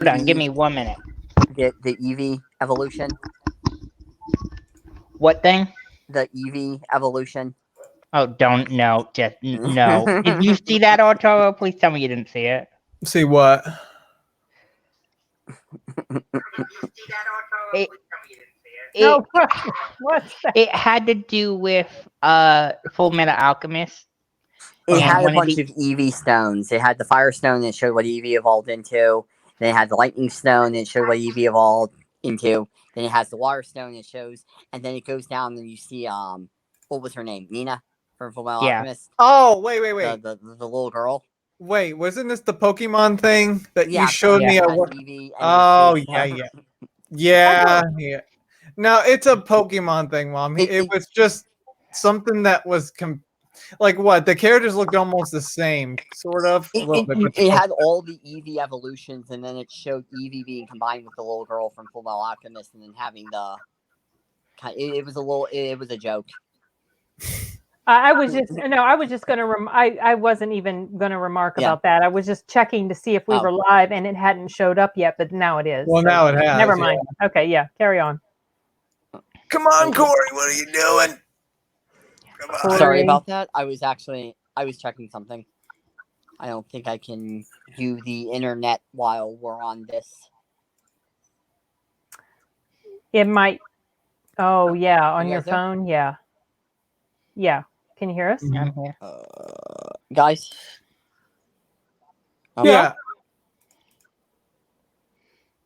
Hold on, give me 1 minute. The Eevee evolution. What thing? The Eevee evolution. Oh, don't no, just no. Did you see that, Arturo? Please tell me you didn't see it. See what? It, What's that? it had to do with Full Metal Alchemist. It And had a one of bunch the- of Eevee stones. It had the Fire Stone that showed what Eevee evolved into. Then it had the Lightning Stone that showed what Eevee evolved into. Then it has the Water Stone that shows, and then it goes down and you see what was her name? Nina from Fullmetal Yeah. Alchemist. Oh, wait. The little girl. Wait, wasn't this the Pokemon thing that Yeah, you showed me? it At has what? Eevee and Oh, it's- yeah. No, it's a Pokemon thing, Mom. It was just something that was like what? The characters looked almost the same, sort of. A little bit, but It had all the Eevee evolutions, and then it showed Eevee being combined with the little girl from Fullmetal Alchemist, and then having the. It was a little. It was a joke. I was just gonna. I wasn't even gonna remark about that. I was just checking to see if we were live, and it hadn't showed up yet, but now it is. Well, so now it has. Never mind. Yeah. Okay, yeah, carry on. Come on, Corey. What are you doing? Come on. Sorry about that. I was checking something. I don't think I can do the internet while we're on this. It might. Oh yeah, on You your guys there? phone. Yeah. Yeah. Can you hear us? I'm here. Guys. Yeah.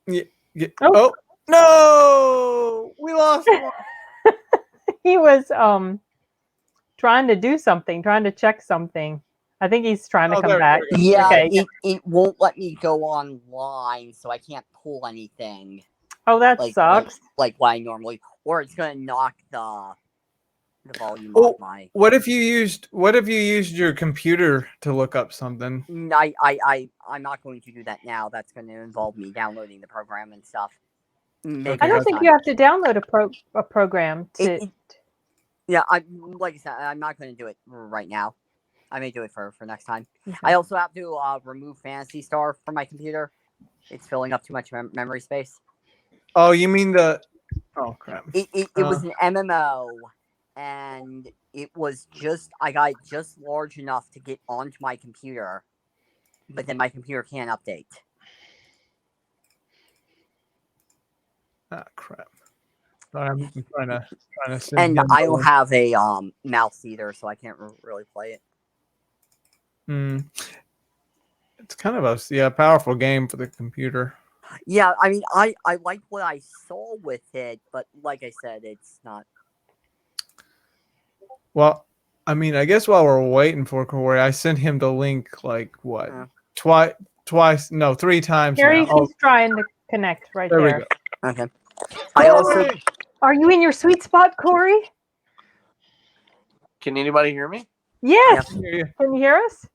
Yeah. Oh. Oh no! We lost one. He was trying to do something, trying to check something. I think he's trying to come back. Yeah, Okay. it won't let me go online, so I can't pull anything. Oh, that sucks. Like what I normally, or it's gonna knock the volume off my. What if you used your computer to look up something? I'm not going to do that now. That's going to involve me downloading the program and stuff. I don't think you have to download a program to. Yeah, like I said, I'm not going to do it right now. I may do it for next time. Okay. I also have to remove Phantasy Star from my computer. It's filling up too much memory space. Oh, you mean the? Oh crap! It was an MMO, and it was I got it just large enough to get onto my computer, but then my computer can't update. Ah, crap! I'm trying to and I don't have a mouse either, so I can't really play it. It's kind of a powerful game for the computer. Yeah, I mean, I like what I saw with it, but like I said, it's not. Well, I mean, I guess while we're waiting for Corey, I sent him the link like what? Twice? No, 3 times. Here he's trying to connect right there. We go. Okay. I also. Are you in your sweet spot, Corey? Can anybody hear me? Yes. Yeah. Can you hear us?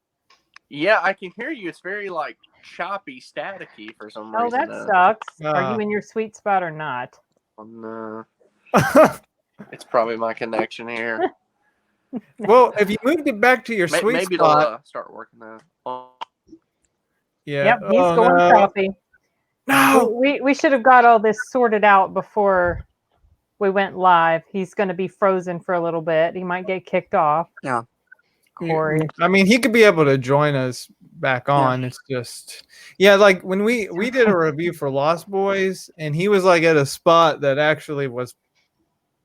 Yeah, I can hear you. It's very like choppy, staticky for some reason. Oh, that sucks. Are you in your sweet spot or not? No. It's probably my connection here. Well, if you moved it back to your sweet maybe spot, it'll start working now. Yeah. Yep, he's going choppy. No, we should have got all this sorted out before we went live. He's going to be frozen for a little bit. He might get kicked off. Yeah. Corey. I mean, he could be able to join us back on. It's just, like when we did a review for Lost Boys, and he was like at a spot that actually was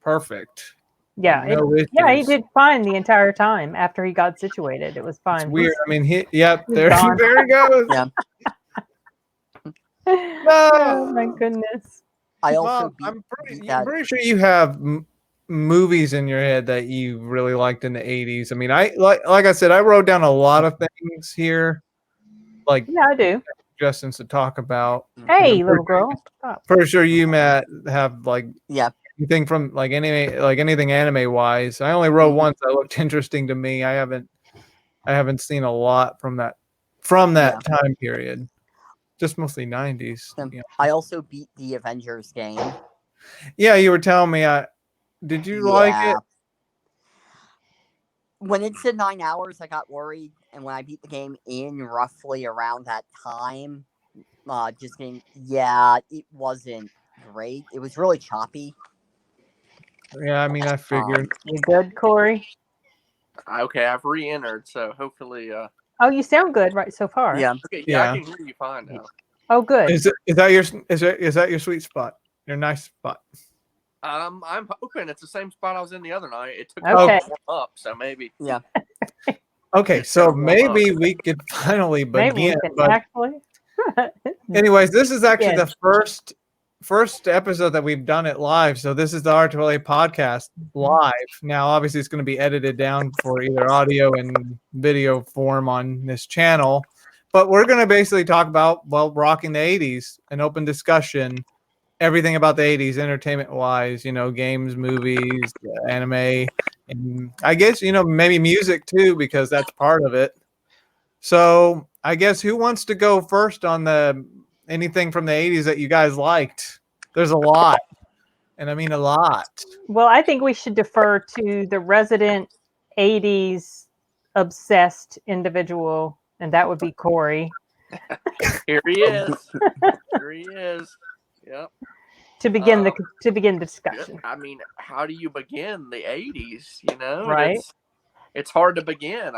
perfect. Yeah, he did fine the entire time after he got situated. It was fine. It's weird. I mean, there he goes. Yeah. No! Oh my goodness. I also I'm pretty sure you have movies in your head that you really liked in the 80s. I mean, like I said, I wrote down a lot of things here. Like, yeah, I do. Suggestions to talk about. Hey, little girl. Stop. Pretty sure you, Matt, have like anything from like anything anime wise. I only wrote one that looked interesting to me. I haven't seen a lot from that time period. Just mostly 90s. I also beat the Avengers game. Yeah, you were telling me. Did you like it? When it said 9 hours, I got worried, and when I beat the game in roughly around that time, just being, yeah, it wasn't great. It was really choppy. Yeah, I mean, I figured. You good, Corey? Okay, I've re-entered, so hopefully. Oh, you sound good right so far. Yeah. Okay, Yeah. I can hear you fine now. Oh, good. Is that your sweet spot? Your nice spot? I'm hoping it's the same spot I was in the other night. It took Okay. me to warm up, so maybe. Yeah. Okay, Just so gotta warm maybe up. we could finally Maybe we begin. can But actually. anyways, this is actually Yeah. the first episode that we've done it live. So this is the Arturelia podcast live. Now, obviously, it's going to be edited down for either audio and video form on this channel. But we're going to basically talk about, well, rocking the 80s, an open discussion, everything about the 80s, entertainment-wise, games, movies, anime, and I guess, maybe music too, because that's part of it. So I guess who wants to go first on anything from the 80s that you guys liked? There's a lot. And I mean a lot. Well, I think we should defer to the resident 80s obsessed individual, and that would be Corey, Here he is. Here he is. Yep. to begin the discussion. I mean, how do you begin the 80s? Right. It's hard to begin.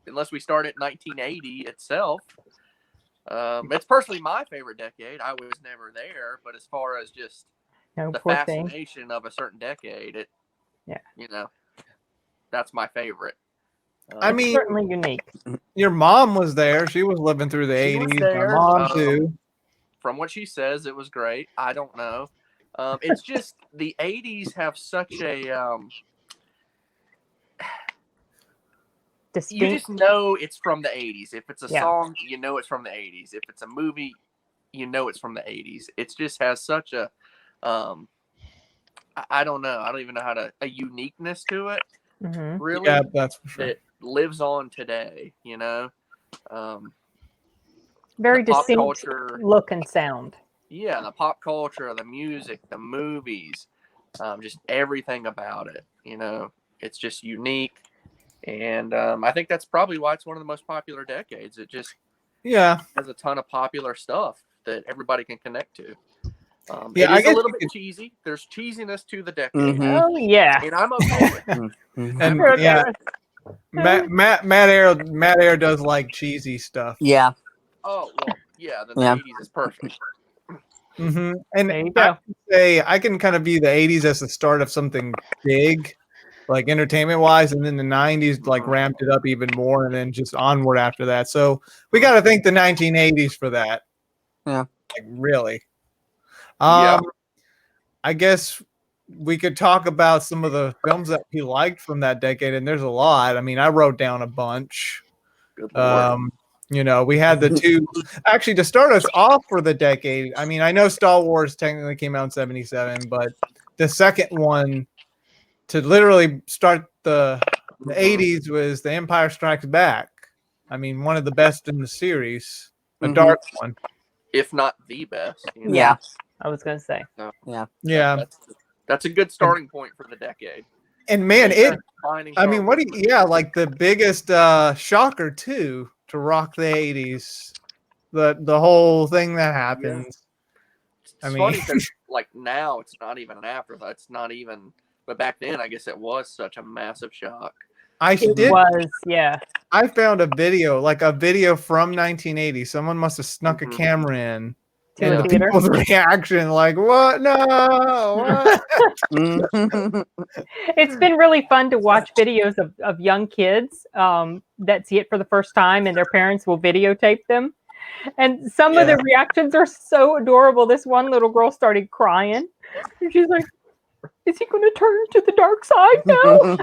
Unless we start at 1980 itself. It's personally my favorite decade. I was never there, but as far as just the Poor thing. fascination of a certain decade, Yeah. That's my favorite. I It's mean, certainly unique. your mom was there. She was living through the She was 80s. there. My mom too. From what she says, it was great. I don't know. It's just the 80s have such a Distinct. you just know it's from the 80s. If it's a Yeah. song, you know it's from the 80s. If it's a movie, you know it's from the 80s. It just has such a I don't know. I don't even know a uniqueness to it. Mhm. Really, Yeah, that's for sure. that lives on today. Very the pop distinct culture. look and sound. Yeah, the pop culture, the music, the movies, just everything about it. It's just unique, and I think that's probably why it's one of the most popular decades. It just has a ton of popular stuff that everybody can connect to. Yeah, it I is a guess little you bit cheesy. There's cheesiness to the decade, Oh yeah. and I'm okay with it. And yeah, Matt Air does like cheesy stuff. Yeah. Oh well, yeah. The 80s is perfect. Mm-hmm. And There you go. I can kind of view the 80s as the start of something big, like entertainment wise, and then the 90s like ramped it up even more, and then just onward after that. So we got to thank the 1980s for that. Yeah. Like really. Yeah. I guess we could talk about some of the films that he liked from that decade, and there's a lot. I mean, I wrote down a bunch. Good Lord. We had the two actually to start us off for the decade. I mean, I know Star Wars technically came out in 77, but the second one to literally start the 80s was The Empire Strikes Back. I mean, one of the best in the series, a dark one. If not the best. Yeah. I was gonna say. Yeah. That's a good starting point for the decade. And man, Defining like the biggest shocker too to rock the 80s. The whole thing that happens. It's funny because like now it's not even an afterthought. It's not even. But back then, I guess it was such a massive shock. I found a video from 1980. Someone must have snuck a camera in. To And a the theater? people's reaction, like, what? No, what? It's been really fun to watch videos of young kids that see it for the first time, and their parents will videotape them. And some of the reactions are so adorable. This one little girl started crying. And she's like, is he going to turn to the dark side now?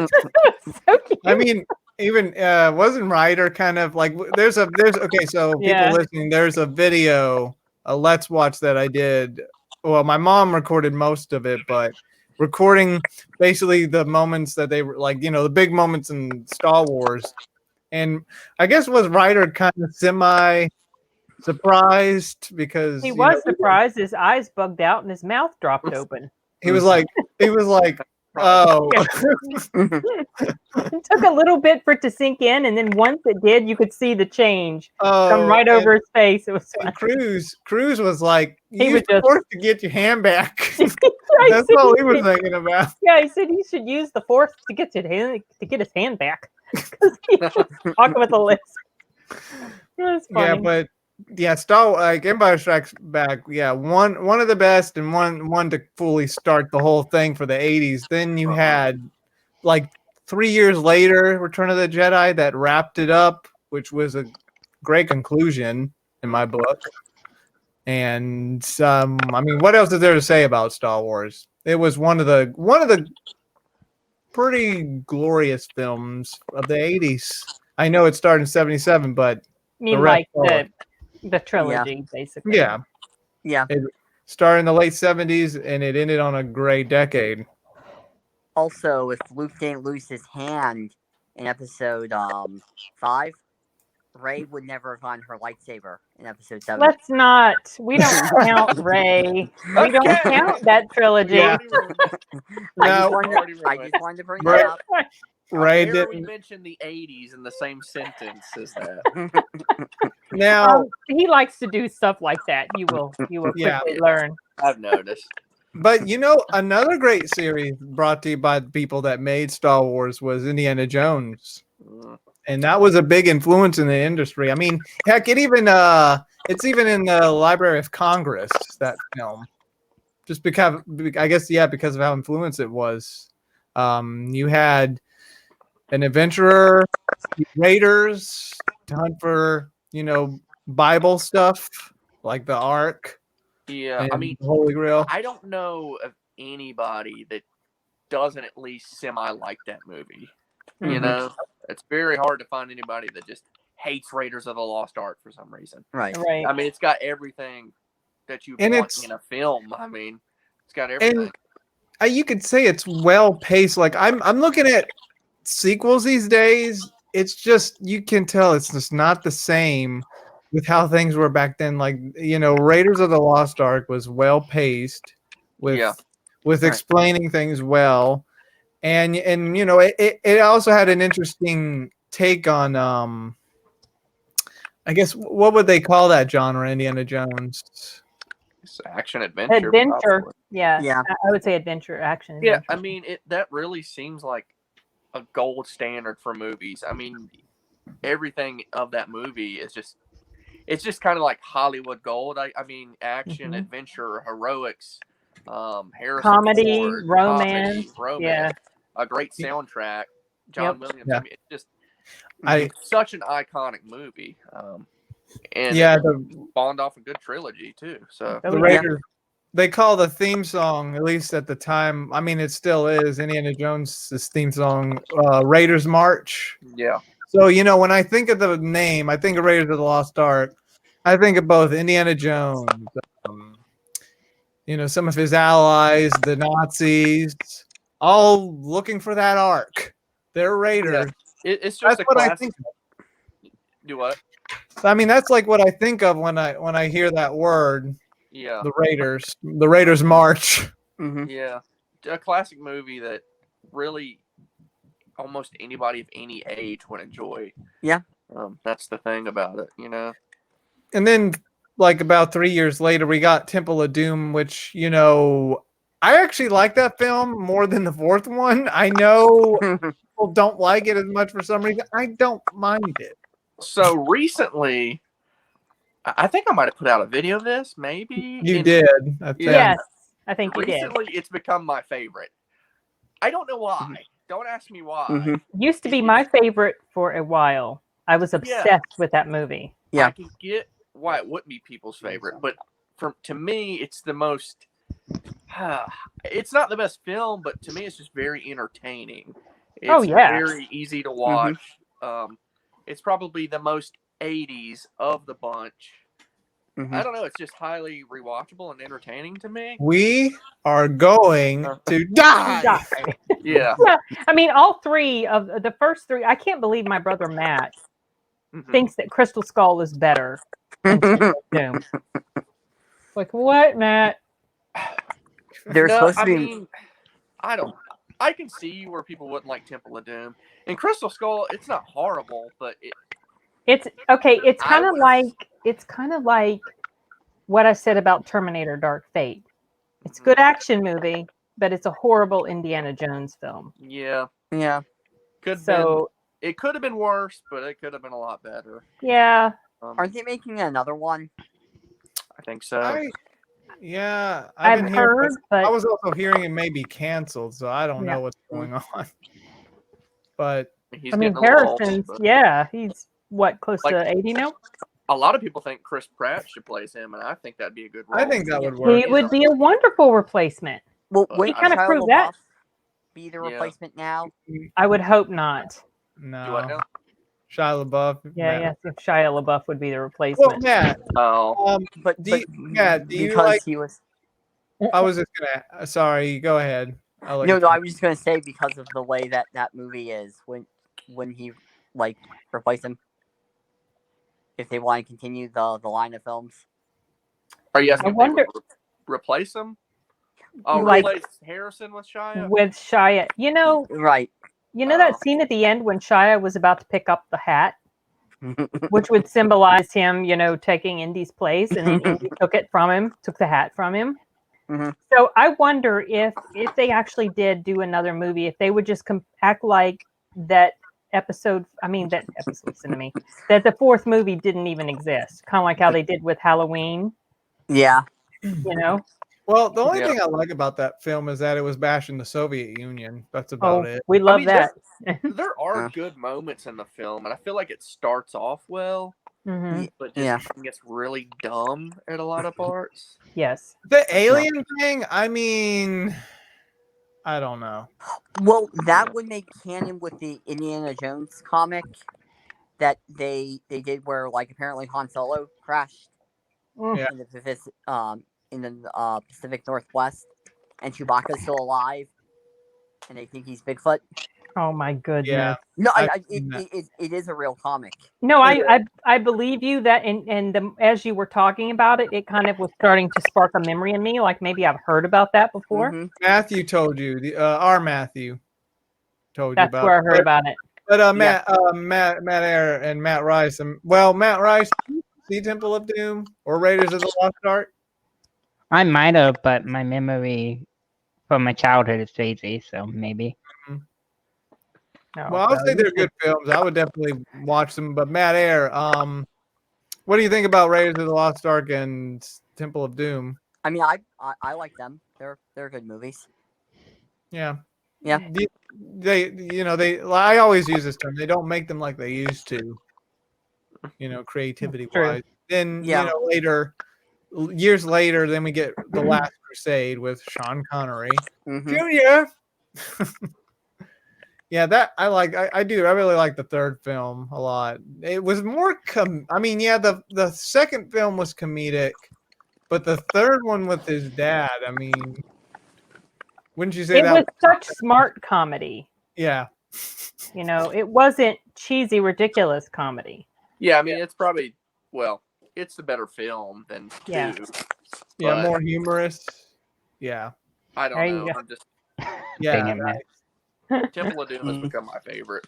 So cute. I mean, even wasn't Ryder kind of like there's okay, so people listening, there's a video, a Let's Watch that I did. Well, my mom recorded most of it, but recording basically the moments that they were like, the big moments in Star Wars. And I guess was Ryder kind of semi surprised because he was surprised. His eyes bugged out and his mouth dropped open. He was like, Oh, It took a little bit for it to sink in, and then once it did, you could see the change come oh, right over his face. It was and funny. Cruz was like, He use was the just- force to get your hand back. Yeah, That's said all he he was should- thinking about. Yeah, he said he should use the force to get his hand back because he was talking with a lisp. It was Yeah, funny. but yeah, Empire Strikes Back. Yeah, one of the best, and one to fully start the whole thing for the '80s. Then you had like 3 years later, Return of the Jedi that wrapped it up, which was a great conclusion in my book. And I mean, what else is there to say about Star Wars? It was one of the pretty glorious films of the '80s. I know it started in '77, but I mean, rest like followed. the trilogy, basically. Yeah, Yeah. it started in the late '70s and it ended on a great decade. Also, if Luke didn't lose his hand in episode 5, Rey would never have gotten her lightsaber in episode 7. Let's not. We don't count Ray. We don't Okay. count that trilogy. Yeah. I Now, just wanted to bring Right. that up. Ray How dare we didn't. mention the '80s in the same sentence as that? Now, He likes to do stuff like that. You will Yeah. quickly learn. I've noticed. but you know, another great series brought to you by the people that made Star Wars was Indiana Jones. Mm. And that was a big influence in the industry. I mean, heck, it's even in the Library of Congress, that film. Just because, I guess, yeah, because of how influenced it was. You had an adventurer, raiders to hunt for, Bible stuff like the Ark. Yeah, and I mean, the Holy Grail. I don't know of anybody that doesn't at least semi like that movie. You Mhm. know, it's very hard to find anybody that just hates Raiders of the Lost Ark for some reason. Right. Right. I mean, it's got everything that you And want it's- in a film. I mean, it's got everything. You could say it's well paced. Like I'm looking at sequels these days. It's just, you can tell it's just not the same with how things were back then. Like, Raiders of the Lost Ark was well paced with Yeah. with Right. explaining things well, and it also had an interesting take on I guess, what would they call that genre, Indiana Jones? It's action adventure. Adventure. probably. Yeah. Yeah. I would say adventure, action. Yeah, Adventure. I mean, that really seems like a gold standard for movies. I mean, everything of that movie is just, it's just kind of like Hollywood gold. I mean, action, Mhm. adventure, heroics, Harrison Comedy, Ford, romance, romance, a great soundtrack. John Williams. Yeah. I mean, it's just I such an iconic movie. And yeah, it the spawned off a good trilogy too. So Oh, the yeah. Raiders. They call the theme song, at least at the time. I mean, it still is Indiana Jones' theme song, Raiders March. yeah, So when I think of the name, I think of Raiders of the Lost Ark. I think of both Indiana Jones, some of his allies, the Nazis, all looking for that Ark. They're Raiders. it's just That's a what I classic. think. Do what? I mean, that's like what I think of when I hear that word, Yeah, the Raiders March. Hmm. yeah, a classic movie that really almost anybody of any age would enjoy. Yeah. That's the thing about it, And then, like, about 3 years later, we got Temple of Doom, which, I actually like that film more than the fourth one. I know people don't like it as much for some reason. I don't mind it. So recently, I think I might have put out a video of this. Maybe You did. I think. Yes, I think you did. Recently, it's become my favorite. I don't know why. Don't ask me why. Mhm. Used to be my favorite for a while. I was obsessed with that movie. Yeah. I can get why it wouldn't be people's favorite, but to me, it's the most. It's not the best film, but to me, it's just very entertaining. It's Oh, yeah. very easy to watch. It's probably the most 80s of the bunch. Mhm. I don't know. It's just highly rewatchable and entertaining to me. We are going to die. Die. Yeah. I mean, all three of the first three. I can't believe my brother Matt Mhm. thinks that Crystal Skull is better than Temple of Doom. Like, what, Matt? They're No, supposed to I be. mean, I don't. I can see where people wouldn't like Temple of Doom. And Crystal Skull, it's not horrible, but It's okay. It's I kind of was- like what I said about Terminator: Dark Fate. It's a good action movie, but it's a horrible Indiana Jones film. Yeah, Yeah. could So it could have been worse, but it could have been a lot better. yeah, Aren't they making another one? I think so. I've I've been hearing, heard, I but was also hearing it may be canceled, so I don't Yeah. know what's going on. But He's I mean getting a little old, Harrison's. but Yeah, he's what, close Like- to 80 now. a lot of people think Chris Pratt should place him, and I think that'd be a good role. I think that would work. He would be a wonderful replacement. Well, He wouldn't kinda Shia proved that. LaBeouf be the Yeah. replacement now? I would hope not. No, Do I know? Shia LaBeouf. Yeah, Matt. yes, if Shia LaBeouf would be the Well, replacement. Matt, Oh, But, Do you- but do you because like- he was I was just gonna. Sorry, go ahead. I'll let no, you no. I finish. was just gonna say because of the way that movie is when he like replace him. If they want to continue the line of films, are you asking I if wonder- they would replace him? Oh, Like- replace Harrison with Shia? With Shia, right? that scene at the end when Shia was about to pick up the hat, which would symbolize him, taking Indy's place, and then Indy took the hat from him. Mhm. So I wonder if they actually did do another movie, if they would just act like that episode. I mean, that episode, listen to me, that the fourth movie didn't even exist, kind of like how they did with Halloween. Yeah. Well, the only Yeah. thing I like about that film is that it was bashing the Soviet Union. That's about it. We love mean, that. There are Yeah. good moments in the film, and I feel like it starts off well, Mhm. but Yeah. just gets really dumb at a lot of parts. Yes. The alien thing. I mean, I don't know. Well, that would make canon with the Indiana Jones comic that they did, where like apparently Han Solo crashed Yeah. in the Pacific Northwest, and Chewbacca's still alive, and they think he's Bigfoot. Oh my goodness. Yeah. No, I've seen that. it is a real comic. No, I believe you that, and as you were talking about it, it kind of was starting to spark a memory in me. Like maybe I've heard about that before. Mhm. Matthew told you. Our Matthew told you That's about. where I it. heard about it. But Matt Ayer and Matt Rice. Matt Rice, did you see Temple of Doom or Raiders of the Lost Ark? I might have, but my memory from my childhood is hazy, so maybe. No, Well, I would so say you they're should- good films. I would definitely watch them. But Matt Ayer, what do you think about Raiders of the Lost Ark and Temple of Doom? I mean, I like them. They're good movies. Yeah. Yeah. I always use this term. They don't make them like they used to. Creativity wise. Then Yeah. years later, then we get The Last Crusade with Sean Connery. Mhm. Junior. Yeah, that I like. I do. I really like the third film a lot. It was more the second film was comedic, but the third one with his dad, I mean, wouldn't you say It that? was such smart comedy. Yeah. It wasn't cheesy, ridiculous comedy. Yeah, I mean, it's probably, it's the better film than two. Yeah. Yeah, but more humorous. Yeah. I don't There you know. go. I'm just Yeah. Dang it, man. Temple of Doom has Mhm. become my favorite.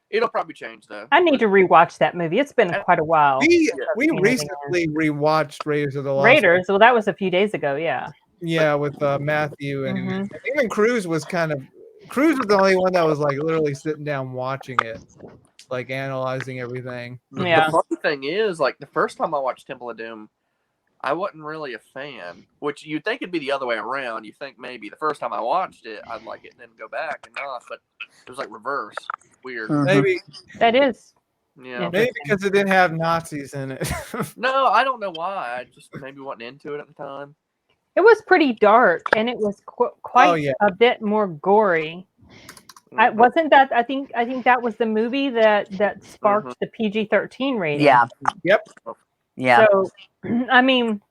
It'll probably change though. I need to rewatch that movie. It's been quite a while. We since I've seen it recently rewatched Raiders of the again. Lost. Raiders. Well, that was a few days ago. Yeah. Yeah, with Matthew and Mhm. even Cruz was Cruz was the only one that was like literally sitting down watching it, like analyzing everything. Yeah. The funny thing is, like the first time I watched Temple of Doom, I wasn't really a fan. Which you'd think it'd be the other way around. You think maybe the first time I watched it, I'd like it and then go back and not. But it was like reverse. Weird. Mhm. Maybe That is. Yeah. maybe because it didn't have Nazis in it. No, I don't know why. I just maybe wasn't into it at the time. It was pretty dark, and it was quite Oh, yeah. a bit more gory. Wasn't that? I think that was the movie that sparked the PG-13 rating. Yeah. Yep. Yeah. So, I mean,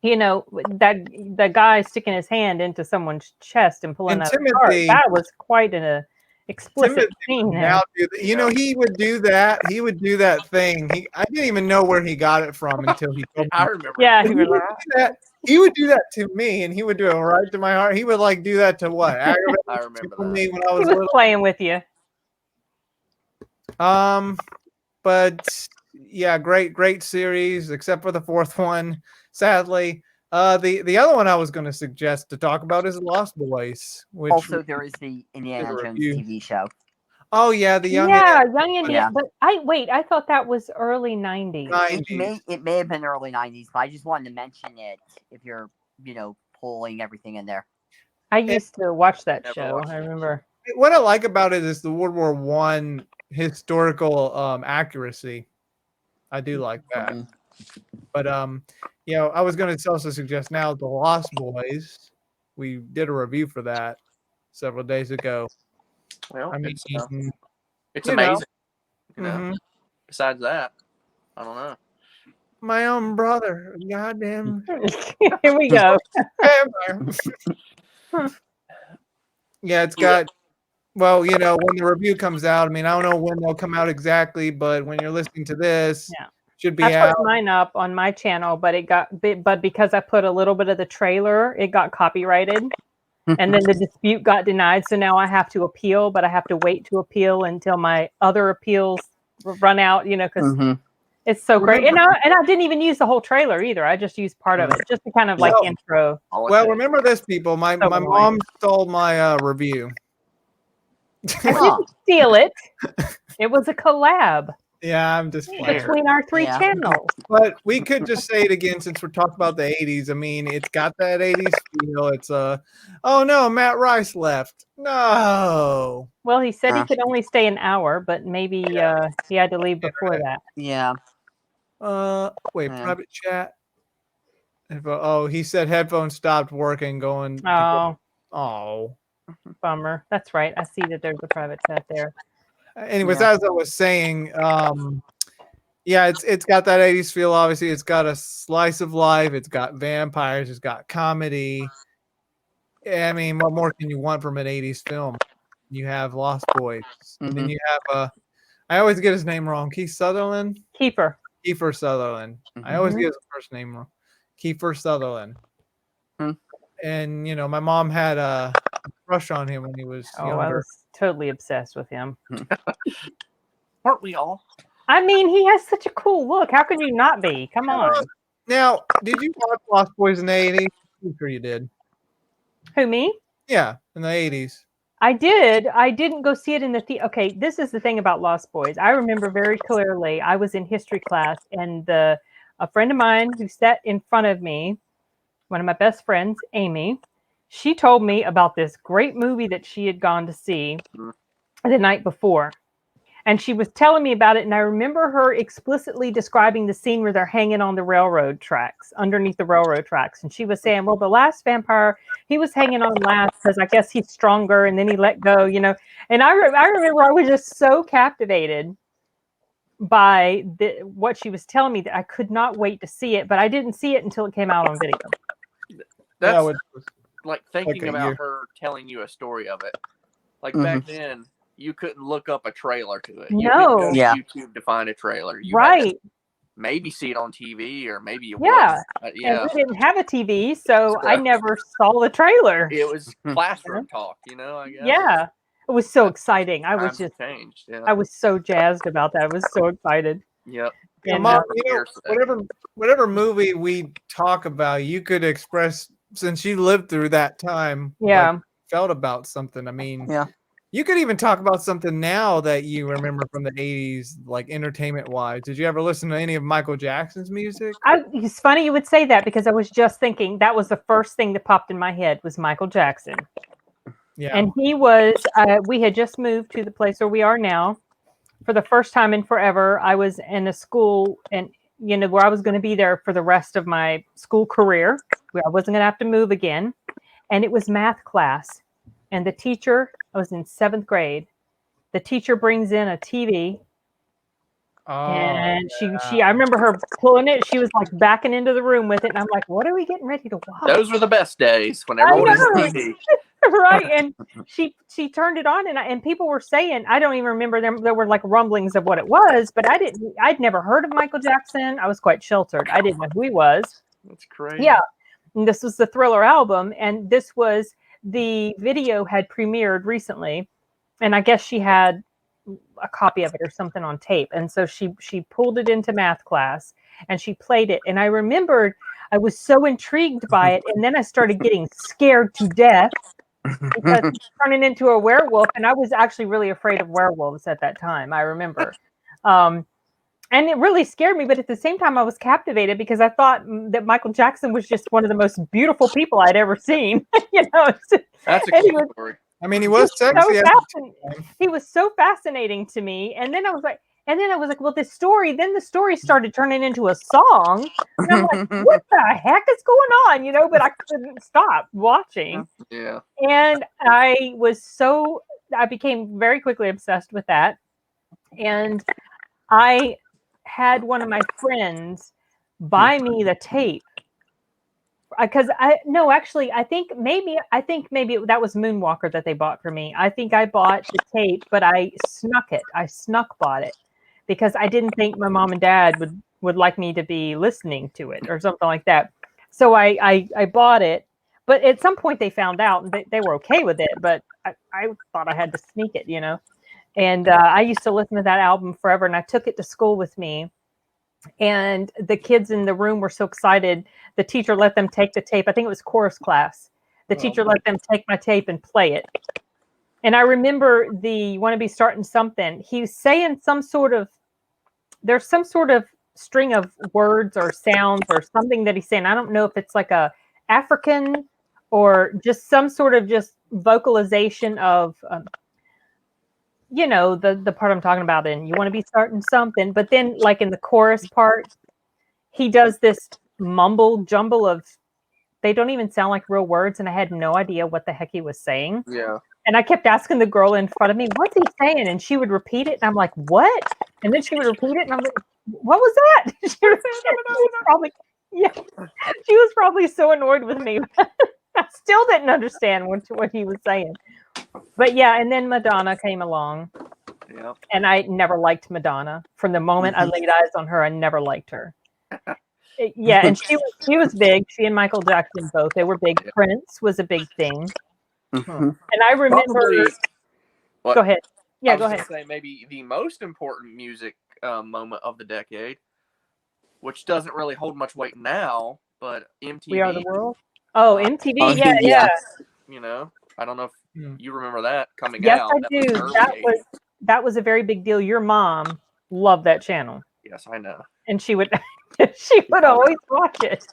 that guy sticking his hand into someone's chest and pulling And out a card, Timothy- that was quite an explicit Timothy scene would there. now do that. You know, he would do that. He would do that thing. I didn't even know where he got it from until he told me. I remember. Yeah, He he would was do that. He would do that to me, and he would do it right to my heart. He would like do that to what? I Aggravate remember to that. me when I he was was little. playing with you. But yeah, great series, except for the fourth one, sadly. The other one I was going to suggest to talk about is Lost Boys, which Also, there is the Indiana Good Jones review. TV show. oh yeah, the young Yeah, young Indiana. Yeah. But I thought that was early 90s. 90s. It may have been early 90s, but I just wanted to mention it if you're, pulling everything in there. I used to watch that Never show. watched I it. remember. What I like about it is the World War One historical accuracy. I do like that. Mhm. But I was going to also suggest now the Lost Boys. We did a review for that several days ago. Well, I mean, it's you know. amazing. mhm. Besides that, I don't know. My own brother, goddamn Here we go. vampire. Yeah, it's got. Well, when the review comes out, I mean, I don't know when they'll come out exactly, but when you're listening to this, Yeah. should be I out. put mine up on my channel, but because I put a little bit of the trailer, it got copyrighted, and then the dispute got denied. So now I have to appeal, but I have to wait to appeal until my other appeals run out. Because Mhm. it's so great, and Remember- I didn't even use the whole trailer either. I just used part of it, just to kind of like Well- intro. Well, remember this, people. My So my annoying. mom stole my review. I didn't steal it. It was a collab Yeah, I'm just playing. between our three Yeah. channels. But we could just say it again since we're talking about the 80s. I mean, it's got that 80s feel. It's oh no, Matt Rice left. No. Well, he said he could only stay an hour, but maybe he had to leave before that. Yeah. Wait, Yeah. private chat. Oh, he said headphones stopped working. Going. Oh, Oh. bummer. That's right. I see that there's a private chat there. Anyways, Yeah. as I was saying, yeah, it's got that 80s feel. Obviously, it's got a slice of life. It's got vampires. It's got comedy. I mean, what more can you want from an 80s film? You have Lost Boys, and then you have I always get his name wrong. Keith Sutherland. Kiefer. Kiefer Sutherland. I always get his first name wrong. Kiefer Sutherland. And my mom had a crush on him when he was Oh, I younger. was totally obsessed with him. Aren't we all? I mean, he has such a cool look. How could you not be? Come on. Now, did you watch Lost Boys in the 80s? I'm sure you did. Who, me? Yeah, in the 80s. I did. I didn't go see it in the theater. Okay, this is the thing about Lost Boys. I remember very clearly. I was in history class, and a friend of mine who sat in front of me, one of my best friends, Amy, she told me about this great movie that she had gone to see the night before. And she was telling me about it, and I remember her explicitly describing the scene where they're hanging on the railroad tracks, underneath the railroad tracks. And she was saying, well, the last vampire, he was hanging on last because I guess he's stronger, and then he let go, And I remember I was just so captivated by what she was telling me that I could not wait to see it, but I didn't see it until it came out on video. That's Yeah, like thinking a about year. her telling you a story of it. Like Mhm. back then, you couldn't look up a trailer to it. You No. couldn't go to Yeah. YouTube to find a trailer. You had to Right. maybe see it on TV or maybe you Yeah. wouldn't. And Yeah. we didn't have a TV, so I never saw the trailer. It was classroom talk, I guess. Yeah. It was so exciting. I was Times just, have changed. Yeah. I was so jazzed about that. I was so excited. Yep. Yeah, And, Mom, Hearsay. whatever movie we talk about, you could express, since you lived through that time, Yeah. like, felt about something. I mean, Yeah. you could even talk about something now that you remember from the 80s, like entertainment-wise. Did you ever listen to any of Michael Jackson's music? It's funny you would say that because I was just thinking that was the first thing that popped in my head was Michael Jackson. Yeah. And he was, we had just moved to the place where we are now. For the first time in forever, I was in a school and, where I was going to be there for the rest of my school career. Where I wasn't going to have to move again. And it was math class. And the teacher, I was in 7th grade. The teacher brings in a TV. And she, I remember her pulling it. She was like backing into the room with it. And I'm like, what are we getting ready to watch? Those were the best days when I everyone was know. TV. Right, and she turned it on, and people were saying, I don't even remember them. There were like rumblings of what it was, but I'd never heard of Michael Jackson. I was quite sheltered. I didn't know who he was. That's crazy. Yeah, and this was the Thriller album, and this was the video had premiered recently, and I guess she had a copy of it or something on tape, and so she pulled it into math class and she played it, and I remembered I was so intrigued by it, and then I started getting scared to death because he's turning into a werewolf, and I was actually really afraid of werewolves at that time. I remember, and it really scared me, but at the same time I was captivated because I thought that Michael Jackson was just one of the most beautiful people I'd ever seen. That's a cool story. I mean, he was sexy. He was so fascinating to me. And then I was like, well, the story started turning into a song. And I'm like, what the heck is going on? But I couldn't stop watching. Yeah. And I became very quickly obsessed with that. And I had one of my friends buy me the tape. Because I think maybe that was Moonwalker that they bought for me. I think I bought the tape, but I snuck it. I snuck bought it because I didn't think my mom and dad would like me to be listening to it or something like that. So I bought it, but at some point they found out and they were okay with it. But I thought I had to sneak it, And I used to listen to that album forever, and I took it to school with me. And the kids in the room were so excited. The teacher let them take the tape. I think it was chorus class. The teacher let them take my tape and play it. And I remember "You Want to Be Starting Something." He was saying there's some sort of string of words or sounds or something that he's saying. I don't know if it's like a African or just some sort of just vocalization of, the part I'm talking about in "You Want to Be Starting Something." But then like in the chorus part, he does this mumble jumble of, they don't even sound like real words. And I had no idea what the heck he was saying. Yeah. And I kept asking the girl in front of me, what's he saying? And she would repeat it. And I'm like, what? And then she would repeat it. And I'm like, what was that? She was probably so annoyed with me. I still didn't understand what he was saying. But yeah, and then Madonna came along. Yeah. And I never liked Madonna. From the moment I laid eyes on her, I never liked her. Yeah, and she was big. She and Michael Jackson both. They were big. Yeah. Prince was a big thing. And I remember. Go ahead. Yeah, go ahead. Say maybe the most important music moment of the decade, which doesn't really hold much weight now, but MTV. We Are the World. Oh, MTV. Yeah. I don't know if you remember that coming out. Yes, I do. That was a very big deal. Your mom loved that channel. Yes, I know. And she would always watch it.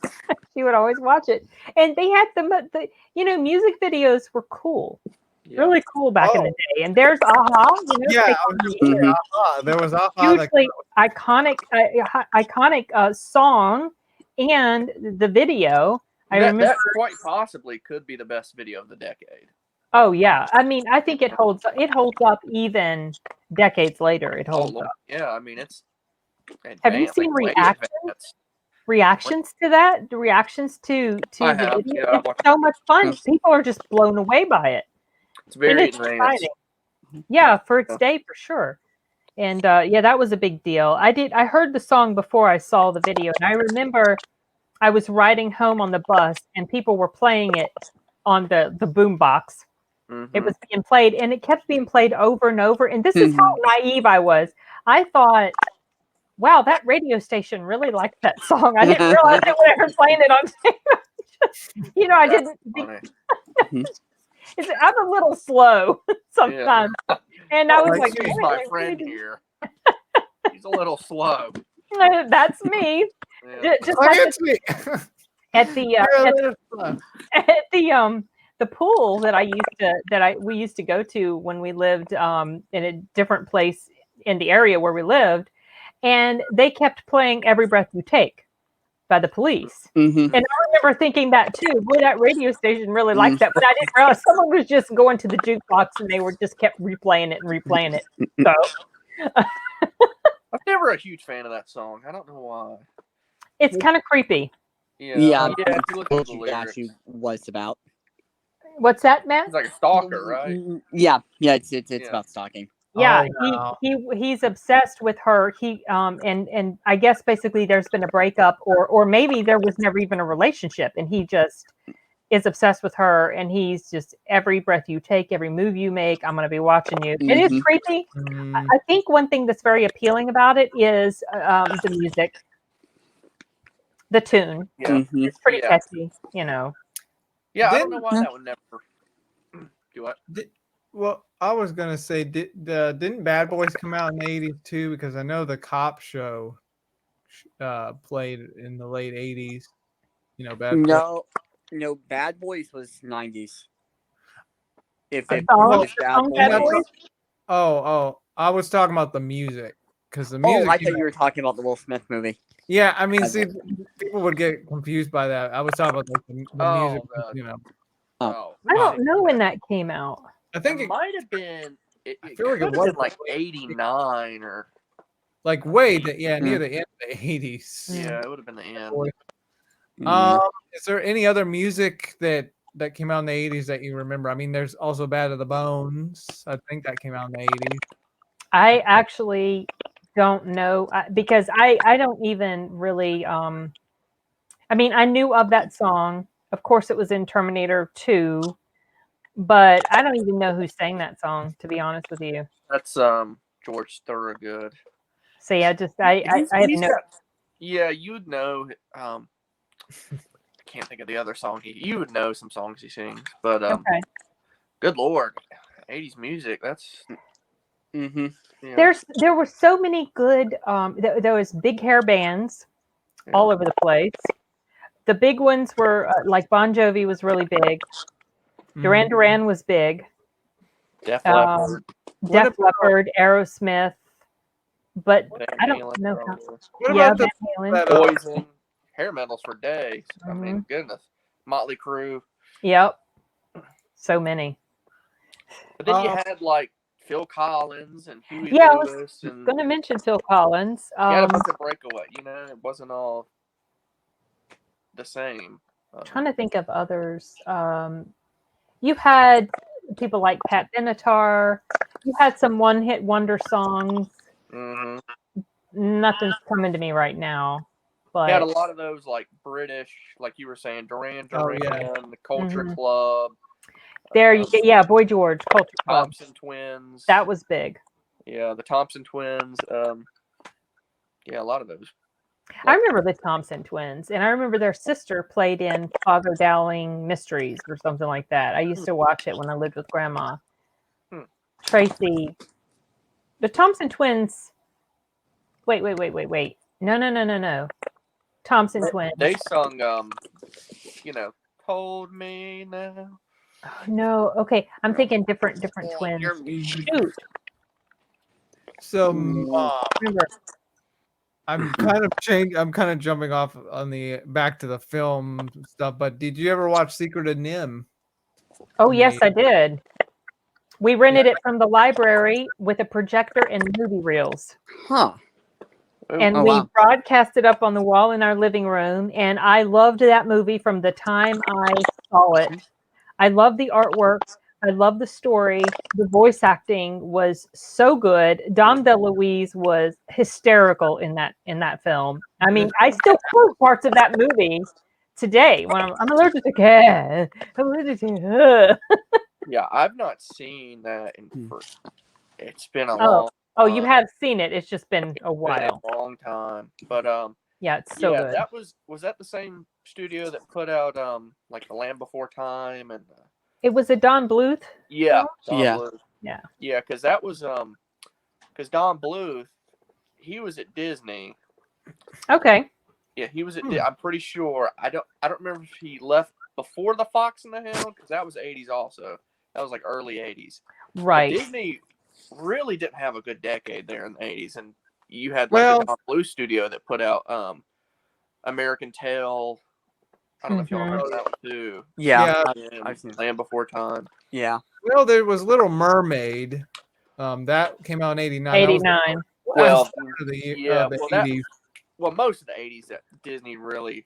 She would always watch it. And they had the music videos were cool. Yeah. Really cool back in the day. And there's Aha. There was Aha. Hugely iconic song, and the video. That quite possibly could be the best video of the decade. Oh yeah, I mean, I think it holds up even decades later. It holds up. Yeah, I mean, it's. Have you seen reactions to that? The reactions to the video? Yeah, it's so much fun. People are just blown away by it. It's very exciting. Yeah, for its day, for sure. And that was a big deal. I heard the song before I saw the video, and I remember I was riding home on the bus, and people were playing it on the boom box. It was being played, and it kept being played over and over. And this is how naive I was. I thought, wow, that radio station really liked that song. I didn't realize they were ever playing it on tape. I didn't think. I'm a little slow sometimes. Yeah. And I was like, excuse my friend here. He's a little slow. That's me. Yeah. Just like at the pool that we used to go to when we lived in a different place in the area where we lived, and they kept playing "Every Breath You Take" by the Police. And I remember thinking that too. Boy, that radio station really liked that, but I didn't realize someone was just going to the jukebox and they were just kept replaying it. So I'm never a huge fan of that song. I don't know why. It's kind of creepy. Yeah. If you look at the lyrics, actually was about. What's that, Matt? He's like a stalker, right? Yeah, it's Yeah. about stalking. Yeah, Oh, wow. he's obsessed with her. And I guess basically there's been a breakup, or maybe there was never even a relationship, and he just is obsessed with her, and he's just every breath you take, every move you make, I'm gonna be watching you. It is Mhm. creepy. Mm, I think one thing that's very appealing about it is the music, the tune. Yeah. Mhm. It's pretty Yeah. catchy, you know. Yeah, I don't know Didn't- why that would never do what. Well, I was gonna say, didn't Bad Boys come out in the '80s too? Because I know the Cop Show played in the late '80s. You know, Bad Boys. No, Bad Boys was 90s. If I- it well, was The Bad song Bad Boys. Boys? Oh, I was talking about the music because the Oh, music. I thought you were talking about the Will Smith movie. Yeah, I mean, Bad see, people would get confused by that. I was talking about like, the music. You know, Oh, I don't music. know when that came out. I think It might have been. It I feel like could it have was been like '89 or like way near the end of the '80s. yeah, it would have been the end. Boy. Mhm. Is there any other music that came out in the '80s that you remember? I mean, there's also Bad to the Bones. I think that came out in the '80s. I actually don't know because I don't even really I mean, I knew of that song. Of course it was in Terminator 2, but I don't even know who sang that song, to be honest with you. That's George Thorogood. See, I had He's no. got, yeah, you'd know. I can't think of the other song. You would know some songs he sings, but Okay. good lord, '80s music. That's Mhm. yeah. There were so many good there was big hair bands all over the place. The big ones were like Bon Jovi was really big. Duran Mhm. Duran was big. Def Leppard, Def about- Leppard, Aerosmith, but Van I don't Halen, know. probably. What Yeah, about Van Halen. that? Poison, hair metals for days. I Mm-hmm. mean, goodness, Motley Crue. Yep. So many. But then you had like Phil Collins and Huey Yeah, I was Lewis, and going to mention Phil Collins. you had a bunch of breakaway. You know, it wasn't all the same. Trying to think of others. You had people like Pat Benatar. You had some one-hit wonder songs. Mm-hmm. Nothing's coming to me right now, He had a but lot of those like British, like you were saying, Duran Oh, Duran, yeah. the Culture Mhm. Club. there you go. Yeah, Boy George, Culture Club. Thompson Twins. That was big. Yeah, the Thompson Twins. Yeah, a lot of those. I remember the Thompson Twins, and I remember their sister played in Father Dowling Mysteries or something like that. I used to watch it when I lived with Grandma. Tracy, the Thompson Twins. Wait. No. Thompson Twins. They sung, you know, "Hold Me Now." Oh, no, okay. I'm thinking different twins. Shoot, So, remember? I'm kind of jumping off on the back to the film stuff. But did you ever watch Secret of Nim? Oh, yes, I did. We rented it from the library with a projector and movie reels. Huh. And Oh, we wow. broadcast it up on the wall in our living room. And I loved that movie from the time I saw it. I love the artwork. I love the story. The voice acting was so good. Dom DeLuise was hysterical in that film. I mean, I still quote parts of that movie today when I'm allergic to cat. I'm allergic to. Yeah, I've not seen that it's been a long. Oh, you have seen it. It's just been a It's been while. a long time, but Yeah, it's so good. that was that the same studio that put out like The Land Before Time and It was a Don Bluth. yeah, film? Don Yeah. Bluth. Yeah. Yeah, because that was because Don Bluth, he was at Disney. Okay. Yeah, he was at. I'm pretty sure. I don't remember if he left before the Fox and the Hound because that was '80s also. That was like early '80s. Right. But Disney really didn't have a good decade there in the '80s, and you had like the Don Bluth studio that put out American Tail. I don't know if y'all remember that one too. Yeah. I've seen Land Before Time. Yeah. Well, there was Little Mermaid. That came out in '89. 89. Well, the yeah, the well, 80s. well, most of the '80s that Disney really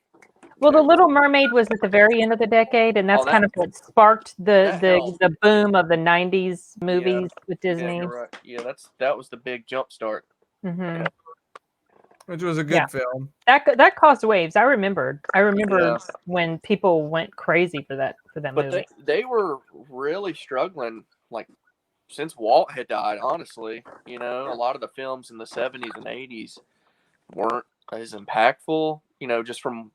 Well, The Little Mermaid was at the very end of the decade, and that's Oh, that- kind of what sparked that helped. the boom of the '90s movies with Yeah, Disney. you're right. Yeah, that was the big jump start. Hmm. Which was a good Yeah. film. That caused waves. I remember Yeah. when people went crazy for that But movie. they were really struggling, like, since Walt had died, honestly. You know, a lot of the films in the 70s and 80s weren't as impactful, you know, just from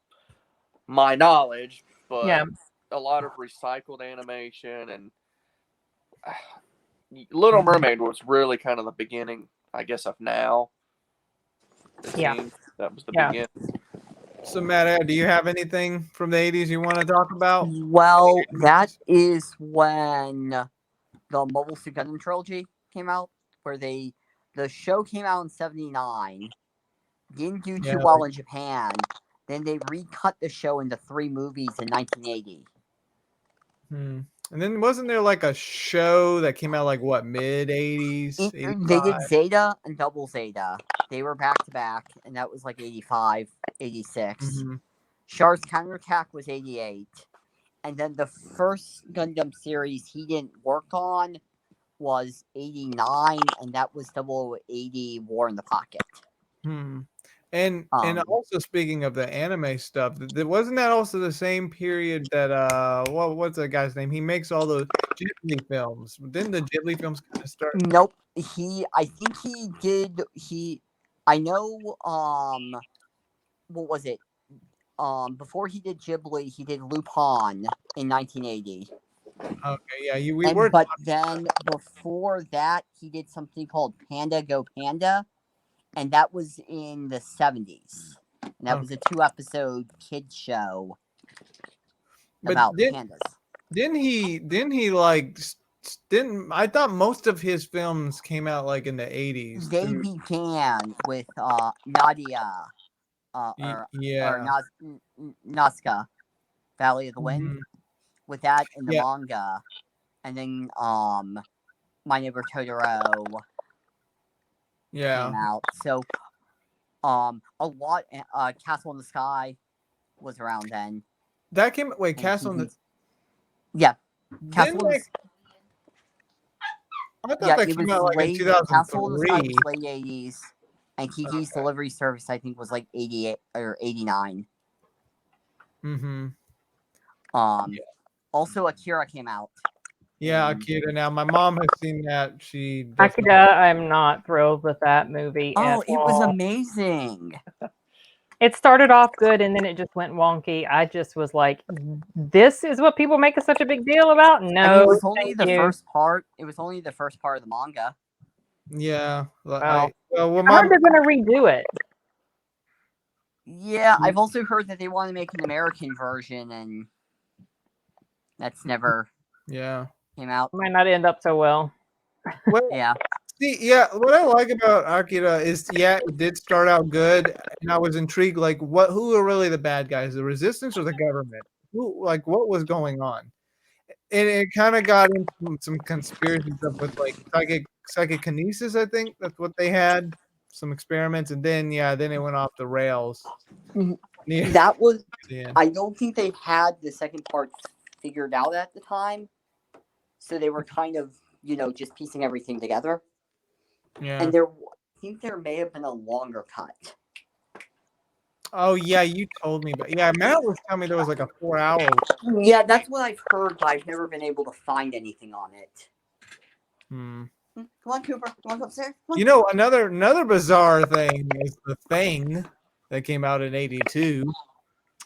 my knowledge, but Yeah. a lot of recycled animation, and Little Mermaid was really kind of the beginning, I guess, of now. It Yeah. seems that was the Yeah. beginning. So, Matt, do you have anything from the 80s you want to talk about? Well, that is when the Mobile Suit Gundam trilogy came out, where the show came out in '79, didn't do too well in Japan. Then they recut the show into 3 movies in 1980. And then wasn't there like a show that came out like what, mid 80s? They did Zeta and Double Zeta. They were back to back, and that was like 85, 86. Char's Counterattack was 88. And then the first Gundam series he didn't work on was 89, and that was 0080 War in the Pocket. And also speaking of the anime stuff, wasn't that also the same period that what's that guy's name? He makes all those Ghibli films. Didn't the Ghibli films kind of start? Nope. I know what was it? Before he did Ghibli, he did Lupin in 1980. Okay, yeah, But then before that, he did something called Panda Go Panda, and that was in the 70s. And that was a 2-episode kids show about pandas. I thought most of his films came out like in the 80s. They began with Nadia, or Nazca, Valley of the Wind, with that in the manga, and then My Neighbor Totoro came out. So a lot. Castle in the Sky was around then. That came. Wait, Castle in the. Yeah, Castle in the. I thought that came out like in 2003. Castle in the Sky was late 80s, and Kiki's Delivery Service I think was like 88 or 89. Also Akira came out. Yeah, Akira. Now my mom has seen that. Akira, I'm not thrilled with that movie. Oh, it was amazing. It started off good and then it just went wonky. I just was like, this is what people make such a big deal about? No. I mean, it was only the first part. It was only the first part of the manga. Yeah. I heard they're going to redo it. Yeah, I've also heard that they want to make an American version, and that's never came out. Might not end up so well. Yeah. See, what I like about Akira is, it did start out good, and I was intrigued, like, who are really the bad guys, the Resistance or the government? What was going on? And it kind of got into some conspiracy stuff with, like, psychokinesis, I think. That's what they had, some experiments, and then it went off the rails. That was, I don't think they had the second part figured out at the time, so they were kind of, just piecing everything together. Yeah. And I think there may have been a longer cut. Oh, yeah, you told me. But Matt was telling me there was like a 4-hour. Yeah, that's what I've heard, but I've never been able to find anything on it. Come on, Cooper. You want to go upstairs? Another bizarre thing is The Thing that came out in 82.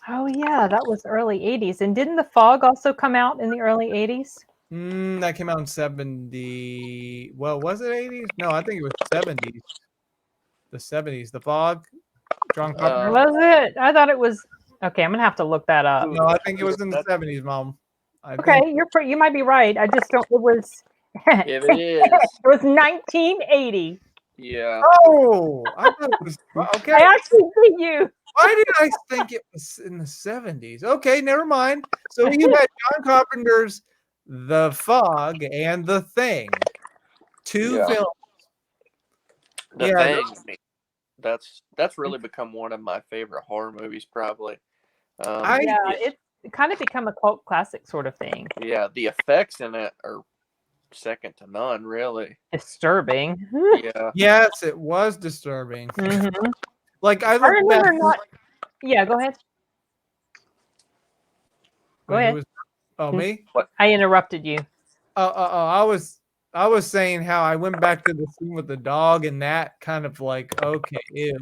Oh, yeah, that was early 80s. And didn't The Fog also come out in the early 80s? That came out in 70. Well, was it 80s? No, I think it was 70s. The 70s. The Fog. John Carpenter. Was it? I thought it was. Okay, I'm gonna have to look that up. No, I think it was in the 70s, Mom. You might be right. I just don't. It was. If it is. It was 1980. Yeah. Oh, I thought it was. Okay. I actually beat you. Why did I think it was in the 70s? Okay, never mind. So you had John Carpenter's The Fog and The Thing. 2 films. The Thing. That's really become one of my favorite horror movies, probably. Yeah, it's kind of become a cult classic sort of thing. Yeah, the effects in it are second to none, really. Disturbing. Yeah. Yes, it was disturbing. Mhm. Like I I look back. remember not. Yeah, go ahead. Go Wait, ahead. who was- oh, me? I interrupted you. I was saying how I went back to the scene with the dog, and that kind of like, okay, ew,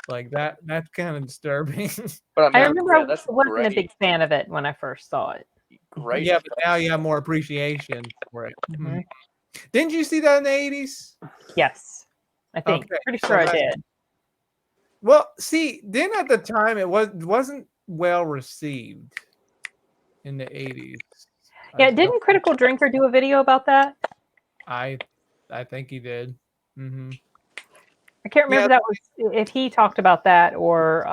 like that's kind of disturbing. But I I mean, remember yeah, I that's wasn't a great. big fan of it when I first saw it. Great. Yeah, but now you have more appreciation for it. Mhm. Didn't you see that in the 80s? Yes, I think. Okay, Pretty so sure I that's- did. Well, see, then at the time it wasn't well received in the 80s. Yeah, didn't Critical Drinker do a video about that? I think he did. Mm-hmm. I can't remember that was if he talked about that or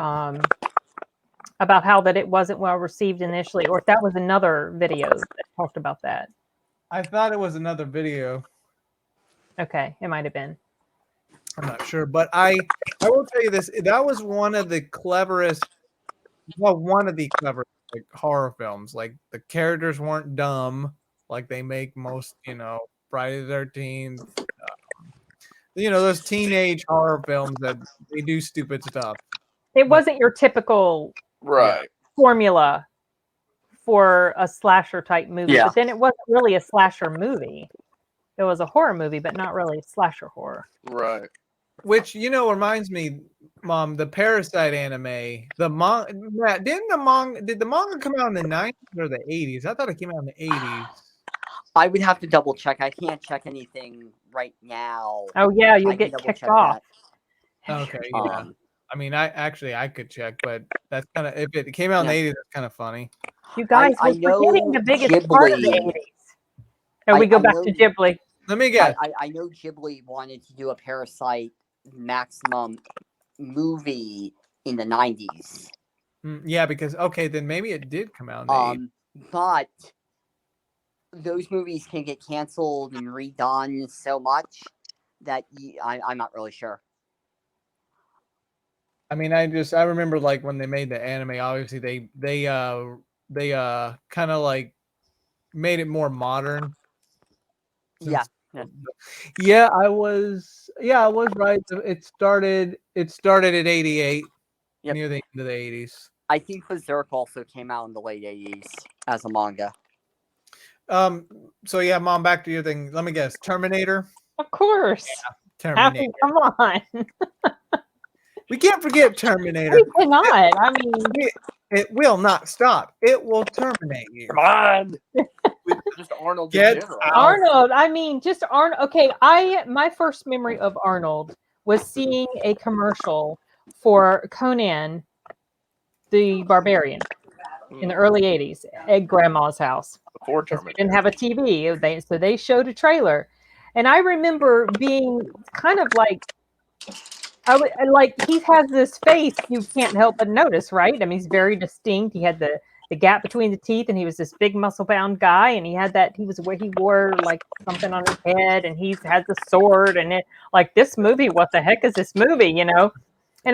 about how that it wasn't well received initially, or if that was another video that talked about that. I thought it was another video. Okay, it might have been. I'm not sure, but I will tell you this. That was one of the cleverest, one of the cleverest like horror films. Like the characters weren't dumb, like they make most, Friday the 13th. Those teenage horror films that they do stupid stuff. It wasn't your typical Right. formula for a slasher type movie, Yeah. but then it wasn't really a slasher movie. It was a horror movie, but not really slasher horror. Right. Which reminds me, Mom, the Parasite anime. The manga did the manga come out in the 90s or the 80s? I thought it came out in the 80s. I would have to double check. I can't check anything right now. Oh yeah, I you'll can get double kicked check off. Okay, yeah. Um, I mean, I could check, but that's kind of if it came out in the 80s, that's kind of funny. You guys, I we're forgetting know the biggest part of the Ghibli- 80s. And we go I back know- to Ghibli. Let me guess. I know Ghibli wanted to do a Parasite Maximum movie in the 90s. Yeah, because then maybe it did come out in the 80s. But those movies can get canceled and redone so much that I'm not really sure. I mean, I remember like when they made the anime. Obviously, they kind of like made it more modern. Yeah. Yeah, I was right. It started at 88, Yep. near the end of the 80s. I think Berserk also came out in the late 80s as a manga. So yeah, Mom, back to your thing. Let me guess. Terminator? Of course. Terminator. Come on. We can't forget Terminator. We cannot. I mean, It will not stop. It will terminate you. Come on. Just Arnold Get in general. out. Arnold, I mean, just Arnold. Okay, my first memory of Arnold was seeing a commercial for Conan the Barbarian in the early 80s at Grandma's house. Before Because Terminator. we didn't have a TV. So they showed a trailer. And I remember being kind of like, he has this face you can't help but notice, right? I mean, he's very distinct. He had the gap between the teeth, and he was this big muscle-bound guy, and he wore like something on his head, and he had the sword, and it like this movie. What the heck is this movie? And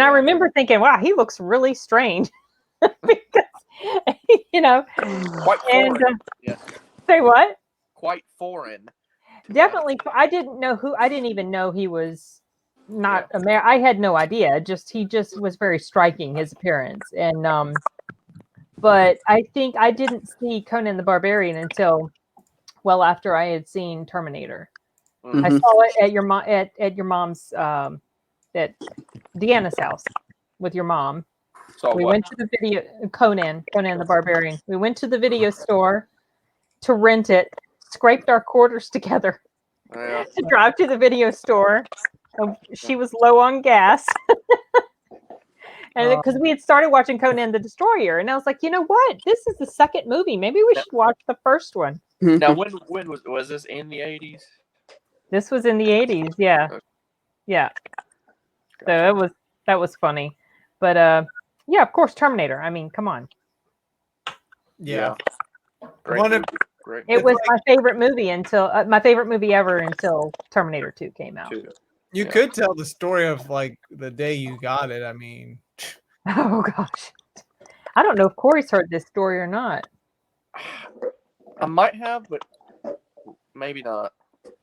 I remember thinking, wow, he looks really strange, because Quite foreign. and Yeah. say what? Quite foreign. Definitely, I didn't even know he was not American. I had no idea. He just was very striking, his appearance, and but I think I didn't see Conan the Barbarian until well after I had seen Terminator. Mhm. I saw it at your mom's at Deanna's house with your mom. So We what? went to the video Conan the Barbarian. We went to the video store to rent it, scraped our quarters together Yeah. to drive to the video store. She was low on gas. And because we had started watching Conan the Destroyer, and I was like, you know what? This is the second movie. Maybe we should watch the first one. Now, when was this in the 80s? This was in the 80s, yeah. Yeah. So that was funny. But yeah, of course, Terminator. I mean, come on. Yeah. Great. One of- movie. Great. It was my favorite movie until my favorite movie ever until Terminator 2 came out. You could tell the story of like the day you got it. I mean, Oh gosh. I don't know if Corey's heard this story or not. I might have, but maybe not.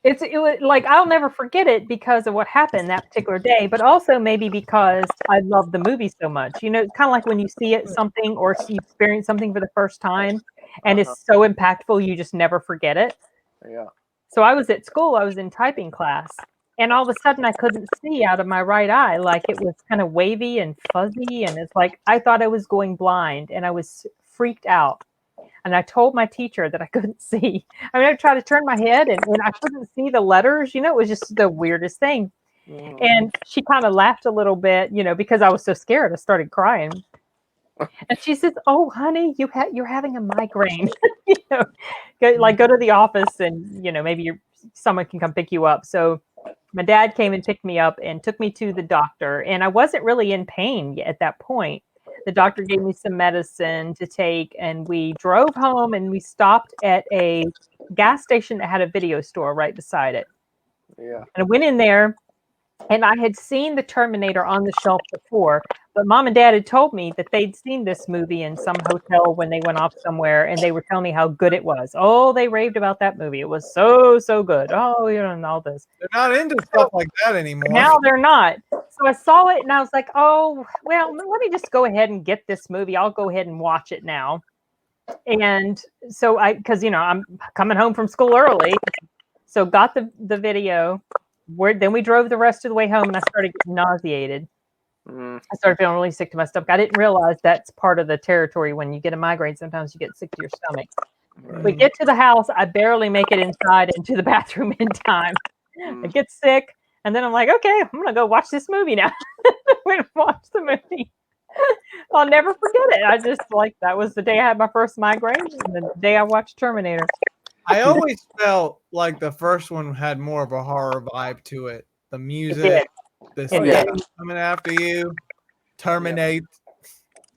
It was like I'll never forget it because of what happened that particular day, but also maybe because I love the movie so much. You know, it's kind of like when you see it something or you experience something for the first time, and it's so impactful you just never forget it. Yeah. So I was at school, I was in typing class, and all of a sudden I couldn't see out of my right eye, like it was kind of wavy and fuzzy, and it's like I thought I was going blind, and I was freaked out. And I told my teacher that I couldn't see. I mean, I tried to turn my head and I couldn't see the letters. You know, it was just the weirdest thing. And she kind of laughed a little bit, you know, because I was so scared. I started crying. And she says, "Oh, honey, you're having a migraine. You know, go to the office and, you know, maybe someone can come pick you up." So my dad came and picked me up and took me to the doctor. And I wasn't really in pain at that point. The doctor gave me some medicine to take, and we drove home, and we stopped at a gas station that had a video store right beside it. Yeah. And I went in there, and I had seen the Terminator on the shelf before, but Mom and Dad had told me that they'd seen this movie in some hotel when they went off somewhere, and they were telling me how good it was. Oh, they raved about that movie. It was so, so good. Oh, you know, and all this. They're not into stuff like that anymore. Now they're not. So I saw it and I was like, oh, well, let me just go ahead and get this movie. I'll go ahead and watch it now. And so because, you know, I'm coming home from school early. So got the video. Then we drove the rest of the way home, and I started getting nauseated. I started feeling really sick to my stomach. I didn't realize that's part of the territory. When you get a migraine, sometimes you get sick to your stomach. We get to the house. I barely make it inside into the bathroom in time. I get sick. And then I'm like, okay, I'm going to go watch this movie now. Went and watched the movie. I'll never forget it. I just that was the day I had my first migraine, and the day I watched Terminator. I always felt like the first one had more of a horror vibe to it. The music, the thing coming after you, terminate.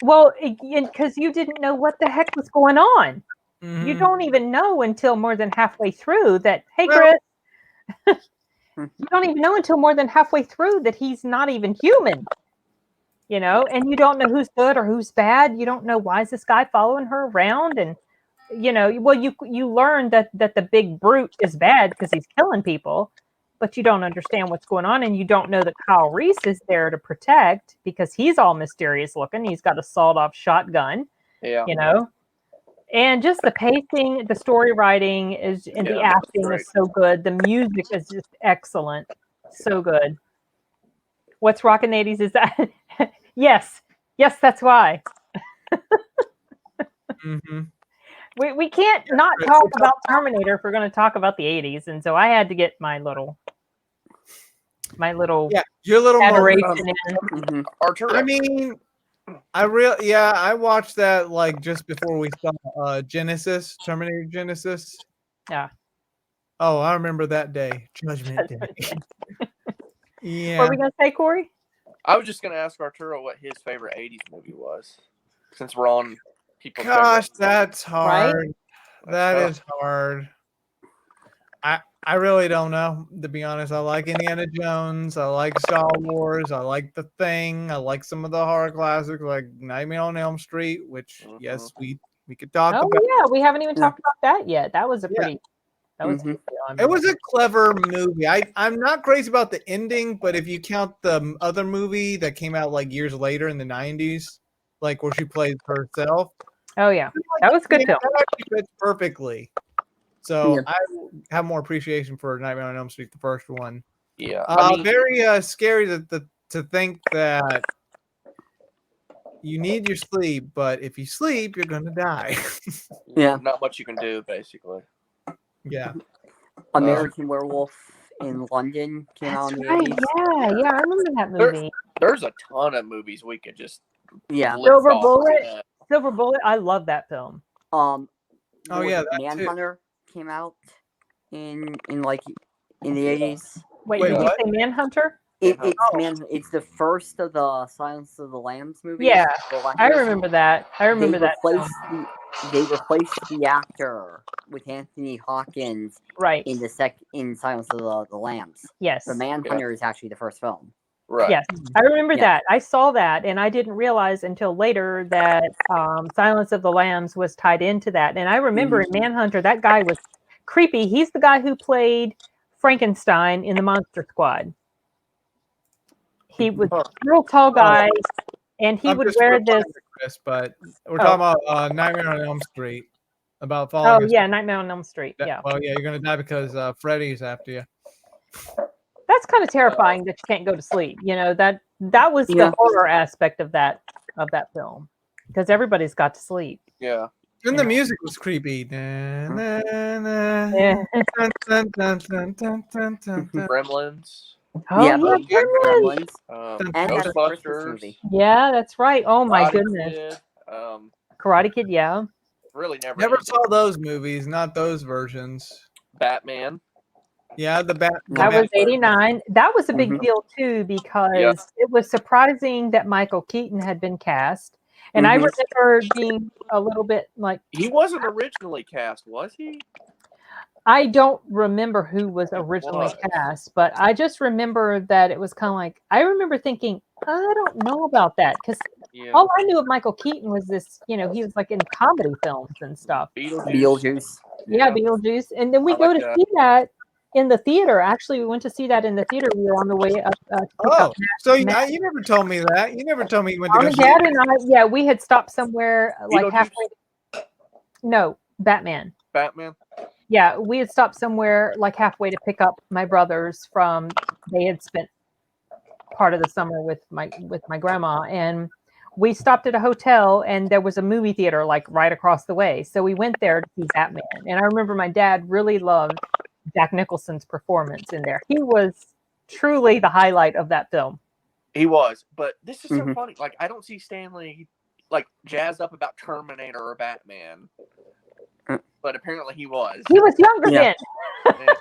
Well, because you didn't know what the heck was going on. You don't even know until more than halfway through that, hey, Chris, you don't even know until more than halfway through that he's not even human, you know, and you don't know who's good or who's bad. You don't know, why is this guy following her around? And, you know, well, you learn that the big brute is bad because he's killing people, but you don't understand what's going on. And you don't know that Kyle Reese is there to protect because he's all mysterious looking. He's got a sawed-off shotgun, you know. And just the pacing, the story writing and the acting is so good. The music is just excellent. So good. What's Rockin' 80s? Is that? Yes, that's why. We can't not talk about Terminator if we're going to talk about the 80s. And so I had to get my little your little adoration in. Arturelia. I mean, I watched that like just before we saw Genesis, Terminator Genesis. Yeah. Oh, I remember that day, Judgment Day. Yeah. What were we gonna say, Corey? I was just gonna ask Arturo what his favorite '80s movie was, since we're on people. Gosh, that's hard. Right? That is hard. I really don't know, to be honest. I like Indiana Jones. I like Star Wars. I like The Thing. I like some of the horror classics like Nightmare on Elm Street, which, yes, we could talk about. Oh, yeah. We haven't even talked about that yet. That was a pretty... That was It was a clever movie. I'm not crazy about the ending, but if you count the other movie that came out like years later in the 90s, like where she plays herself. Oh, yeah. That was a good film. That actually fits perfectly. So I have more appreciation for Nightmare on Elm Street, the first one. Yeah, very scary to think that you need your sleep, but if you sleep, you're gonna die. Not much you can do, basically. Yeah. American Werewolf in London came out in the 80s. Yeah, I remember that movie. There's a ton of movies we could just Silver Bullet. Silver Bullet. I love that film. Manhunter came out in the 80s. Wait, did you say Manhunter? It's the first of the Silence of the Lambs movies. Yeah, I remember that. They replaced the actor with Anthony Hopkins right in Silence of the Lambs. Yes. The Manhunter is actually the first film. Right. Yes, I remember Yeah. that. I saw that, and I didn't realize until later that Silence of the Lambs was tied into that. And I remember in Manhunter, that guy was creepy. He's the guy who played Frankenstein in the Monster Squad. He was a real tall guy, and he I'm would just wear replying this. to Chris, but we're Oh. talking about Nightmare on Elm Street. About Oh following. yeah, Nightmare on Elm Street. Yeah, Well, yeah, you're gonna die because Freddy's after you. that's kind of terrifying that you can't go to sleep. You know, that was the Yeah. horror aspect of that film, because everybody's got to sleep. Yeah. And Yeah. the music was creepy. Na, na, na, Yeah. dun, dun, dun, dun, dun, dun, dun, dun. Gremlins. Oh Yeah, yeah, Gremlins. And that's a Christmas Ghostbusters. movie. Yeah, that's right. Oh my Karate goodness. Kid, Karate Kid, yeah. really Never saw those movies, not those versions. Batman. Yeah, the bat. That was 89. That was a big Mhm. deal too, because Yeah. it was surprising that Michael Keaton had been cast. And I remember being a little bit like, He wasn't originally cast, was he? I don't remember who was originally was. cast, but I just remember that it was kind of like, I remember thinking, I don't know about that, because Yeah. all I knew of Michael Keaton was this, you know, he was like in comedy films and stuff. Beetlejuice. Yeah, Beetlejuice. And then we go to see that in the theater. Actually, we went to see that in the theater. We were on the way up to pick up so Matt. you never told me that. You never told me you went to Mom go and see Dad it. and I, yeah, we had stopped somewhere like Beetlejuice? halfway. No, Batman. Batman. Yeah, we had stopped somewhere like halfway to pick up my brothers from. They had spent part of the summer with my grandma, and we stopped at a hotel, and there was a movie theater like right across the way. So we went there to see Batman, and I remember my dad really loved Jack Nicholson's performance in there. He was truly the highlight of that film. He was, but this is so funny. Like, I don't see Stanley like jazzed up about Terminator or Batman, but apparently he was. He was younger then. Yeah.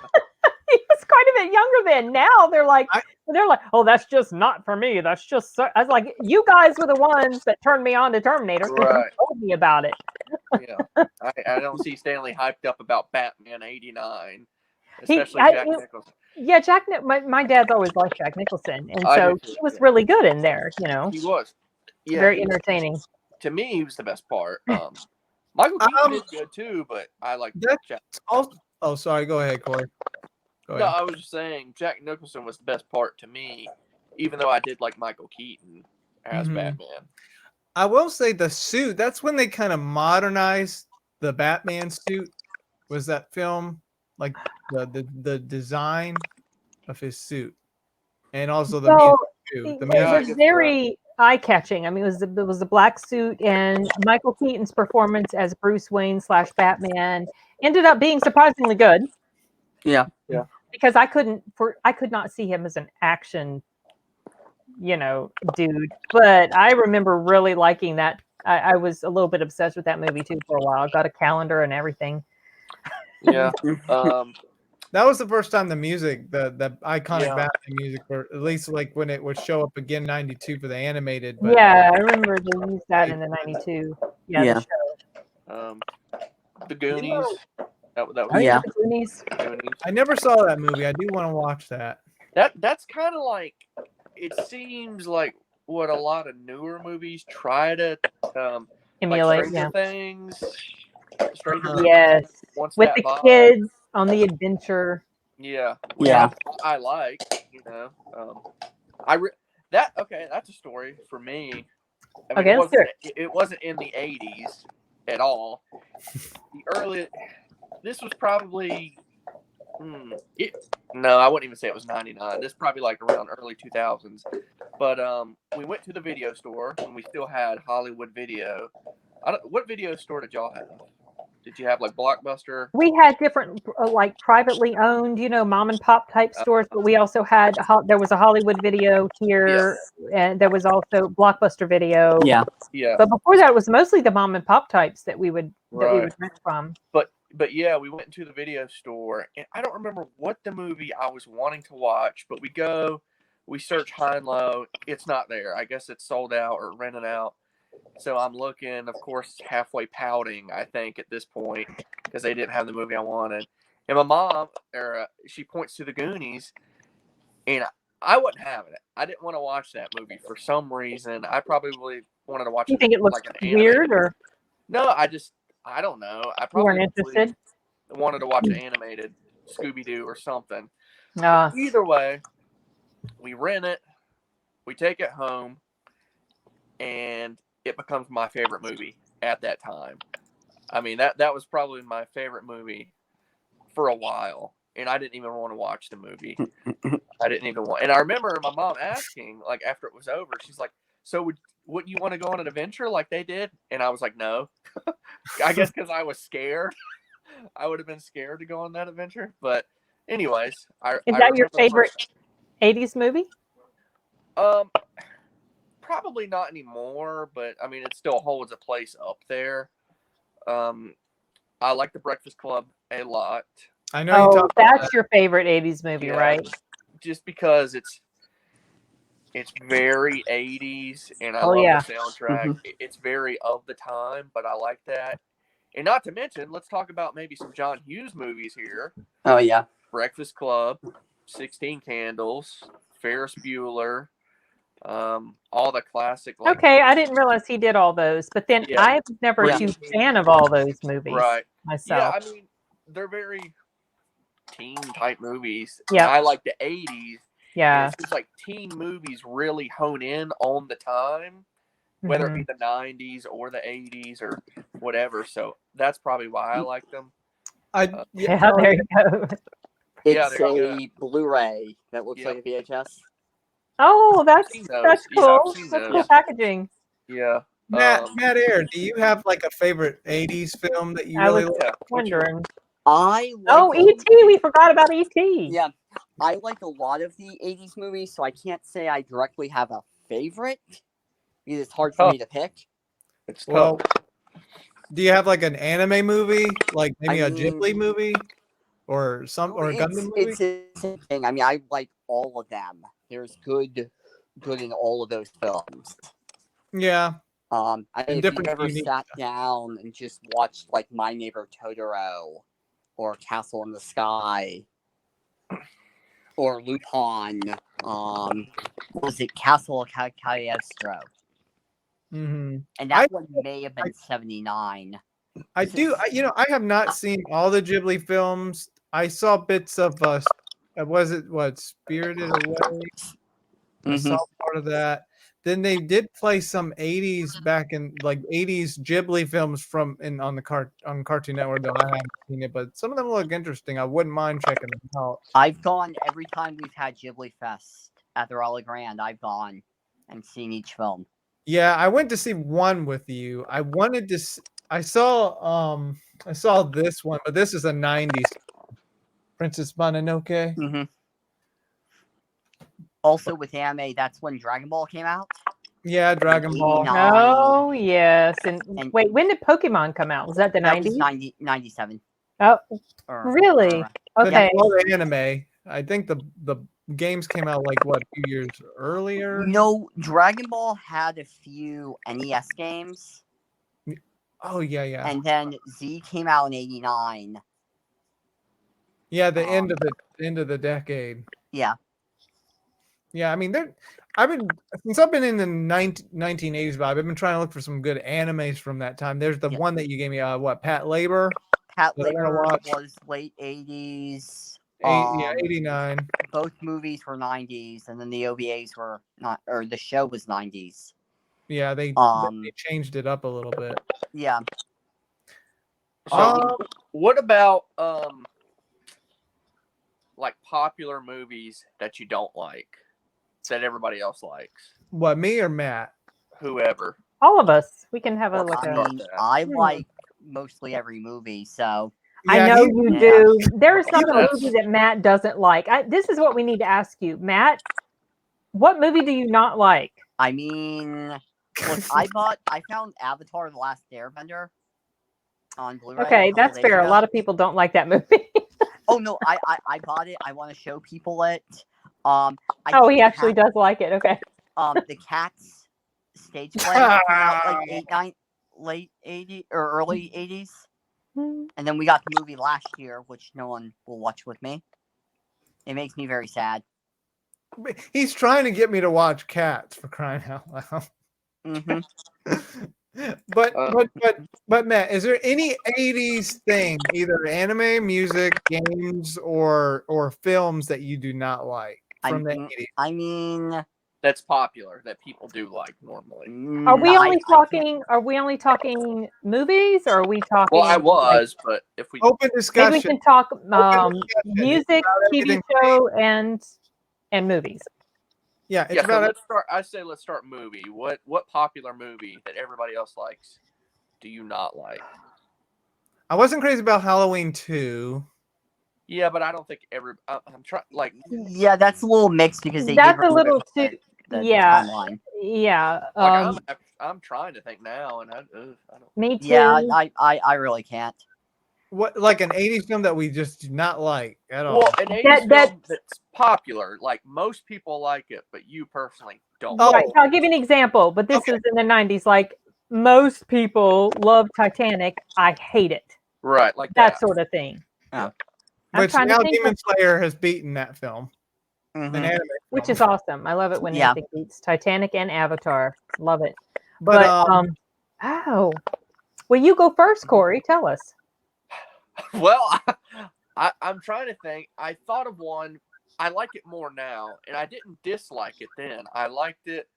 He was quite a bit younger then. Now they're like, oh, that's just not for me. That's just so. I was like, you guys were the ones that turned me on to Terminator. Right. You told me about it. Yeah, I don't see Stanley hyped up about Batman '89, especially Jack Nicholson. Yeah, my dad's always liked Jack Nicholson, and I so do too, he was really good in there. You know, He was. Yeah, very entertaining. To me, he was the best part. Michael Keaton did good too, but I like Jack. Oh, sorry. Go ahead, Corey. Go ahead. No, I was just saying Jack Nicholson was the best part to me, even though I did like Michael Keaton as Batman. I will say the suit, that's when they kind of modernized the Batman suit. Was that film, like the design of his suit, and also the music too. The it was very eye-catching. I mean, it was the black suit, and Michael Keaton's performance as Bruce Wayne / Batman ended up being surprisingly good. Yeah. Because I could not see him as an action, dude. But I remember really liking that. I was a little bit obsessed with that movie too for a while. I got a calendar and everything. Yeah. That was the first time the music, the iconic Batman music, or at least like when it would show up again '92 for the animated. But yeah, I remember they used that in the '92. Yeah. The show. The Goonies. That was The Goonies. I never saw that movie. I do want to watch that. That's kind of like, it seems like what a lot of newer movies try to emulate. Stranger Things. Yes. With the kids on the adventure. Yeah. Yeah. I like, that's a story for me. I mean, let's do it. It wasn't in the 80s at all. This was probably, no, I wouldn't even say it was 99. This is probably like around early 2000s. But we went to the video store when we still had Hollywood Video. What video store did y'all have? Did you have like Blockbuster? We had different like privately owned, mom and pop type stores, but we also had there was a Hollywood Video here, and there was also Blockbuster Video. Yeah. But before that, it was mostly the mom and pop types that we would rent from. But yeah, we went into the video store, and I don't remember what the movie I was wanting to watch, but we search high and low. It's not there. I guess it's sold out or rented out. So I'm looking, of course, halfway pouting, I think, at this point, because they didn't have the movie I wanted. And my mom, she points to the Goonies, and I wasn't having it. I didn't want to watch that movie for some reason. I probably wanted to watch You think it looks like an animated. weird, or No, I don't know. I you weren't probably interested? wanted to watch an animated Scooby Doo or something. Uh, Either way, we rent it, we take it home, and it becomes my favorite movie at that time. I mean, that was probably my favorite movie for a while, and I didn't even want to watch the movie. I didn't even want. And I remember my mom asking, like after it was over, she's like, "So wouldn't you want to go on an adventure like they did?" And I was like, "No." I guess because I was scared. I would have been scared to go on that adventure. But anyways, is I that your remember the favorite first- 80s movie? Probably not anymore, but I mean, it still holds a place up there. I like The Breakfast Club a lot. I know you Oh, talked about that's your favorite 80s movie, Yeah. right? Just because it's very 80s, and I Oh, love yeah. the soundtrack. It's very of the time, but I like that. And not to mention, let's talk about maybe some John Hughes movies here. Oh yeah. Breakfast Club, 16 Candles, Ferris Bueller, all the classic. Like, Okay, I didn't realize he did all those, but then Yeah. I'm never a Yeah. huge fan of all those movies Right. Yeah, myself. I mean, they're very teen type movies. Yeah. And I like the 80s. Yeah. And it's just like teen movies really hone in on the time, whether it be the 90s or the 80s or whatever. So that's probably why I like them. Yeah, there you go. It's there you a Blu-ray that looks Yep. like a VHS. Oh, that's seen those. that's Yeah, I've cool. seen That's those. cool packaging. Yeah. Matt Air, do you have like a favorite 80s film that you I really was like? Yeah. wondering. I like Oh, E.T. We forgot about E.T. Yeah, I like a lot of the 80s movies, so I can't say I directly have a favorite because it's hard for Oh. me to pick. It's Well, tough. do you have like an anime movie, like maybe I a mean- Ghibli movie, or a Gundam movie? It's the same thing. I mean, I like all of them. There's good in all of those films. Yeah, I mean, if you've different ever unique sat down and just watched like My Neighbor Totoro or Castle in the Sky or Lupin, what was it, Castle Cagliostro? hmm And that one may have been 79. I do. I have not seen all the Ghibli films. I saw bits of was it Spirited Away? I saw part of that. Then they did play some 80s back in like 80s Ghibli films on Cartoon Network, though I haven't seen it, but some of them look interesting. I wouldn't mind checking them out. I've gone every time we've had Ghibli Fest at the Raleigh Grand. I've gone and seen each film. Yeah, I went to see one with you. I wanted to I saw this one, but this is a 90s Princess Mononoke. Mm-hmm. Also with anime, that's when Dragon Ball came out. Yeah, Dragon Ball. 89. Oh, yes. And wait, when did Pokemon come out? Was that the That 90s? was 97. Oh, Or- really? Okay. All the anime. I think the games came out like what, a few years earlier? No, Dragon Ball had a few NES games. Oh yeah. And then Z came out in 89. Yeah, the end of the decade. Yeah. Yeah, I mean, I've been in the 1980s, Bob. I've been trying to look for some good animes from that time. There's the one that you gave me. Pat Labor. Pat that I wanna Labor watch. was late 80s. 89. Both movies were 90s, and then the OVAs were not, or the show was 90s. Yeah, they changed it up a little bit. Yeah. So, what about like popular movies that you don't like that everybody else likes? What, me or Matt? Whoever. All of us. We can have a look I at mean, I like mostly every movie, so. I know you do. There's not a That's- movie that Matt doesn't like. This is what we need to ask you. Matt, what movie do you not like? I mean, look, I found Avatar: The Last Airbender on Blu-ray. Okay, that's days fair. A ago. lot of people don't like that movie. Oh no, I bought it. I want to show people it. He actually does like it. Okay. The Cats stage play came out like late 80s or early 80s. And then we got the movie last year, which no one will watch with me. It makes me very sad. He's trying to get me to watch Cats, for crying out loud. Mhm. But Matt, is there any 80s thing, either anime, music, games, or films that you do not like from the 80s? I mean, That's popular that people do like normally. Are we I- only I talking? Are we only talking movies, or are we talking? Well, I was, but if we Open maybe we discussion. can talk discussion. music, About TV everything. show, and movies. Yeah, it's yeah, so about let's start. I say let's start movie. What popular movie that everybody else likes do you not like? I wasn't crazy about Halloween 2. Yeah, but I don't think I'm trying. Like, yeah, that's a little mixed because they That's did a remove it little from too. the Yeah, timeline. yeah. I'm trying to think now, and I don't. Me too. Yeah, I really can't. What, like an 80s film that we just do not like at all? Well, an 80s film that's popular, like most people like it, but you personally don't. Oh. Right. So I'll give you an example, but this is in the 90s. Like most people love Titanic. I hate it. Right, like That that. sort of thing. Oh. I'm Which trying to now think Demon of, Slayer has beaten that film. Mhm. An anime which film. is awesome. I love it when Yeah. anything beats Titanic and Avatar. Love it. But Oh. Well, you go first, Corey. Tell us. Well, I'm trying to think. I thought of one. I like it more now, and I didn't dislike it then. I liked it,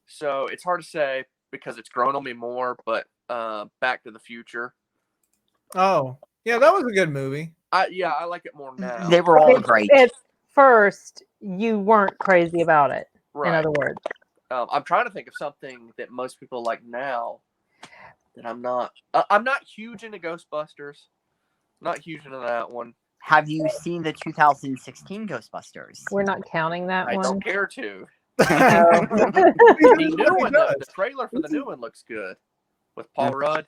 so it's hard to say because it's grown on me more. But Back to the Future. oh, yeah, that was a good movie. I like it more now. They were all great. At first, you weren't crazy about it. Right. In other words. I'm trying to think of something that most people like now that I'm not. I'm not huge into Ghostbusters. Not huge into that one. Have you seen the 2016 Ghostbusters? We're not counting that I one. don't care to. No. The new one, though, the trailer for the new one looks good with Paul Rudd.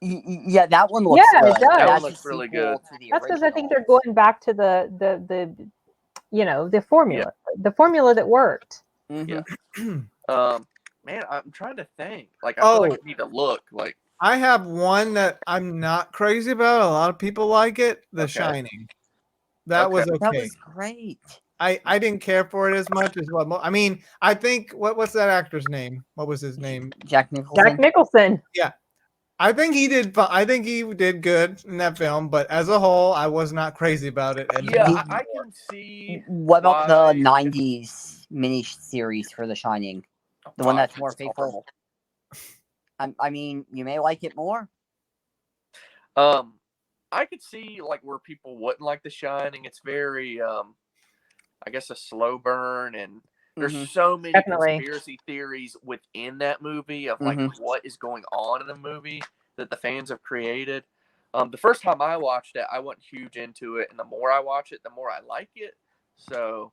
Yeah, that one looks Yeah, it good. does. That one That's looks a really sequel good. to the That's because I think they're original. going back to the the formula, the formula that worked. Mhm. Man, I'm trying to think. Like, I feel like I need to look. Like, I have one that I'm not crazy about. A lot of people like it. The Okay. Shining. That Okay. was okay. That was great. I didn't care for it as much as what. I mean, I think what's that actor's name? What was his name? Jack Nicholson. Jack Nicholson. I think he did. I think he did good in that film, but as a whole, I was not crazy about it. yeah, I can see. What about why- the 90s mini series for The Shining? The one that's more faithful? I mean, you may like it more. I could see like where people wouldn't like The Shining. It's very, I guess, a slow burn, and there's Mhm. so many Definitely. conspiracy theories within that movie of like what is going on in the movie that the fans have created. The first time I watched it, I wasn't huge into it, and the more I watch it, the more I like it. So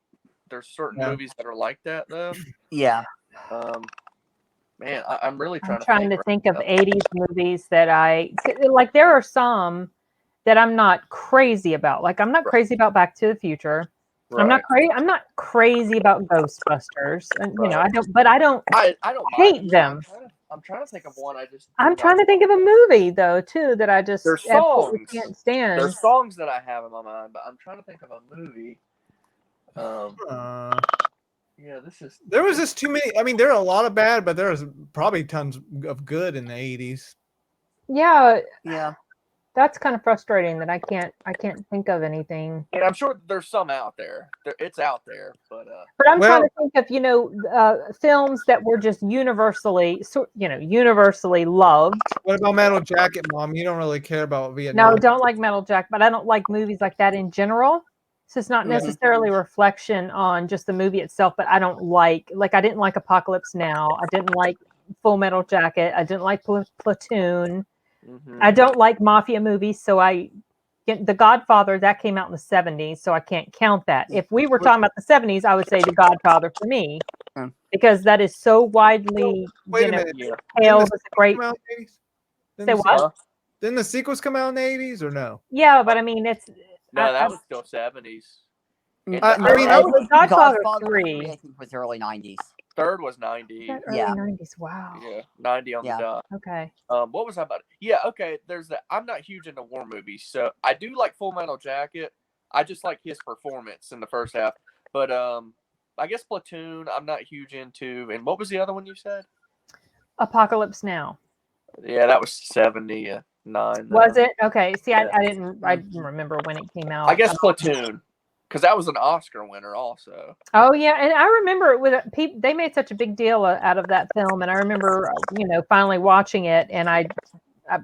there's certain movies that are like that, though. Yeah. Man, I'm really I'm trying trying to to think of 80s movies that I like. There are some that I'm not crazy about. Like I'm not crazy about Back to the Future. I'm not crazy. I'm not crazy about Ghostbusters. And, you know, I don't. But I don't. I don't hate mind them. I'm trying to think of one. I'm trying to think of a movie though too that I just There's absolutely songs. can't stand. There's songs that I have in my mind, but I'm trying to think of a movie. Yeah, There was just too many. I mean, there are a lot of bad, but there was probably tons of good in the 80s. Yeah, Yeah. that's kind of frustrating that I can't think of anything. And I'm sure there's some out there. It's out there, but But I'm trying to think of films that were just universally loved. What about Metal Jacket, Mom? You don't really care about Vietnam. No, don't like Metal Jack, but I don't like movies like that in general. So it's not necessarily a reflection on just the movie itself, but I don't like I didn't like Apocalypse Now. I didn't like Full Metal Jacket. I didn't like Platoon. I don't like mafia movies, so The Godfather, that came out in the 70s, so I can't count that. If we were talking about the 70s, I would say The Godfather for me, because that is so widely Wait a minute. hailed as a great. Come out in the 80s? Say Didn't what? Didn't the sequels come out in the 80s or no? Yeah, but I mean, it's no, that was still 70s. I mean, that was Godfather 3, 3. I think, was early 90s. Third was 90. Early Yeah. 90s. Wow. Yeah, 90 on the dot. Okay. What was I about? Yeah, okay. There's that. I'm not huge into war movies, so I do like Full Metal Jacket. I just like his performance in the first half. But I guess Platoon. I'm not huge into. And what was the other one you said? Apocalypse Now. Yeah, that was 79. Was it? Okay. See, Yeah. I didn't remember when it came out. I guess Platoon, because that was an Oscar winner also. Oh yeah, and I remember it with people. They made such a big deal out of that film, and I remember, finally watching it. And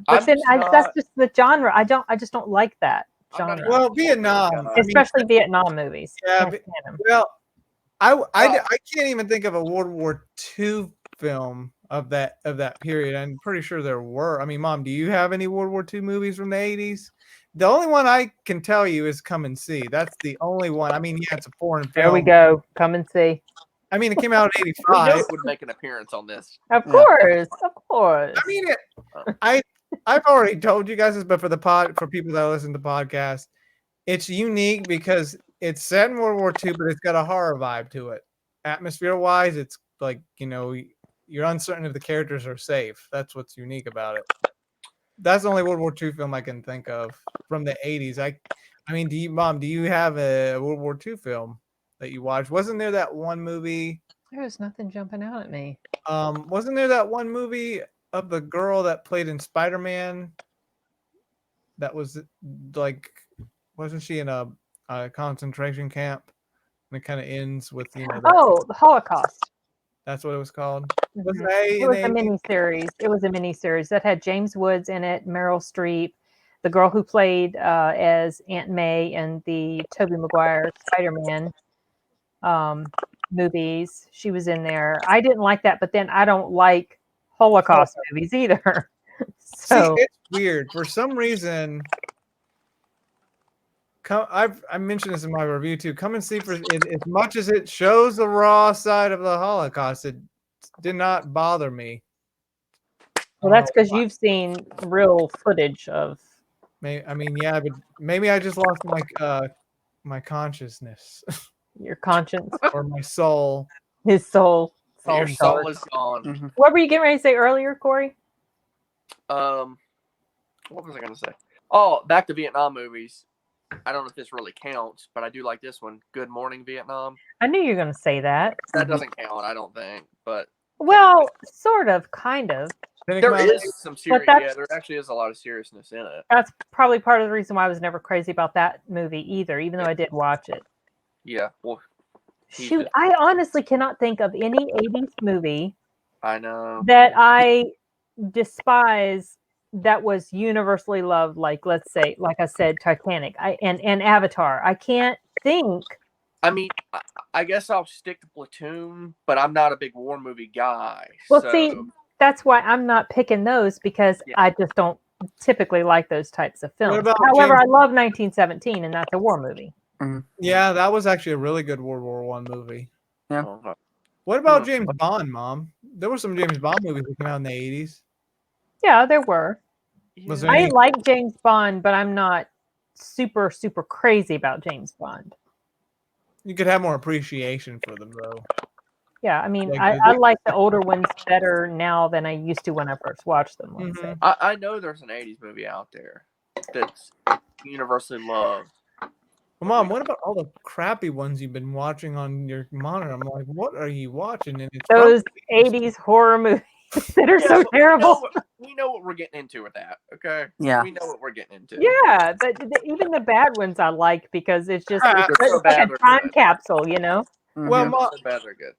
but then that's just the genre. I just don't like that genre, Well, Vietnam, especially Vietnam movies. Yeah, Can't stand 'em. well, I can't even think of a World War II film of that period. I'm pretty sure there were. I mean, Mom, do you have any World War II movies from the 80s? The only one I can tell you is Come and See. That's the only one. I mean, yeah, it's a foreign film. There we go. Come and See. I mean, it came out in We '85. know it would make an appearance on this. Of course. I mean, I've already told you guys this, but for people that listen to podcasts, it's unique because it's set in World War II, but it's got a horror vibe to it. Atmosphere-wise, it's like, you're uncertain if the characters are safe. That's what's unique about it. That's the only World War II film I can think of from the 80s. I mean, do you have a World War II film that you watched? Wasn't there that one movie? There's nothing jumping out at me. Wasn't there that one movie of the girl that played in Spider-Man? That was like, wasn't she in a concentration camp? And it kind of ends with the Holocaust. That's what it was called. It was a miniseries. It was a miniseries that had James Woods in it, Meryl Streep, the girl who played as Aunt May in the Tobey Maguire Spider-Man movies. She was in there. I didn't like that, but then I don't like Holocaust movies either. So see, it's weird for some reason. I mentioned this in my review too. Come and See, for it, as much as it shows the raw side of the Holocaust, it did not bother me. Well, that's because you've seen real footage of. I mean, yeah, but maybe I just lost my consciousness. Your conscience. Or my soul. His soul. Your soul is gone. Mm-hmm. What were you getting ready to say earlier, Corey? What was I going to say? Oh, back to Vietnam movies. I don't know if this really counts, but I do like this one. Good Morning Vietnam. I knew you were going to say that. That doesn't count, I don't think. But well, sort of, kind of. There is some serious. Yeah, there actually is a lot of seriousness in it. That's probably part of the reason why I was never crazy about that movie either, even though I did watch it. Yeah, well, shoot, I honestly cannot think of any 80s movie. I know that I despise that was universally loved, like, let's say, like I said, Titanic and Avatar. I can't think. I mean, I guess I'll stick to Platoon, but I'm not a big war movie guy. Well, see, that's why I'm not picking those, because I just don't typically like those types of films. However, I love 1917, and that's a war movie. Mm-hmm. Yeah, that was actually a really good World War I movie. Yeah. What about James Bond, Mom? There were some James Bond movies that came out in the 80s. Yeah, there were. Was there I like James Bond, but I'm not super, super crazy about James Bond. You could have more appreciation for them, though. Yeah, I mean, I like the older ones better now than I used to when I first watched them. Let's say. I know there's an 80s movie out there that's universally loved. Well, Mom, what about all the crappy ones you've been watching on your monitor? I'm like, what are you watching? And it's those 80s horror movies that are so terrible. We know what we're getting into with that, okay? Yeah. We know what we're getting into. Yeah, but even the bad ones I like, because it's just it's like a time capsule, you know? Well, Mom, bad or good.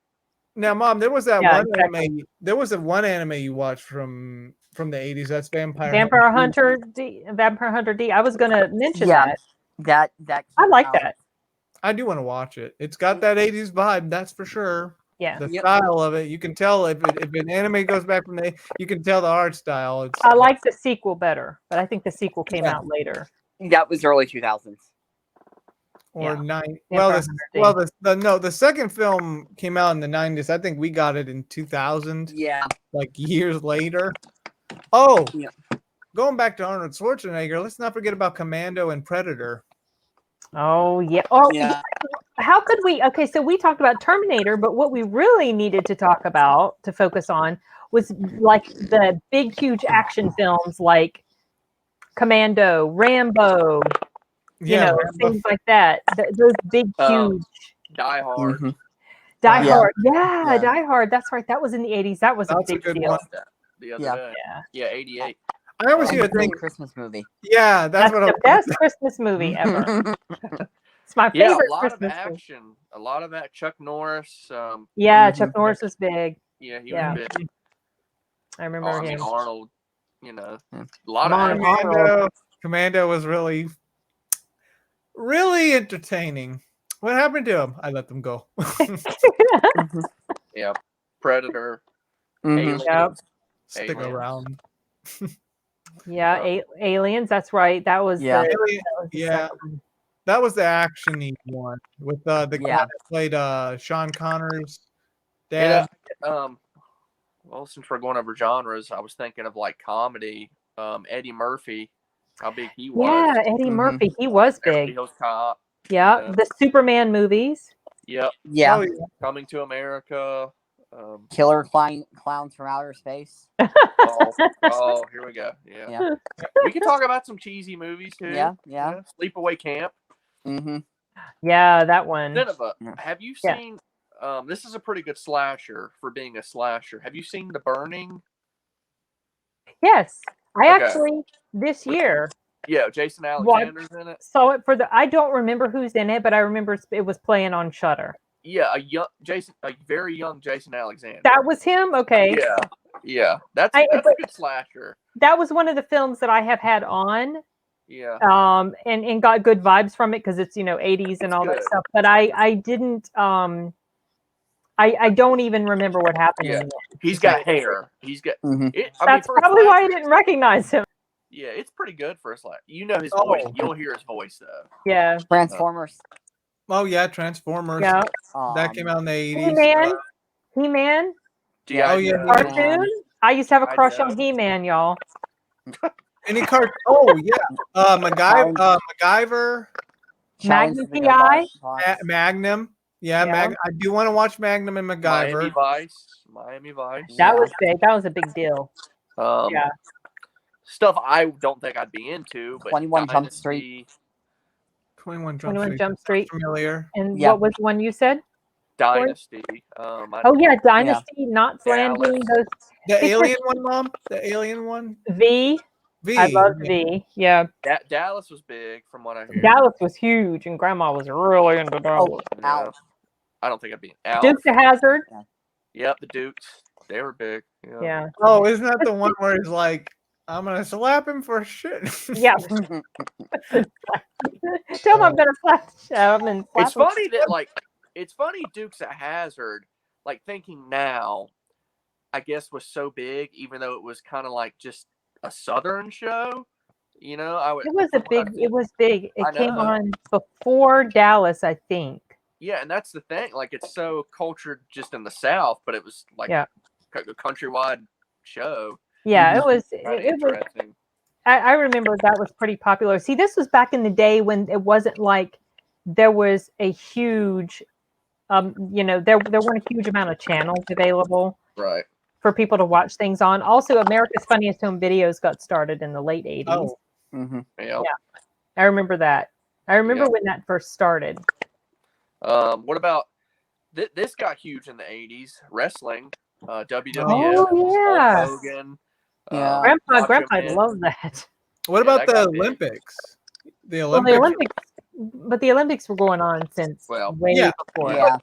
Now, Mom, there was that one anime. There was one anime you watched from the 80s. That's Vampire Hunter D. Vampire Hunter D. I was going to mention that. That I like that. I do want to watch it. It's got that 80s vibe, that's for sure. Yeah. The style of it, you can tell if an anime goes back from you can tell the art style. I like the sequel better, but I think the sequel came out later. That was early 2000s. Or the second film came out in the 90s. I think we got it in 2000. Yeah. Like years later. Oh. Yeah. Going back to Arnold Schwarzenegger, let's not forget about Commando and Predator. Oh, yeah. Oh, yeah. How could we? Okay, so we talked about Terminator, but what we really needed to talk about, to focus on, was like the big, huge action films like Commando, Rambo, things like that. Those big, huge. Die Hard. Die Yeah. Hard. Yeah, Yeah. Die Hard. That's right. That was in the 80s. That was a That's a big good deal. one. The other Yeah. day. Yeah. Yeah, 88. I always And hear a great think. Christmas movie. Yeah, that's what I the was best Christmas movie ever. It's my Yeah, favorite a lot of Christmas movie. action. A lot of that. Chuck Norris. Yeah, Mhm. Chuck Norris was big. Yeah, he Yeah. was big. I remember I mean, him. Arnold. You know, Yeah. a lot Come on, of action. Commando was really, really entertaining. What happened to him? I let them go. Yeah, Predator. Mhm. Aliens. Yep. Stick Aliens. around. Yeah, Aliens. That's right. That was Yeah. the, Alien- that was the yeah. second one. That was the action-y one with the guy Yeah. that played Sean Connor's And, dad. well, since we're going over genres, I was thinking of like comedy. Eddie Murphy, how big he was. Yeah, Eddie Mhm. Murphy. He was Beverly big. Hills Cop. Yeah, Yeah. the Superman movies. Yep. Yeah. Oh, yeah. Coming to America. Killer clowns from outer space. Oh, here we go. Yeah. Yeah. We could talk about some cheesy movies too. Yeah. Yeah. Sleepaway Camp. Mm-hmm. Yeah, that one. Nineveh. Yeah. Have you Yeah. seen? This is a pretty good slasher for being a slasher. Have you seen The Burning? Yes, I Okay. actually this year Yeah, Jason Alexander's in it. saw it for the. I don't remember who's in it, but I remember it was playing on Shudder. Yeah, a very young Jason Alexander. That was him. Okay. Yeah. That's but- a good slasher. That was one of the films that I have had on. Yeah. And got good vibes from it because it's 80s and all that good. stuff. But I didn't I don't even remember what happened. Yeah. In the end. He's got hair. He's got. Mm-hmm. That's for a probably why I slasher, didn't recognize him. Yeah, it's pretty good for a slasher. You know his Oh. voice. You'll hear his voice though. Yeah. Transformers. Oh yeah, Transformers. Yeah. That came out in the 80s. He-Man. He-Man. G.I. Oh, yeah, Joe. Cartoon. I used to have a I crush know. on He-Man, y'all. Any cart? Oh yeah, MacGyver, Magnum P.I. Magnum. Yeah, Yeah. I do want to watch Magnum and MacGyver. Miami Vice. That Yeah. was big. That was a big deal. Yeah. Stuff I don't think I'd be into, but 21 Jump Dynasty, Street. 21 21 Jump Street. Familiar. And Yeah. what was the one you said? Dynasty. Oh yeah, Dynasty, Knots Landing. Dallas. Those The Alien one, Mom. The Alien one. V. V. I love V. Yeah. Dallas was big, from what I hear. Dallas was huge, and Grandma was really into Dallas. Oh, Yeah. Alf. I don't think I'd be Alf. Dukes of Hazzard. Yep, the Dukes. They were big. Yeah. Oh, isn't that the one where he's like, "I'm gonna slap him for shit"? Yeah. Tell him I'm gonna slap him and slap It's him. funny that it's funny Dukes of Hazzard, like thinking now, I guess was so big, even though it was kind of like just a Southern show. You know, It was It was big. I It came know. on before Dallas, I think. Yeah, and that's the thing. Like, it's so cultured just in the South, but it was like Yeah. a countrywide show. Yeah, it was. Kind of It was. interesting. I remember that was pretty popular. See, this was back in the day when it wasn't like there was a huge, there weren't a huge amount of channels available Right. for people to watch things on. Also, America's Funniest Home Videos got started in the late 80s. Oh, Mm-hmm. Yeah. I remember that. I remember Yeah. when that first started. What about this? Got huge in the '80s. Wrestling. WWF. Oh, yeah. Hulk Hogan. Yeah. Macho Grandpa Man. loved that. what Yeah, about that the got big. Olympics? The Well, Olympics, but the Olympics were going on since Well, way yeah. before. Yeah.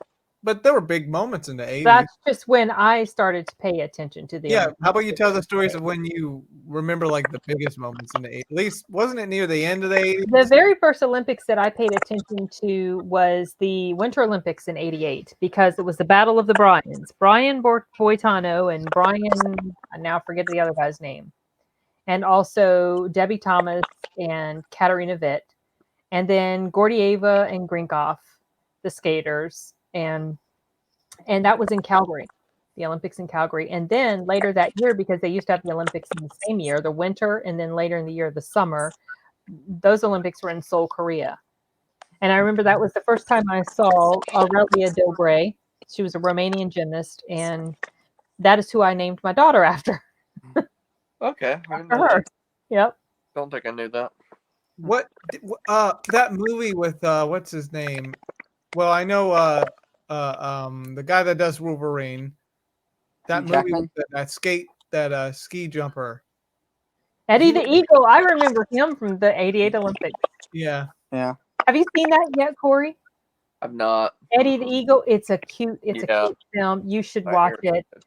but there were big moments in the 80s. That's just when I started to pay attention to the Yeah, Olympics. how about you tell the stories of when you remember like the biggest moments in the 80s? At least wasn't it near the end of the 80s? The very first Olympics that I paid attention to was the Winter Olympics in '88 because it was the Battle of the Bryans. Brian Boitano and Brian, I now forget the other guy's name, and also Debbie Thomas and Katarina Witt, and then Gordieva and Grinkoff, the skaters, and that was in Calgary, the Olympics in Calgary. And then later that year, because they used to have the Olympics in the same year, the winter, and then later in the year, the summer, those Olympics were in Seoul, Korea. And I remember that was the first time I saw Aurelia Dobre. She was a Romanian gymnast, and that is who I named my daughter after. okay. I didn't For know her. that. Yep. Don't think I knew that. What that movie with what's his name? Well, I know the guy that does Wolverine. That Hugh movie Jackman? with that ski jumper. Eddie the Eagle. I remember him from the '88 Olympics. Yeah. Yeah. Have you seen that yet, Corey? I'm not. Eddie the Eagle. It's a cute Yeah. film. You should I watch hear it. it.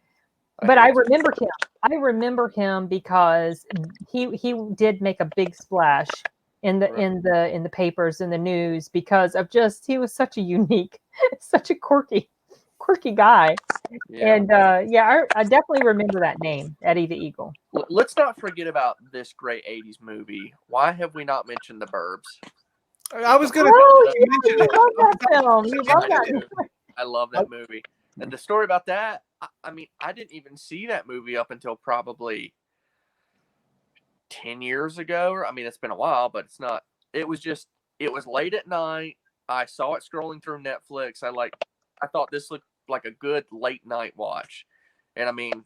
But I hear it. remember him. I remember him because he did make a big splash in the Right. in the papers, in the news, because of just he was such a unique, such a quirky guy. Yeah. And I definitely remember that name, Eddie the Eagle. Let's not forget about this great 80s movie. Why have we not mentioned The Burbs? I was gonna Oh, mention you it. love that film. You love I that. do. I love that movie. And the story about that, I mean, I didn't even see that movie up until probably 10 years ago. Or I mean, it's been a while, but it's not. It was late at night. I saw it scrolling through Netflix. I thought this looked like a good late night watch. And I mean,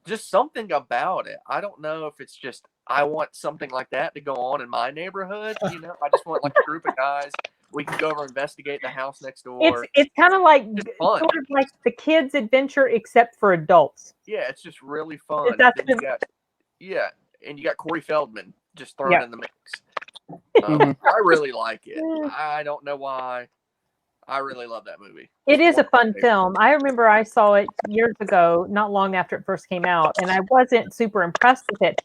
just something about it. I don't know if it's just I want something like that to go on in my neighborhood. You know, I just want like a group of guys. We can go over and investigate the house next door. It's kind of like It's fun. sort of like the kids' adventure, except for adults. Yeah, it's just really fun. That's And you got Corey Feldman just thrown in the mix. I really like it. I don't know why. I really love that movie. It is a one of my fun favorites. film. I remember I saw it years ago, not long after it first came out, and I wasn't super impressed with it.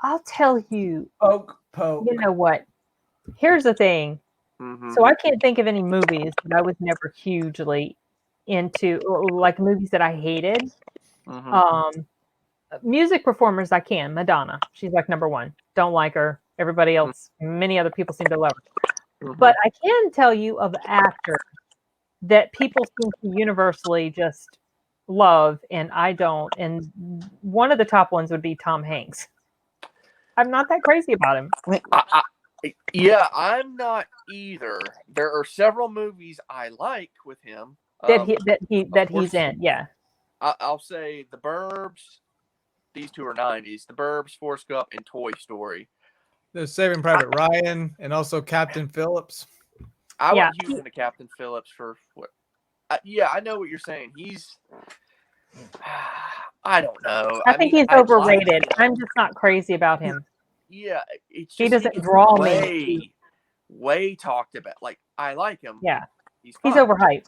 I'll tell you, Poke. you know what? Here's the thing. Mhm. So I can't think of any movies that I was never hugely into, or like movies that I hated. Mhm. Music performers, I can. Madonna, she's like number one. Don't like her. Everybody else, many other people seem to love her. Mhm. But I can tell you of actors that people seem to universally just love, and I don't. And one of the top ones would be Tom Hanks. I'm not that crazy about him. Yeah, I'm not either. There are several movies I like with him. That of he's course, in. Yeah. I'll say The Burbs. These two are 90s. The Burbs, Forrest Gump, and Toy Story. There's Saving Private Ryan and also Captain Phillips. I Yeah. wasn't huge into Captain Phillips for what? Yeah, I know what you're saying. He's, I don't know. I think he's overrated. I'm just not crazy about him. Yeah, it's just, He doesn't gets draw me. way talked about. Like, I like him. Yeah. He's He's fine. overhyped.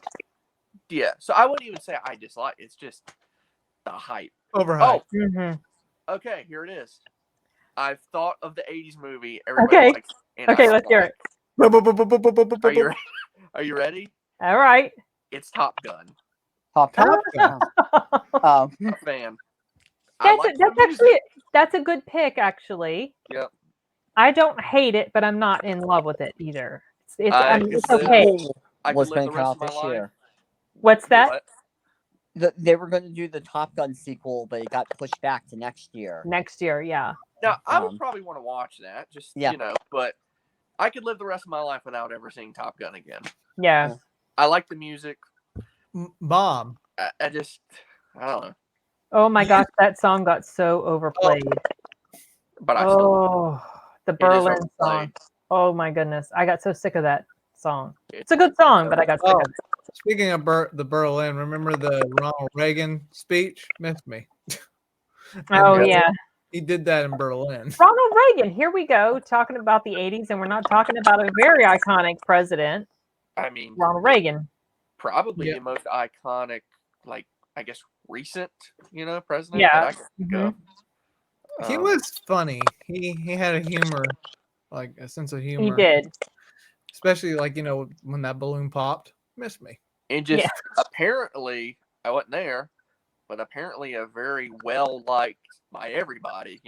Yeah, so I wouldn't even say I dislike. It's just the hype. Overhyped. Mhm. Okay, here it is. I've thought of the 80s movie everybody Okay. likes. And Okay, I let's hear it. like. Are you ready? All right. It's Top Gun. Top Gun. Fan. I like the music. That's a good pick, actually. Yep. I don't hate it, but I'm not in love with it either. It's I it's could okay. I could was live going the to come rest out of my this life. year. What's that? What? They were going to do the Top Gun sequel, but it got pushed back to next year. Next year, yeah. Now, I would probably want to watch that, just, Yeah. you know, but I could live the rest of my life without ever seeing Top Gun again. Yeah. I like the music. Mom. I don't know. Oh my gosh, that song got so overplayed. But I still, the it is Berlin overplayed. song. Oh my goodness. I got so sick of that song. It's a good song, but I got sick of it. Speaking of the Berlin, remember the Ronald Reagan speech? Missed me. Oh yeah. He did that in Berlin. Ronald Reagan, here we go, talking about the 80s, and we're not talking about a very iconic president, I mean, Ronald Reagan. probably Yeah. the most iconic, like, I guess, recent, president Yeah. that I can think of. He was funny. He had a humor, like a sense of humor. He did. Especially like, when that balloon popped. Missed me. And just apparently, I wasn't there, but apparently a very well liked by everybody,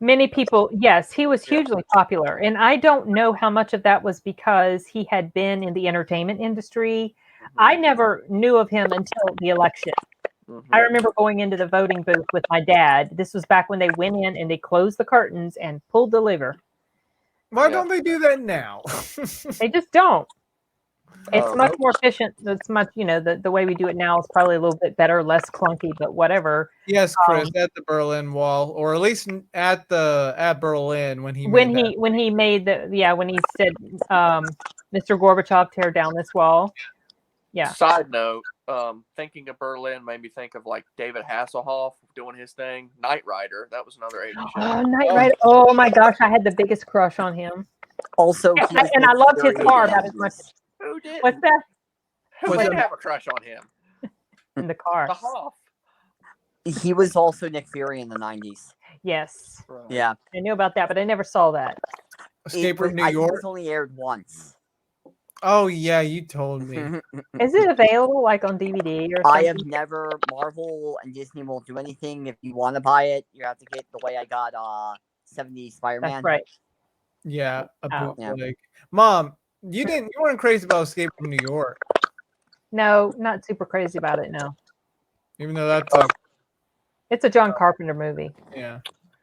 Many people, yes, he was hugely popular. And I don't know how much of that was because he had been in the entertainment industry. I never knew of him until the election. I remember going into the voting booth with my dad. This was back when they went in and they closed the curtains and pulled the lever. Why don't they do that now? They just don't. It's Oh, much more efficient. It's much, the way we do it now is probably a little bit better, less clunky, but whatever. Yes, Chris, at the Berlin Wall, or at least at Berlin when he when made he made when he said, Mr. Gorbachev, tear down this wall. Yeah. Side note, thinking of Berlin made me think of like David Hasselhoff doing his thing. Knight Rider, that was another 80s show. Oh, Knight Rider. Oh my gosh, I had the biggest crush on him. Also, Yeah, he was and I loved his infuriating car in about as much. movies. Who did? What's that? Who Was did it- have a crush on him? In the car. The Hoff. He was also Nick Fury in the 90s. Yes. Right. Yeah. I knew about that, but I never saw that. Escape from New I think it York. was only aired once. Oh yeah, you told me. Is it available like on DVD or I something? have never. Marvel and Disney won't do anything. If you want to buy it, you have to get the way I got 70s Spider-Man. That's right. Yeah, a Oh. bootleg. Mom, you weren't crazy about Escape from New York, No, not super crazy about it. No, even though that's it's a John Carpenter movie. yeah.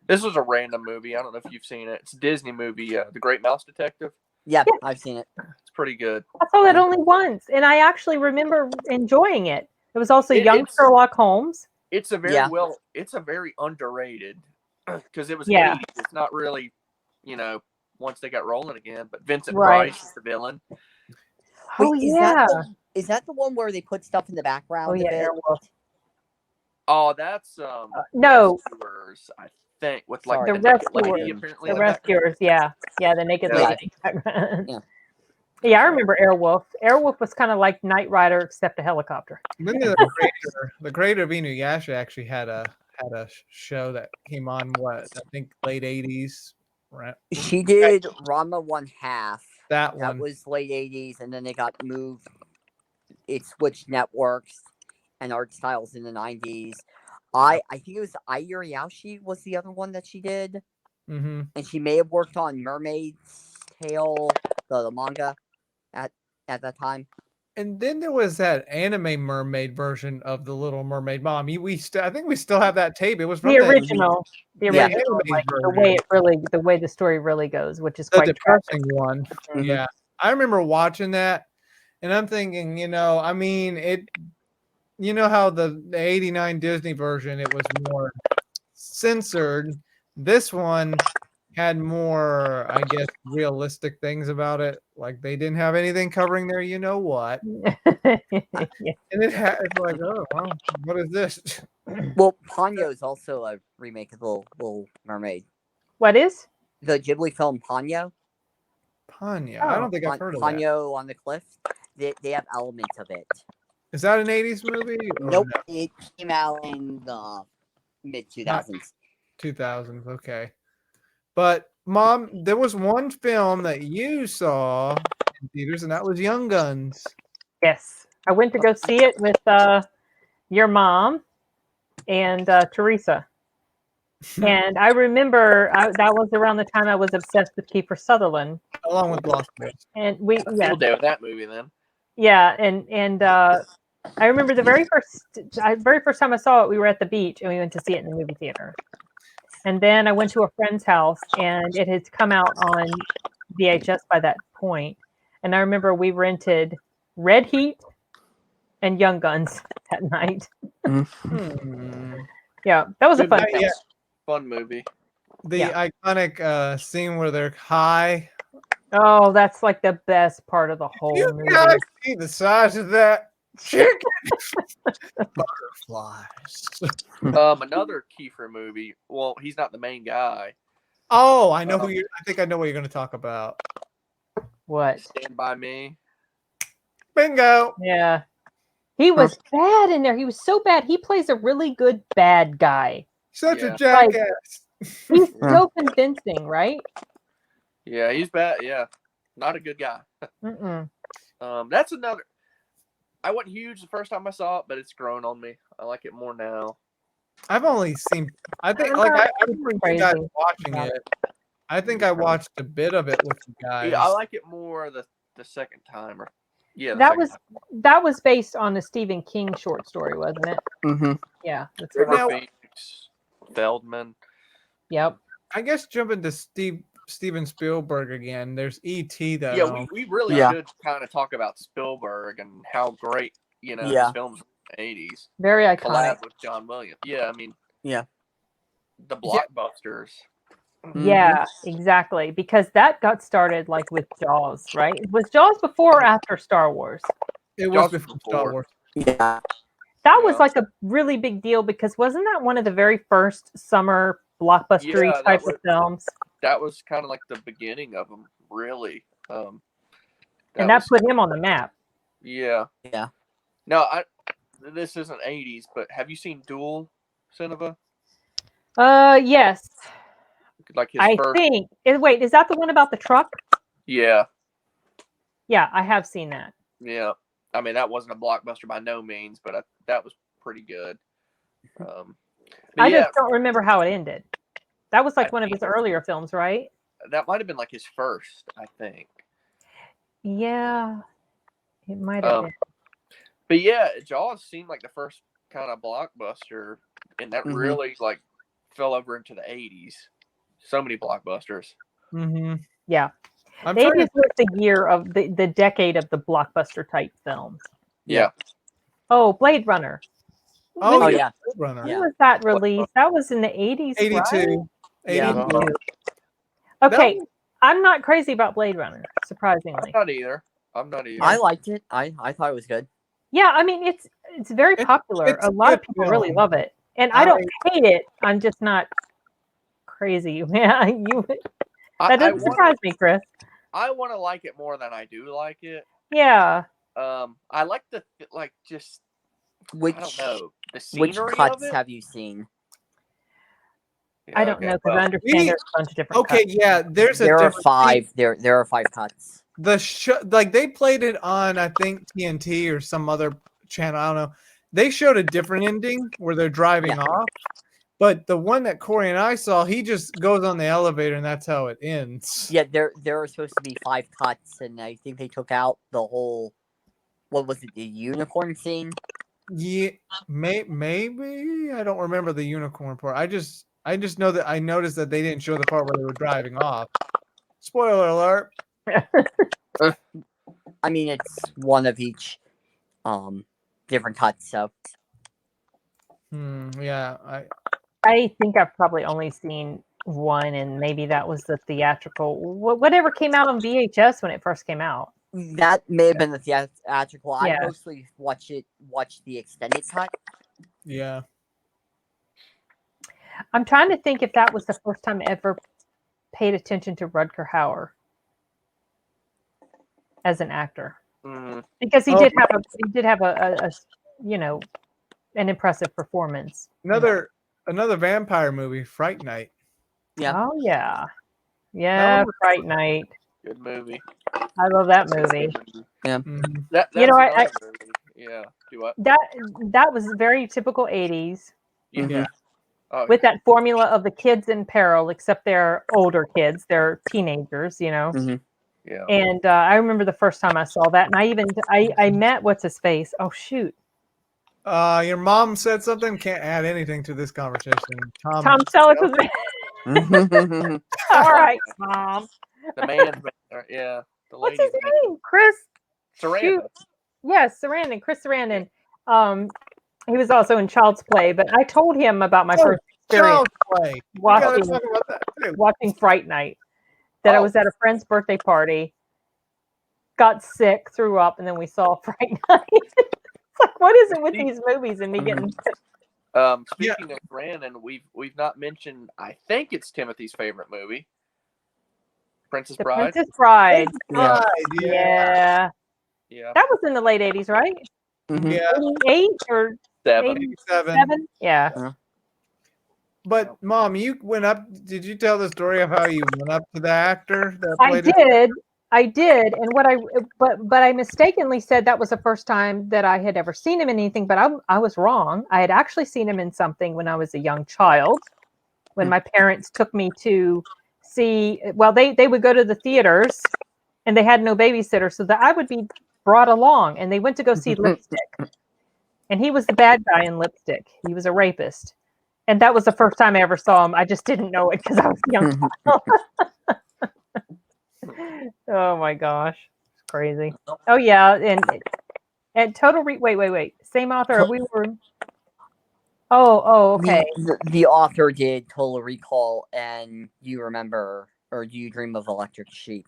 This was a random movie. I don't know if you've seen it. It's a Disney movie, The Great Mouse Detective. Yeah, I've seen it. It's pretty good. I saw that only once, and I actually remember enjoying it. It was also young It's- Sherlock Holmes. It's a very Yeah. It's a very underrated because it was Yeah. 80s. It's not really, once they got rolling again. But Vincent Right. Price is the villain. Oh Wait, yeah. Is that the one where they put stuff in the background? Oh a yeah, bit? Airwolf. Oh, that's No. Rescuers, I think, with like Sorry. The the naked lady Rescuers. apparently. The in the background. Rescuers. Yeah, the naked Yeah. lady. Yeah. Yeah, I remember Airwolf. Airwolf was kind of like Knight Rider except a helicopter. Then the creator of Inuyasha actually had a show that came on I think late 80s. Right. She did Rama 1/2. That That one. was late 80s, and then it got moved. It switched networks and art styles in the 90s. I think it was Ai Yuriashi was the other one that she did. Mm-hmm. And she may have worked on Mermaid's Tale, the manga, at that time. And then there was that anime mermaid version of the Little Mermaid. Mom, I think we still have that tape. It was from The original. The Yeah. original, Anime like version. the way the story really goes, which is the quite tragic. depressing one. Mhm. Yeah, I remember watching that, and I'm thinking, I mean, how the 89 Disney version, it was more censored. This one had more, I guess, realistic things about it. Like they didn't have anything covering their, what, Yeah. and it's like, oh, well, what is this? Well, Ponyo is also a remake of the Little Mermaid. What is? The Ghibli film Ponyo. Ponyo. I don't think I've heard of that. Ponyo on the Cliff. They have elements of it. Is that an 80s movie? Or Nope, no? it came out in the mid 2000s. 2000s. Okay. But Mom, there was one film that you saw in theaters, and that was Young Guns. Yes, I went to go see it with your mom and Teresa. And I remember that was around the time I was obsessed with Kiefer Sutherland. Along with Lost Boys. And Field day with that movie then. yeah, and I remember the very first time I saw it, we were at the beach and we went to see it in the movie theater. And then I went to a friend's house and it had come out on VHS by that point. And I remember we rented Red Heat and Young Guns that night. Yeah, that was a fun film. Yeah. Fun movie. The iconic scene where they're high. Oh, that's like the best part of the whole You movie. gotta see the size of that chicken. Butterflies. Another Kiefer movie. Well, he's not the main guy. Oh, I know I think I know what you're gonna talk about. What? Stand By Me. Bingo. Yeah. He was bad in there. He was so bad. He plays a really good bad guy. Such Yeah. a jackass. He's so convincing, right? Yeah, he's bad. Yeah, not a good guy. Mm-mm. That's another. I wasn't huge the first time I saw it, but it's grown on me. I like it more now. I've only seen. I think I'm like not I remember you guys crazy watching about it. I think I watched a bit of it with you guys. Yeah, I like it more the second time. Or yeah, the That second was time. that was based on a Stephen King short story, wasn't it? Mm-hmm. Yeah, that's River right. Now- Phoenix, Feldman. Yep. I guess jumping to Steven Spielberg again. There's E.T. though. Yeah, we really Yeah. should kind of talk about Spielberg and how great Yeah. his films were in the 80s. Very iconic. Collab with John Williams. Yeah, I mean, Yeah. the blockbusters. Yeah, exactly. Because that got started like with Jaws, right? Was Jaws before or after Star Wars? It was Jaws was before Star before. Wars. Yeah. That was Yeah. like a really big deal because wasn't that one of the very first summer blockbustery Yeah, that type was- of films? That was kind of like the beginning of them, really. And that was- put him on the map. Yeah. Yeah. No, this isn't 80s, but have you seen Duel, Cineva? Yes, Like his I first. think. Wait, is that the one about the truck? Yeah. Yeah, I have seen that. Yeah. I mean, that wasn't a blockbuster by no means, but that was pretty good. But I yeah, just don't remember how it ended. That was like I one of his think- earlier films, right? that might have been like his first, I think. Yeah, it might have been. But yeah, Jaws seemed like the first kind of blockbuster, and that Mhm. really like fell over into the 80s. So many blockbusters. Mm-hmm. Yeah. I'm The trying 80s to. was the year of the decade of the blockbuster type films. Yeah. Oh, Blade Runner. Oh, Oh yeah. yeah. Blade Runner. When Yeah. was that released? That was in the 80s, 82. Yeah. 82. Uh-huh. right? Okay, That- I'm not crazy about Blade Runner, surprisingly. I'm not either. I liked it. I thought it was good. Yeah, I mean it's very popular. it's A lot a of good people really film. love it, and I don't hate it. I'm just not crazy. Yeah, that doesn't surprise me, Chris. I want to like it more than I do like it. Yeah, I like the like just Which I don't know the which scenery of cuts it. have you seen? I don't know because I understand we- there's a bunch of different. Okay, cuts. yeah. There's a There are different. 5. There are 5 cuts. The show, like they played it on, I think TNT or some other channel. I don't know. They showed a different ending where they're driving off, but the one that Corey and I saw, he just goes on the elevator and that's how it ends. Yeah, there are supposed to be 5 cuts, and I think they took out the whole. What was it? The unicorn scene? Yeah, maybe I don't remember the unicorn part. I just know that I noticed that they didn't show the part where they were driving off. Spoiler alert. I mean, it's one of each, different cuts. So Yeah, I think I've probably only seen one, and maybe that was the theatrical. Whatever came out on VHS when it first came out. that may have been the theatrical. Yeah. I mostly watch the extended cut. yeah. I'm trying to think if that was the first time I ever paid attention to Rutger Hauer as an actor, because he did have a an impressive performance. Another vampire movie, Fright Night. Yeah. Oh yeah, That was- Fright Night. Good movie. I love that movie. Mhm. That's You know, another movie. Yeah. Do what? That was very typical 80s Yeah. Oh, with that formula of the kids in peril, except they're older kids, they're teenagers, you know. yeah. And I remember the first time I saw that, and I met what's his face. Oh shoot, Your mom said something. Can't add anything to this conversation. Tom Selleck was. All right, Mom. The man. Yeah. The What's lady. his name? Chris. Sarandon. Shoot. Yes, Sarandon. Chris Sarandon. He was also in Child's Play, but I told him about my first experience Child's Play. We gotta watching talk about that too. watching Fright Night. That I was at a friend's birthday party, got sick, threw up, and then we saw Fright Night. It's like, what is it with these movies and me getting sick? Speaking of Brandon, we've not mentioned. I think it's Timothy's favorite movie, Princess The Bride. Princess Bride. Yeah. Yeah. Yeah. That was in the late 80s, right? Yeah. 88 or 7. 87. 7? Yeah. But Mom, you went up. Did you tell the story of how you went up to the actor that I played it? did. I did. And but I mistakenly said that was the first time that I had ever seen him in anything, but I was wrong. I had actually seen him in something when I was a young child, when my parents took me to see, well, they would go to the theaters and they had no babysitter, so that I would be brought along, and they went to go see Lipstick. And he was the bad guy in Lipstick. He was a rapist. And that was the first time I ever saw him. I just didn't know it because I was a young child. Oh my gosh. It's crazy. Oh yeah, and Total wait. Same author. We were Oh, okay. The author did Total Recall, and you remember, or do you dream of Electric Sheep?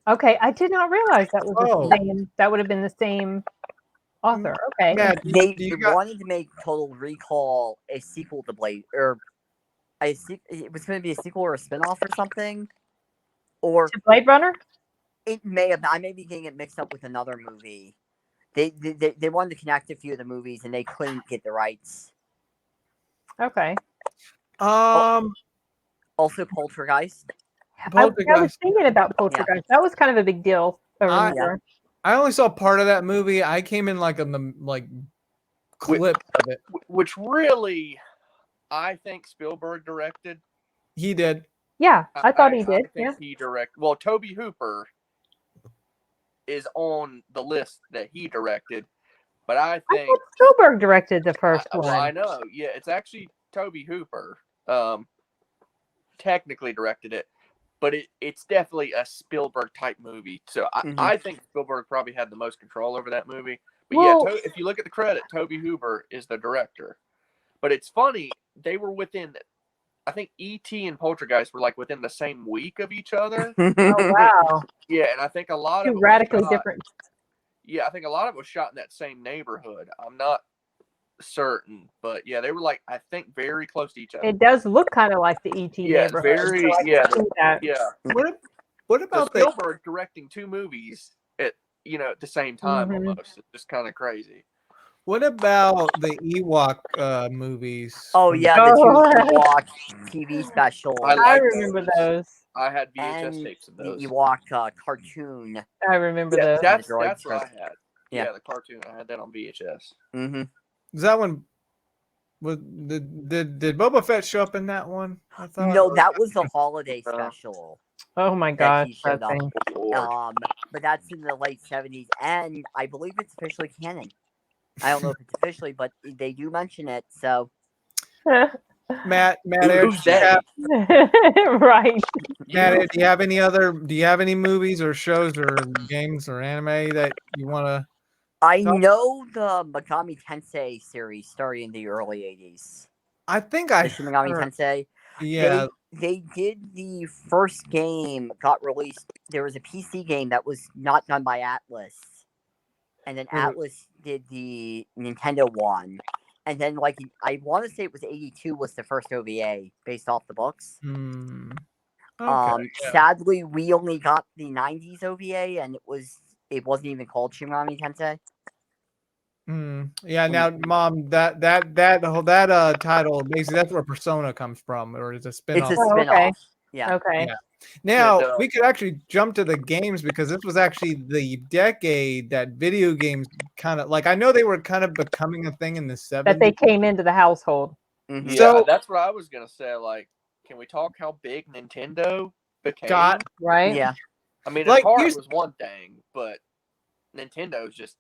Okay, I did not realize that was Oh. the same. That would have been the same author. Okay. Matt, They do you got? wanted to make Total Recall a sequel to Blade, or it was going to be a sequel or a spinoff or something, or To Blade Runner? it may have. I may be getting it mixed up with another movie. They wanted to connect a few of the movies and they couldn't get the rights. Okay. Also, Poltergeist. I was Poltergeist. thinking about Poltergeist. That was kind of a big deal. I remember. I only saw part of that movie. I came in like on the clip of it. Which really, I think Spielberg directed. He did. Yeah, I thought he did. I think he directed. Well, Toby Hooper is on the list that he directed, but I I think thought Spielberg directed the first one. Well, I know. Yeah, it's actually Toby Hooper. Technically directed it, but it's definitely a Spielberg type movie. So I think Spielberg probably had the most control over that movie. But if you look at the credit, Toby Hooper is the director. But it's funny, they were within, I think E.T. and Poltergeist were like within the same week of each other. Oh wow! Yeah, and I think a lot of Two it radically was shot, different. Yeah, I think a lot of it was shot in that same neighborhood. I'm not certain, but yeah, they were like, I think, very close to each other. It does look kind of like the ET neighborhood. Very, so yeah. What about the Spielberg directing two movies at the same time almost? It's just kind of crazy. What about the Ewok movies? Oh yeah, the two Ewok TV specials. I remember those. I had VHS and tapes of those. The Ewok cartoon. I remember those. That's what I had. Yeah, the cartoon. I had that on VHS. Mm-hmm. Is that one? Did Boba Fett show up in that one? I thought. No, that was the holiday special. Oh my that gosh, he showed that thing. But that's in the late 70s, and I believe it's officially canon. I don't know if it's officially, but they do mention it. So, Matt, Who's that? Right. Matt, do you have any movies or shows or games or anime that you want to? I know the Megami Tensei series started in the early 80s. I think I Shin Megami Tensei. Yeah. They did the first game got released. There was a PC game that was not done by Atlas. And then Atlas did the Nintendo one. And then I want to say it was 82 was the first OVA based off the books. Okay, Sadly we only got the 90s OVA and it wasn't even called Shin Megami Tensei. Yeah, now, Mom, that title basically that's where Persona comes from, or it's a spin-off. It's a spin-off. Okay. Yeah. Okay. Yeah. Now we could actually jump to the games because this was actually the decade that video games kind of I know they were kind of becoming a thing in the 70s. That they came into the household. Mm-hmm. Yeah, So that's what I was gonna say. Can we talk how big Nintendo became? Right? Yeah. I mean, Atari was one thing, but Nintendo's just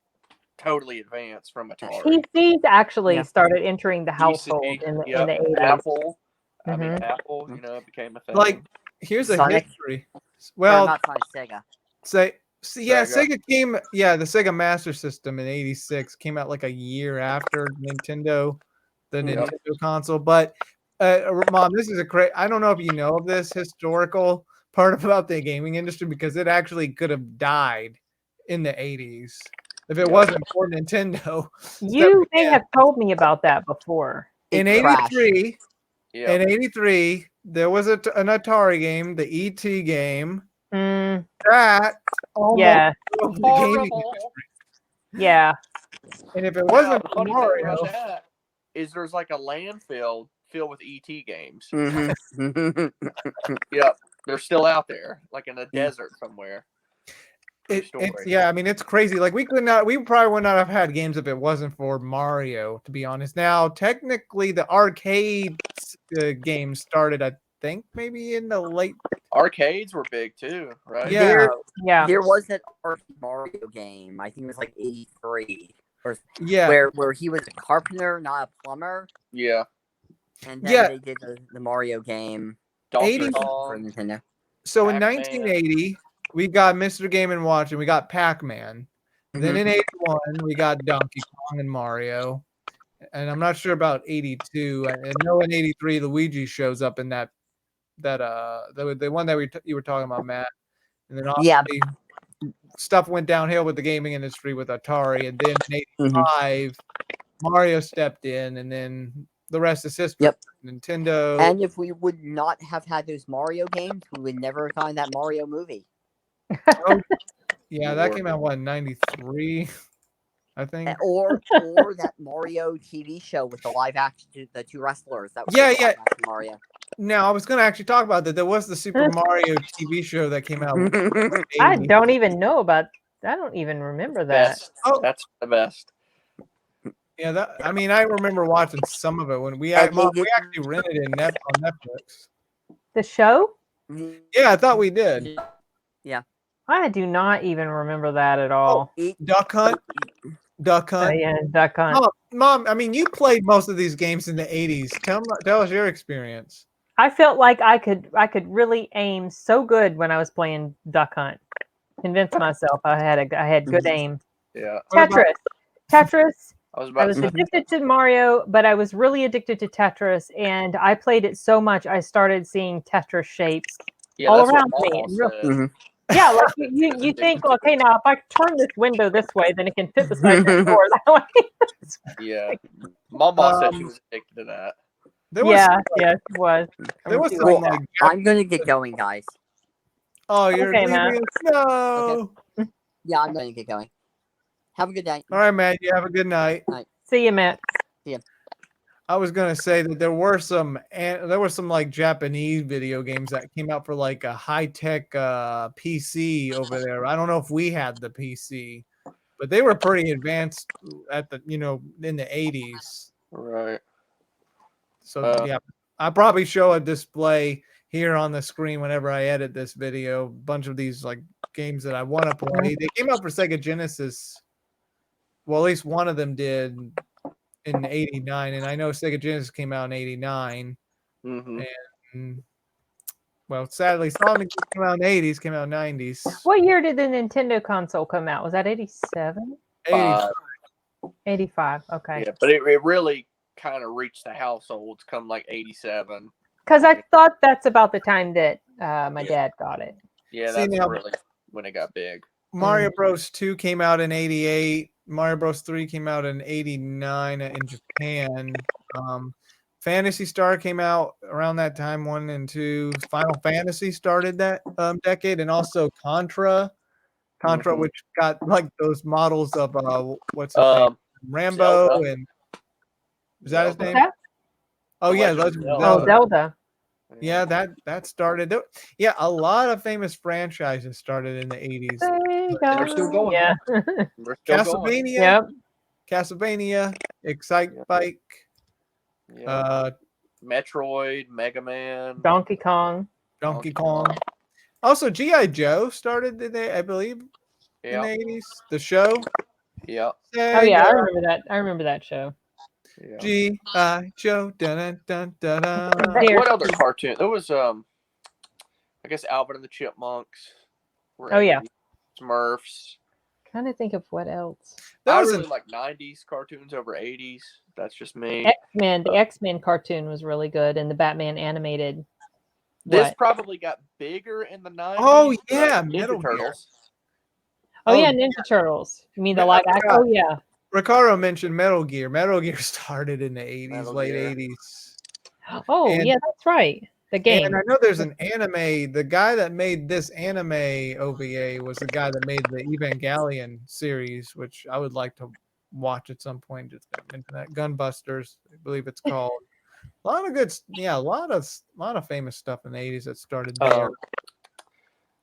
totally advanced from Atari. PCs actually started entering the household in the 80s. Apple. I mean, Apple, became a thing. Here's a Sonic? history. Well, not Sonic, Sega. Sega came. Yeah, the Sega Master System in '86 came out a year after Nintendo, the Nintendo console. But Mom, this is I don't know if you know of this historical part about the gaming industry because it actually could have died in the '80s if it wasn't for Nintendo. You may have told me about that before. In '83. In '83, there was an Atari game, the E.T. game. That almost killed the gaming industry. Yeah. And if it wasn't the for funny Mario, thing about that is there's a landfill filled with ET games. Mm-hmm. Yep, they're still out there, in a desert somewhere. I mean, it's crazy. We probably would not have had games if it wasn't for Mario, to be honest. Now, technically, the arcade games started, I think, maybe in the late. Arcades were big too, right? Yeah, There was that Mario game. I think it was '83. Yeah, where he was a carpenter, not a plumber. Yeah. And then they did the Mario game. 80 for Nintendo. So in 1980. We got Mr. Game & Watch, and we got Pac-Man. Then in 81, we got Donkey Kong and Mario. And I'm not sure about 82. I know in 83, Luigi shows up in the one that you were talking about, Matt. and then Yeah. obviously stuff went downhill with the gaming industry with Atari, and then in Mhm. '85, Mario stepped in, and then the rest is history. Yep. Nintendo. And if we would not have had those Mario games, we would never have gotten that Mario movie. Oh, yeah, that came out in '93, I think. Or that Mario TV show with the live action, the two wrestlers. That was Yeah, the yeah. live action Mario. Now I was going to actually talk about that. There was the Super Mario TV show that came out. I don't even know about. I don't even remember that. Best. Oh. That's the best. Yeah, that. I mean, I remember watching some of it when we And actually rented it on Netflix. The show? Yeah, I thought we did. Yeah. I do not even remember that at all. Duck Hunt. Duck Oh, Hunt. yeah, Duck Hunt. Mom, I mean, you played most of these games in the '80s. Tell us your experience. I felt like I could really aim so good when I was playing Duck Hunt. Convinced myself I had good aim. Yeah. Tetris. I was I about was to say. addicted to Mario, but I was really addicted to Tetris, and I played it so much I started seeing Tetris shapes Yeah, all that's around what me. Mama said. Yeah, like you think, okay, now if I turn this window this way, then it can fit beside that door that way. Yeah. Mama said she was addicted to that. There was Yeah, it was. There was some Well, like. I'm gonna get going, guys. Oh, you're Okay, leaving Matt. us? No. Okay. Yeah, I'm gonna get going. Have a good night. All right, Matt. You have a good night. See you, Matt. I was gonna say that there were some like Japanese video games that came out for like a high-tech PC over there. I don't know if we had the PC, but they were pretty advanced at the in the '80s. Right. So yeah, I probably show a display here on the screen whenever I edit this video. A bunch of these like games that I want to play. They came out for Sega Genesis. Well, at least one of them did in '89, and I know Sega Genesis came out in '89. Mm-hmm. And well, sadly, Sonic came out in the '80s, came out in the '90s. What year did the Nintendo console come out? Was that 87? 85. Okay. Yeah, but it really kind of reached the households come like '87. Because I thought that's about the time that my dad got it. Yeah, See, that's now- really when it got big. Mario Bros. 2 came out in '88. Mario Bros. 3 came out in '89 in Japan. Phantasy Star came out around that time, 1 and 2. Final Fantasy started that decade, and also Contra, Mhm. which got like those models of what's his name? Rambo, Zelda. and is that his Zelda. name? That? Oh yeah, Legend of Legend of Zelda. Oh, Zelda. Zelda. Yeah, that started. Yeah, a lot of famous franchises started in the '80s. They're still going. Yeah. We're still going. Castlevania, Yep. Castlevania, Excite Bike, Yeah. Metroid, Mega Man, Donkey Kong. Donkey Kong. Also, G.I. Joe started I believe, in Yeah. the '80s. The show. Yeah. Oh yeah, I remember that. I remember that show. Yeah. G.I. Joe. Dun, dun, dun, dun, dun. What other cartoon? There was I guess Alvin and the Chipmunks. were Oh, yeah. 80s, Smurfs. Trying to think of what else. That I was really like '90s cartoons over '80s. That's just me. X-Men. The X-Men cartoon was really good, and the Batman animated. This What? probably got bigger in the '90s. Oh, but yeah, Ninja Metal Gear. Turtles. Oh, Oh, yeah, Ninja Turtles. You mean the Yeah, live I action? forgot. Oh yeah. Ricardo mentioned Metal Gear. Metal Gear started in the '80s, Metal late Gear. '80s. Oh And- yeah, that's right. The game. And I know there's an anime. The guy that made this anime OVA was the guy that made the Evangelion series, which I would like to watch at some point. Just got into that Gunbusters, I believe it's called. A lot of good, a lot of famous stuff in the '80s that started there.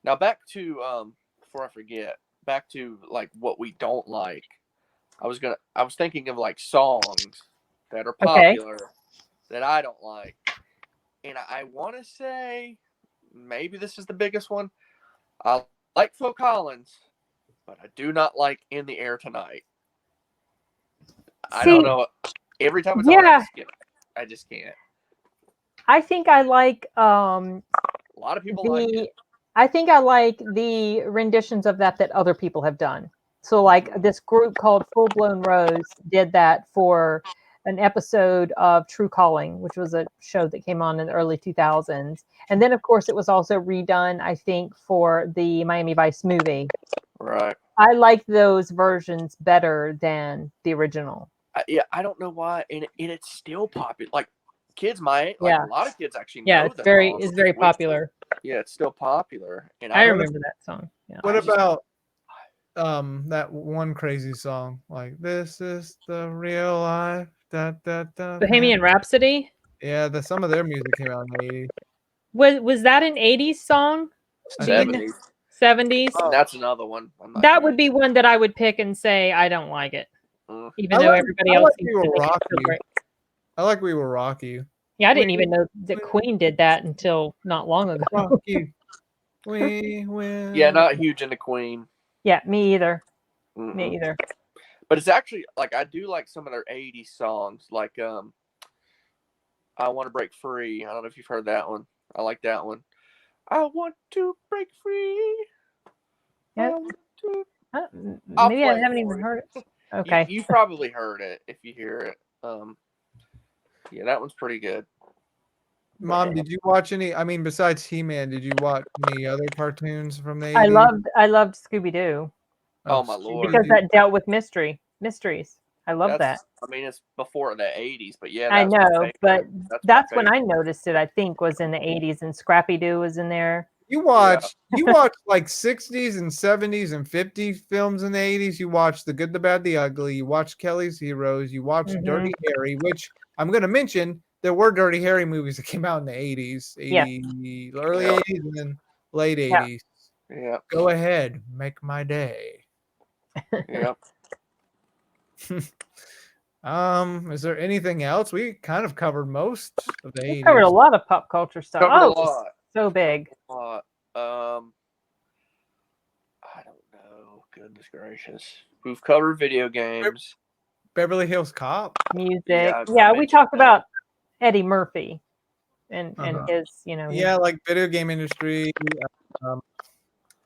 Now back to before I forget, back to like what we don't like. I was thinking of like songs that are Okay. popular that I don't like. And I want to say maybe this is the biggest one. I like Phil Collins, but I do not like In the Air Tonight. I See, don't know. Every time it's on, yeah. I just can't. I think I like A lot of people like it. I think I like the renditions of that other people have done. So like this group called Full Blown Rose did that for an episode of True Calling, which was a show that came on in the early 2000s. And then, of course, it was also redone, I think, for the Miami Vice movie. Right. I like those versions better than the original. I don't know why, and it's still popular. Like kids my age, Yeah. a lot of kids actually Yeah, know it's the very song, it's very which- popular. Yeah, it's still popular, and I don't- remember that song. Yeah. What about that one crazy song like "This Is the Real Life"? Da, da, da, Bohemian Rhapsody? Yeah, some of their music came out in the 80s. Was that an 80s song? Do you know- 70s. 70s? And that's another one. I'm not That gonna- would be one that I would pick and say I don't like it. Mm. Even though everybody else seems We to Will think it's Rock so You. great. I like "We Will Rock You." Yeah, I didn't even know that Queen did that until not long ago. Rock you. We will. Yeah, not huge into Queen. Yeah, me either. Mm-mm. Me either. But it's actually like I do like some of their 80s songs, like I Want to Break Free. I don't know if you've heard that one. I like that one. I want to break free. Yep. I want to- Maybe I play haven't it even for you. heard it. Okay. You probably heard it if you hear it. Yeah, that one's pretty good. Mom, did you watch any? I mean, besides He-Man, did you watch any other cartoons from the 80s? I loved Scooby Doo Oh, my Lord. because that dealt with mysteries. I love that. I mean, it's before the 80s, but yeah, I that's my know, favorite. but my that's when I favorite. noticed it. I think was in the 80s, and Scrappy Doo was in there. You watch like 60s and 70s and 50s films in the 80s. You watch The Good, the Bad, the Ugly. You watch Kelly's Heroes. You watch Dirty Harry, which I'm going to mention. There were Dirty Harry movies that came out in the 80s, early 80s, and then late 80s. Yeah. Go ahead, make my day. Yeah. Is there anything else? We kind of covered most of the 80s. We covered a lot of pop culture stuff. Covered a Oh, lot. so big. I don't know. Goodness gracious. We've covered video games. Beverly Hills Cop. Music. Yeah, I Yeah, we mentioned talked that. about Eddie Murphy and his, Yeah, like video game industry.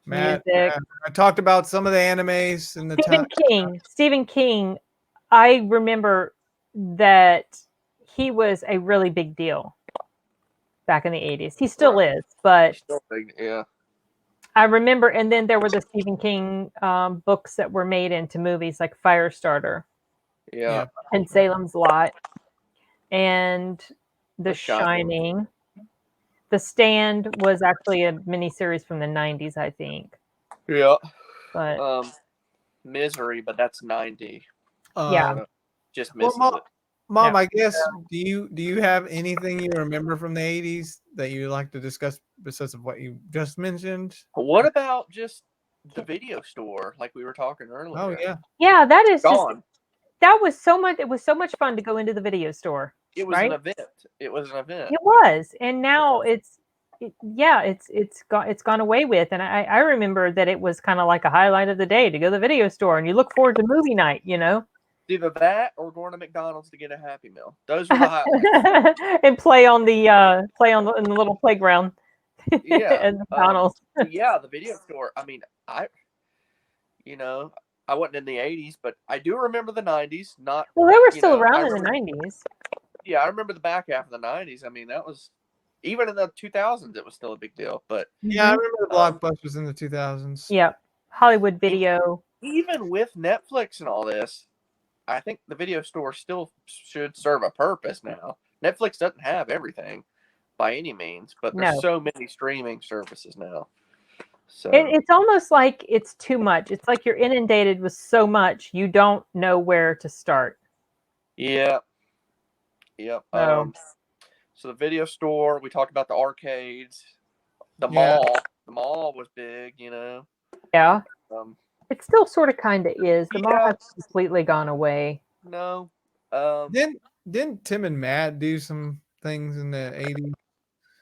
Matt, music. I talked about some of the animes and the Stephen King, I remember that he was a really big deal back in the 80s. He still is, but Still big, yeah. I remember, and then there were the Stephen King books that were made into movies like Firestarter Yeah. and Salem's Lot and The Shining. Shining. The Stand was actually a miniseries from the 90s, I think. Yeah. But Misery, but that's 90. yeah. Just missed it. Mom, I guess do you have anything you remember from the 80s that you'd like to discuss besides of what you just mentioned? What about just the video store, like we were talking earlier? Oh yeah. Yeah, that is Gone. that was so much. It was so much fun to go into the video store. It was right? an event. It was an event. It was, and now it's gone away with. And I remember that it was kind of like a highlight of the day to go to the video store, and you look forward to movie night. Either that or going to McDonald's to get a Happy Meal. Those were the highlights. and play on the in the little playground. Yeah. at McDonald's. Yeah, the video store. I mean, I wasn't in the 80s, but I do remember the 90s. Not Well, they were still I around in remember- the 90s. Yeah, I remember the back half of the 90s. I mean, that was even in the 2000s. It was still a big deal. But Yeah, I remember the blockbusters in the 2000s. Yep. Hollywood Video. even with Netflix and all this, I think the video store still should serve a purpose now. Netflix doesn't have everything by any means, but there's No. so many streaming services now. So It's almost like it's too much. It's like you're inundated with so much, you don't know where to start. yeah. Yep. So- So the video store, we talked about the arcades, the Yeah. mall. The mall was big, Yeah. Um, It still sort of kind of is. The mall Yeah. has completely gone away. no. Didn't Tim and Matt do some things in the 80s?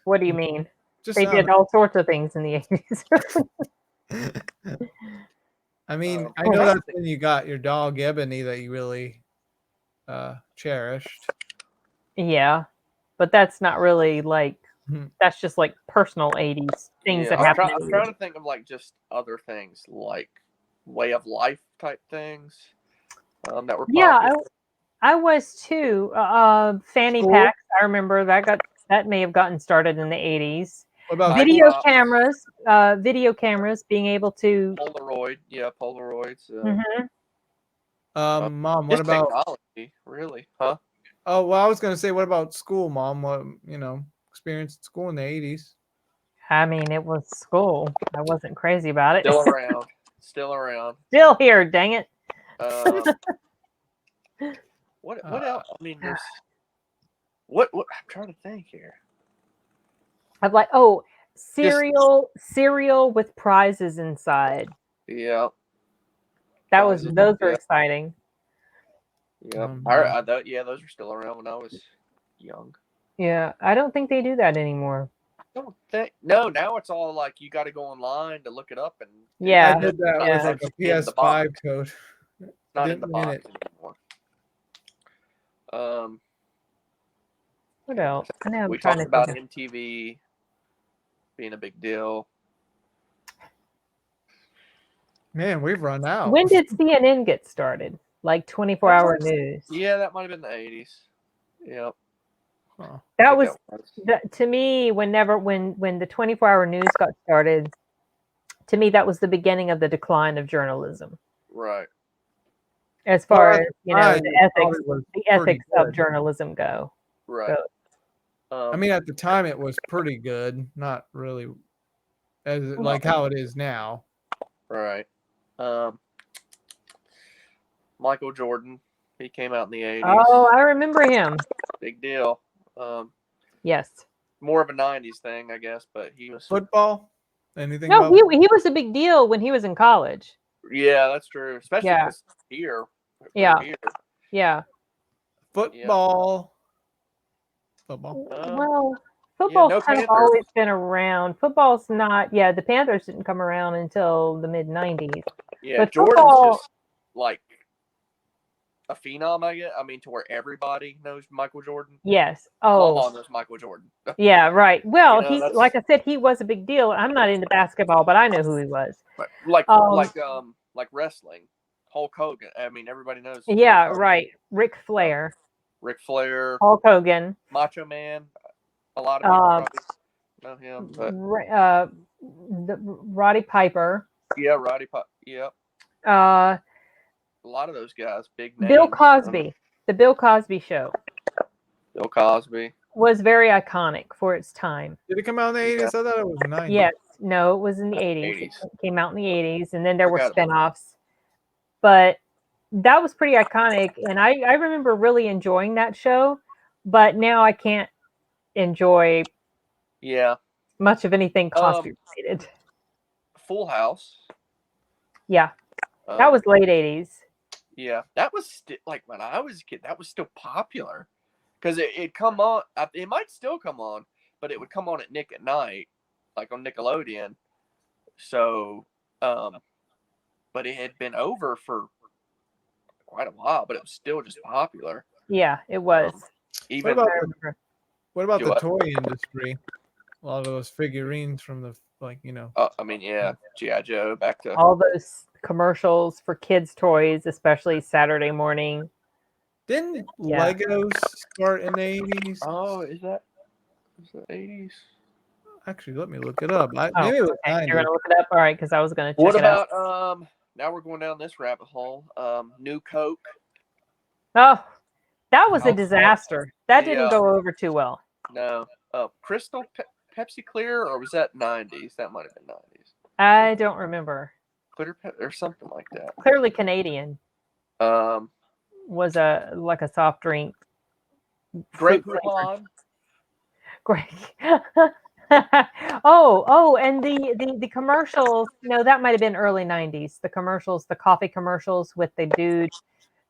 What do you mean? Just They did all sorts of things in the 80s. I mean, Oh, I know that's when you got your dog Ebony that you really cherished. Yeah. But that's not really like, Mhm. that's just like personal 80s things Yeah, that I'm happen. I'm trying to think of like just other things like way of life type things that were Yeah, popular. I was too. Fanny School? packs. I remember that may have gotten started in the 80s. What about Video Cyclops. cameras, being able to. Polaroid, yeah, Polaroids. Mhm. Mom? What Just about? technology, really? Huh? Oh, well, I was gonna say, what about school, Mom? What experience at school in the 80s? I mean, it was school. I wasn't crazy about it. Still around. Still around. Still here, dang it. What else? I mean, there's what I'm trying to think here. I'm like, cereal with prizes inside. Yeah. Those Prizes, were yeah. exciting. Yeah. Yeah, those were still around when I was young. Yeah, I don't think they do that anymore. Don't think no. Now it's all like you got to go online to look it up, and Yeah. I did that with like a in the PS5 box. code. It's not in the Didn't win box it. anymore. What else? I know I'm We trying talked to about think. MTV being a big deal. Man, we've run out. When did CNN get started? Like 24-hour news. Yeah, that might have been the 80s. Yep. Huh. That was to me when the 24-hour news got started. To me, that was the beginning of the decline of journalism. Right. As far as time, the ethics pretty of good. journalism go. Right. I mean, at the time, it was pretty good. Not really like how it is now. Right. Michael Jordan. He came out in the 80s. Oh, I remember him. Big deal. Yes. More of a 90s thing, I guess, but he was Football? Anything? No, about he was a big deal when he was in college. Yeah, that's true. Especially Yeah. here. Yeah. Here. Yeah. football? Football. Well, football's kind of always been around. Football's not. Yeah, the Panthers didn't come around until the mid '90s. Yeah, but Jordan's football, just like a phenom, I guess. I mean, to where everybody knows Michael Jordan. Yes. Oh. Mama knows Michael Jordan. Yeah, right. Well, You know, like I said, he was a big deal. I'm not into basketball, but I know who he was. Like wrestling. Hulk Hogan. I mean, everybody knows. Yeah, right. Ric Flair. Ric Flair. Hulk Hogan. Macho Man. A lot of people probably know him. But... Roddy Piper. Yeah, Roddy Piper. Yep. A lot of those guys, big names. Bill Cosby. The Bill Cosby Show. Bill Cosby. Was very iconic for its time. Did it come out in the 80s? I thought it was 90s. Yes. No, it was in the 80s. It came out in the 80s, and then there were spinoffs. But that was pretty iconic, and I remember really enjoying that show, but now I can't enjoy much of anything Cosby related. Full House. Yeah. That was late 80s. Yeah. That was like when I was a kid, that was still popular. Because it'd come on, it might still come on, but it would come on at Nick at Night, like on Nickelodeon. So, but it had been over for quite a while, but it was still just popular. Yeah, it was. What about the toy industry? A lot of those figurines from the, I mean, yeah, G.I. Joe, back to... all those commercials for kids' toys, especially Saturday morning. Didn't Legos start in the 80s? Oh, is that 80s? Actually, let me look it up. Maybe it was 90s. You're going to look it up? All right, because I was going to check it out. What about, now we're going down this rabbit hole. New Coke. Oh, that was a disaster. That didn't go over too well. No. Crystal Pepsi Clear, or was that 90s? That might have been 90s. I don't remember. Clear or something like that. Clearly Canadian. Was a soft drink. Grape Poupon. Great. And the commercials. No, that might have been early 90s. The commercials, the coffee commercials with the dude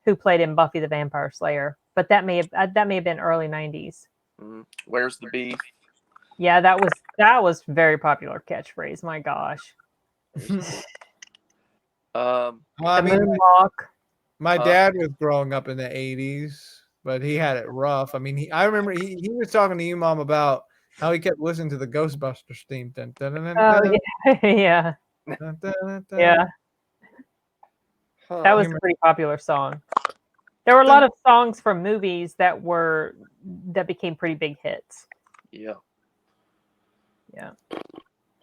who played in Buffy the Vampire Slayer. But that may have been early 90s. Where's the beef? Yeah, that was very popular catchphrase. My gosh. Moonwalk. My dad was growing up in the 80s, but he had it rough. I mean, I remember he was talking to you, Mom, about how he kept listening to the Ghostbusters theme. Yeah. Yeah. That was a pretty popular song. There were a lot of songs from movies that became pretty big hits. Yeah. Yeah.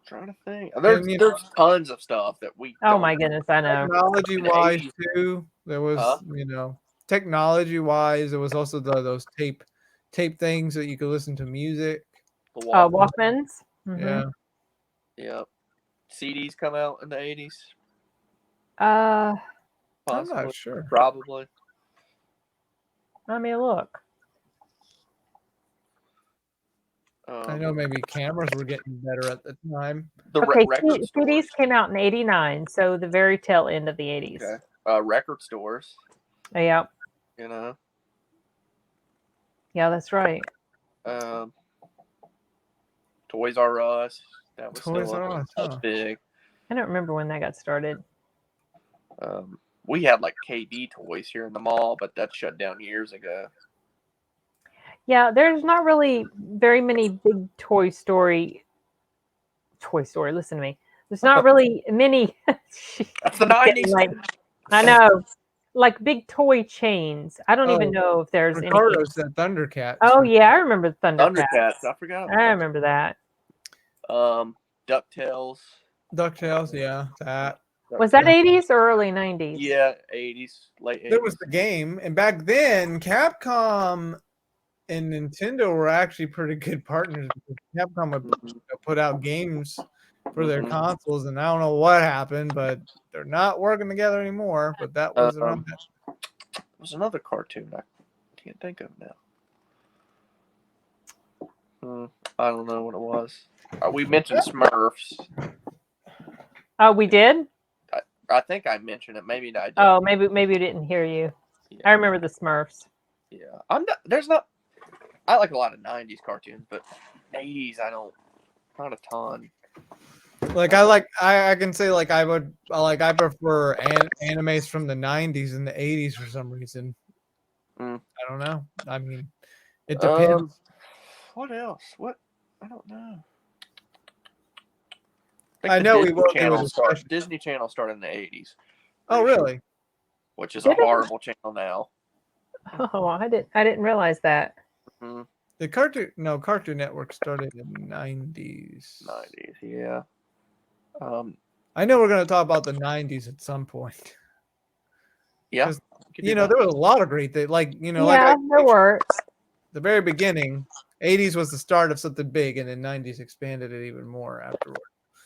Trying to think. There's tons of stuff that we. Oh my goodness, I know. Technology-wise too, there was Huh? technology-wise, there was also those tape things that you could listen to music. The Walkman. Walkmans. Yeah. Yeah. CDs come out in the 80s. Uh, I'm Possibly. not sure. Probably. let me look. I know maybe cameras were getting better at the time. The Okay, record stores. CDs came out in '89, so the very tail end of the '80s. Okay. Record stores. Yeah. You know. Yeah, that's right. Toys R Us. That was Toys still R Us, huh? big. I don't remember when that got started. We had like KD toys here in the mall, but that shut down years ago. Yeah, there's not really very many big Toy Story. Listen to me. There's not really many. That's the 90s. I know, like big toy chains. I don't even know if there's any. Ricardo said Thundercats. Oh yeah, I remember Thundercats. Thundercats. I forgot. I remember that. DuckTales. DuckTales, yeah, that. Was that '80s or early '90s? Yeah, 80s, late 80s. There was the game, and back then, Capcom and Nintendo were actually pretty good partners. Capcom would put out games for their consoles, and I don't know what happened, but they're not working together anymore. But that was around that. There was another cartoon I can't think of now. I don't know what it was. We mentioned Smurfs. Oh, we did. I think I mentioned it. Maybe I did. Oh, maybe we didn't hear you. Yeah. I remember the Smurfs. Yeah, I like a lot of '90s cartoons, but '80s not a ton. Like I can say like I prefer animes from the '90s and the '80s for some reason. I don't know. I mean, it depends. What else? What? I don't know. I know we will Disney Channel started in the '80s. Oh, really? Which is a horrible channel now. Oh, I didn't realize that. The Cartoon Network started in the '90s. '90s, yeah. I know we're going to talk about the '90s at some point. Yeah. There was a lot of great things. There were. The very beginning, '80s was the start of something big, and then '90s expanded it even more afterward.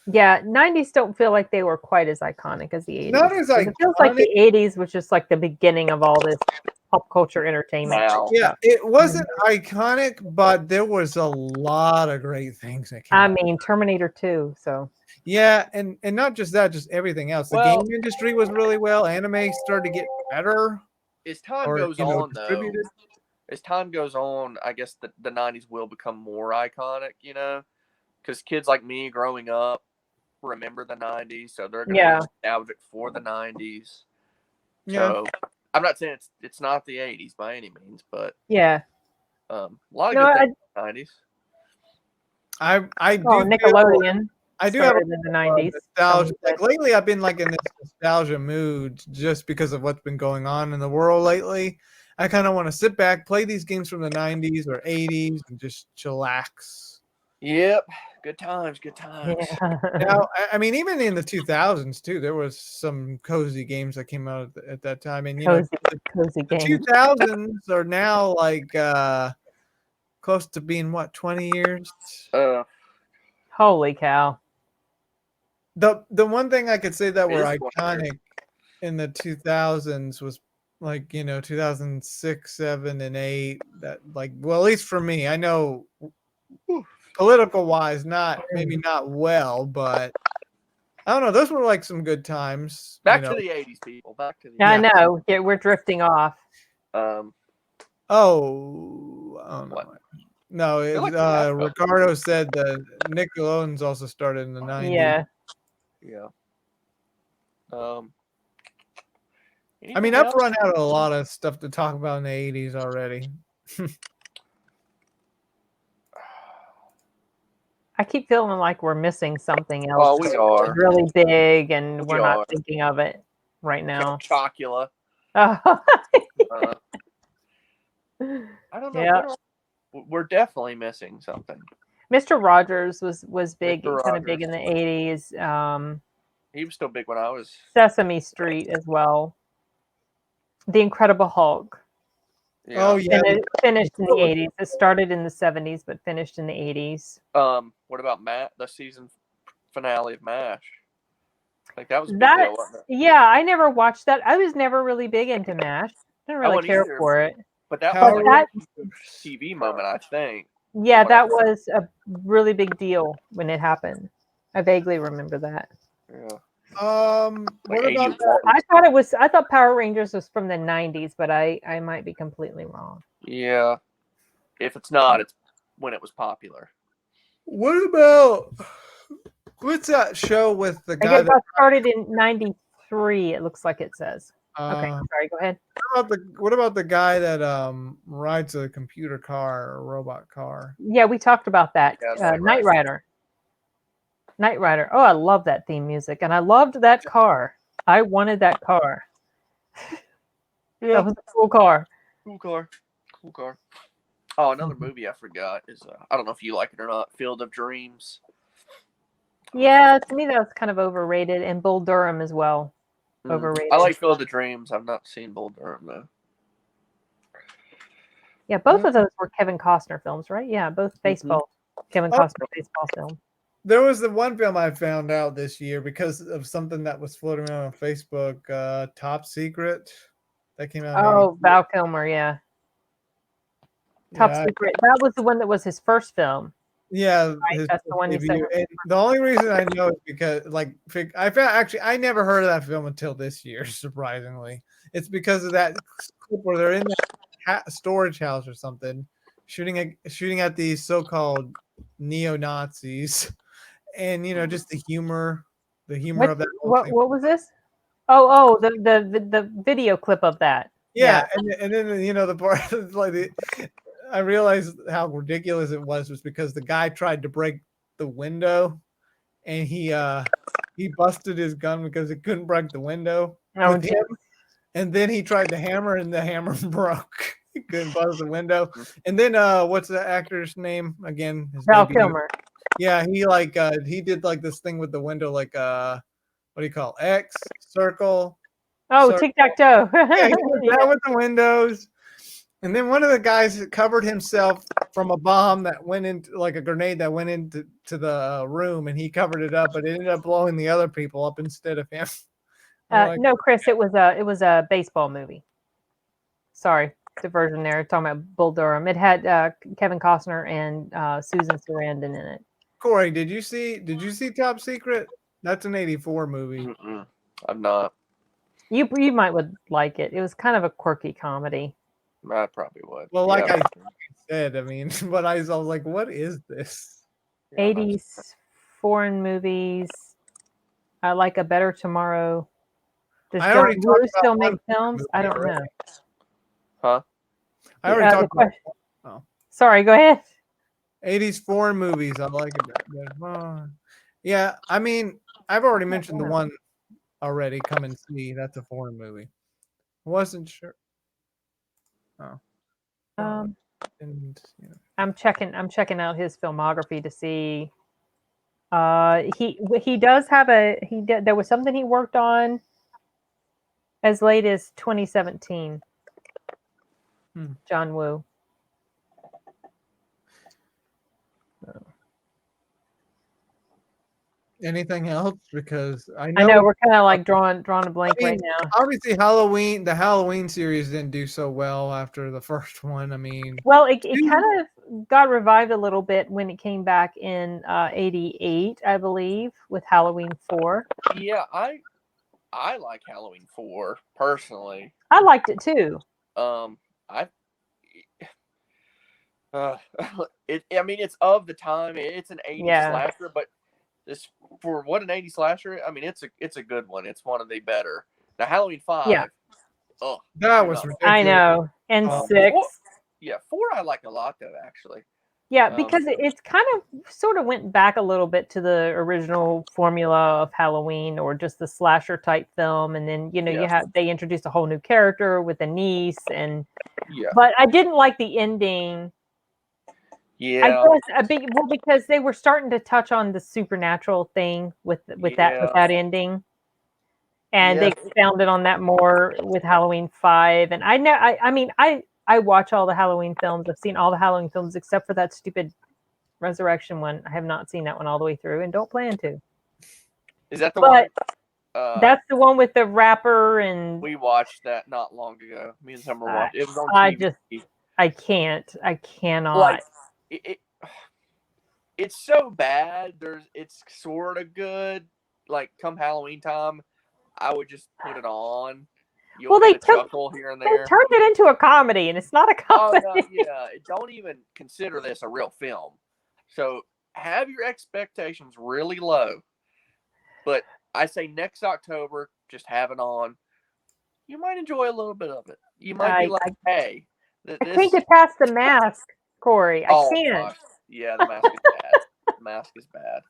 Yeah, '90s don't feel like they were quite as iconic as the '80s. Not as iconic. It feels like the '80s was just like the beginning of all this pop culture entertainment. Wow. Yeah, it wasn't iconic, but there was a lot of great things that came. I mean, Terminator 2. So. Yeah, and not just that, just everything else. The game industry was really well. Anime started to get better. As time goes on, though, as time goes on, I guess the '90s will become more iconic. Because kids like me growing up remember the '90s, so they're going to be nostalgic for the '90s. Yeah. So I'm not saying it's not the '80s by any means, but yeah, a lot of good things in the '90s. I do Nickelodeon. I do have in the '90s. Nostalgia. Like lately, I've been like in this nostalgia mood just because of what's been going on in the world lately. I kind of want to sit back, play these games from the '90s or '80s, and just chillax. Yep, good times, good times. Yeah. Now, I mean, even in the 2000s too, there was some cozy games that came out at that time, and cozy the games. 2000s are now like close to being 20 years. Holy cow! The one thing I could say that were iconic in the 2000s was like 2006, 7, and 8. That at least for me, I know political wise, maybe not well, but I don't know. Those were like some good times. Back to the '80s, people. Back to the. I know. Yeah, we're drifting off. Oh, no. No, Ricardo said that Nickelodeon's also started in the '90s. Yeah. Yeah. I mean, I've run out of a lot of stuff to talk about in the '80s already. I keep feeling like we're missing something else. Oh, we are. Really big, and we're not thinking of it right now. Chocula. I don't know. Yeah. We're definitely missing something. Mr. Rogers was big, Mr. kind of big in Rogers. the 80s. He was still big when I was. Sesame Street as well. The Incredible Hulk. Yeah. Oh yeah. And it finished in the 80s. It started in the 70s, but finished in the 80s. What about the season finale of MASH? Like that was a big deal, wasn't it? Yeah, I never watched that. I was never really big into MASH. Didn't really care either. for it. But that Power was like that, a TV moment, I think. yeah, that was a really big deal when it happened. I vaguely remember that. Yeah. What Like about 81. that? I thought Power Rangers was from the 90s, but I might be completely wrong. Yeah. If it's not, it's when it was popular. What about what's that show with the I guy guess that that started in 93, it looks like it says. Okay, uh, sorry, go ahead. what about the guy that rides a computer car or a robot car? Yeah, we talked about that. Yeah, Knight Rider. Knight Rider. Oh, I love that theme music, and I loved that car. I wanted that car. Yeah. That was a cool car. Cool car. Cool car. Oh, another movie I forgot is I don't know if you like it or not. Field of Dreams. Yeah, to me that was kind of overrated, and Bull Durham as well. Overrated. I like Field of Dreams. I've not seen Bull Durham though. Yeah, both of those were Kevin Costner films, right? Yeah, both baseball. Kevin Costner baseball film. There was the one film I found out this year because of something that was floating around on Facebook, Top Secret. That came out. Oh, Val Kilmer, yeah. Top Yeah, Secret. That was the one that was his first film. Yeah, Right? That's the one you said. and the only reason I know is because, like, I never heard of that film until this year. Surprisingly, it's because of that clip where they're in that storage house or something, shooting at these so-called neo-Nazis, and just the humor of that. What was this? Oh, the video clip of that. Yeah. And then the part is like I realized how ridiculous it was because the guy tried to break the window, and he busted his gun because it couldn't break the window. Oh, and then he tried to hammer, and the hammer broke. He couldn't bust the window. And then what's the actor's name again? Val Kilmer. Yeah, he did like this thing with the window, like what do you call it? X circle? Oh, tic-tac-toe. Yeah, he did that with the windows. And then one of the guys covered himself from a bomb that went into, like a grenade that went into the room, and he covered it up, but it ended up blowing the other people up instead of him. No, Chris, it was a baseball movie. Sorry, diversion there. Talking about Bull Durham. It had Kevin Costner and Susan Sarandon in it. Corey, did you see Top Secret? That's an '84 movie. I'm not. You might would like it. It was kind of a quirky comedy. I probably would. Well, like I said, I mean, but I was like, what is this? 80s foreign movies. I like A Better Tomorrow. Does John Woo still make films? I don't know. Huh? I already talked about. Oh. Sorry, go ahead. 80s foreign movies. I like it. Yeah, I mean, I've already mentioned the one already. Come and See. That's a foreign movie. Wasn't sure. Oh. And I'm checking out his filmography to see. He does have there was something he worked on as late as 2017. John Woo. Anything else? Because I know we're kind of like drawing a blank right now. Obviously, the Halloween series didn't do so well after the first one. I mean, well, it kind of got revived a little bit when it came back in '88, I believe, with Halloween 4. Yeah, I like Halloween 4 personally. I liked it too. I mean, it's of the time. It's an '80s slasher, but this for what an '80s slasher. I mean, it's a good one. It's one of the better. Now, Halloween 5. Yeah. Oh, that was ridiculous. I know. And 6. 4 I like a lot though, actually. Yeah, because it's kind of sort of went back a little bit to the original formula of Halloween, or just the slasher type film, and then they introduced a whole new character with a niece, and but I didn't like the ending. I guess because they were starting to touch on the supernatural thing with that ending, and they expounded on that more with Halloween 5. And I watch all the Halloween films. I've seen all the Halloween films except for that stupid Resurrection one. I have not seen that one all the way through, and don't plan to. Is that the one? That's the one with the rapper, and we watched that not long ago. Me and Summer watched. It was on TV. I cannot. Like it's so bad. It's sort of good. Like come Halloween time, I would just put it on. They chuckle here and there. They turned it into a comedy, and it's not a comedy. Oh, no, yeah, don't even consider this a real film. So have your expectations really low. But I say next October, just have it on. You might enjoy a little bit of it. You might be like, hey. I can't get past the mask, Corey. I can't. Gosh. Yeah, the mask is bad. The mask is bad.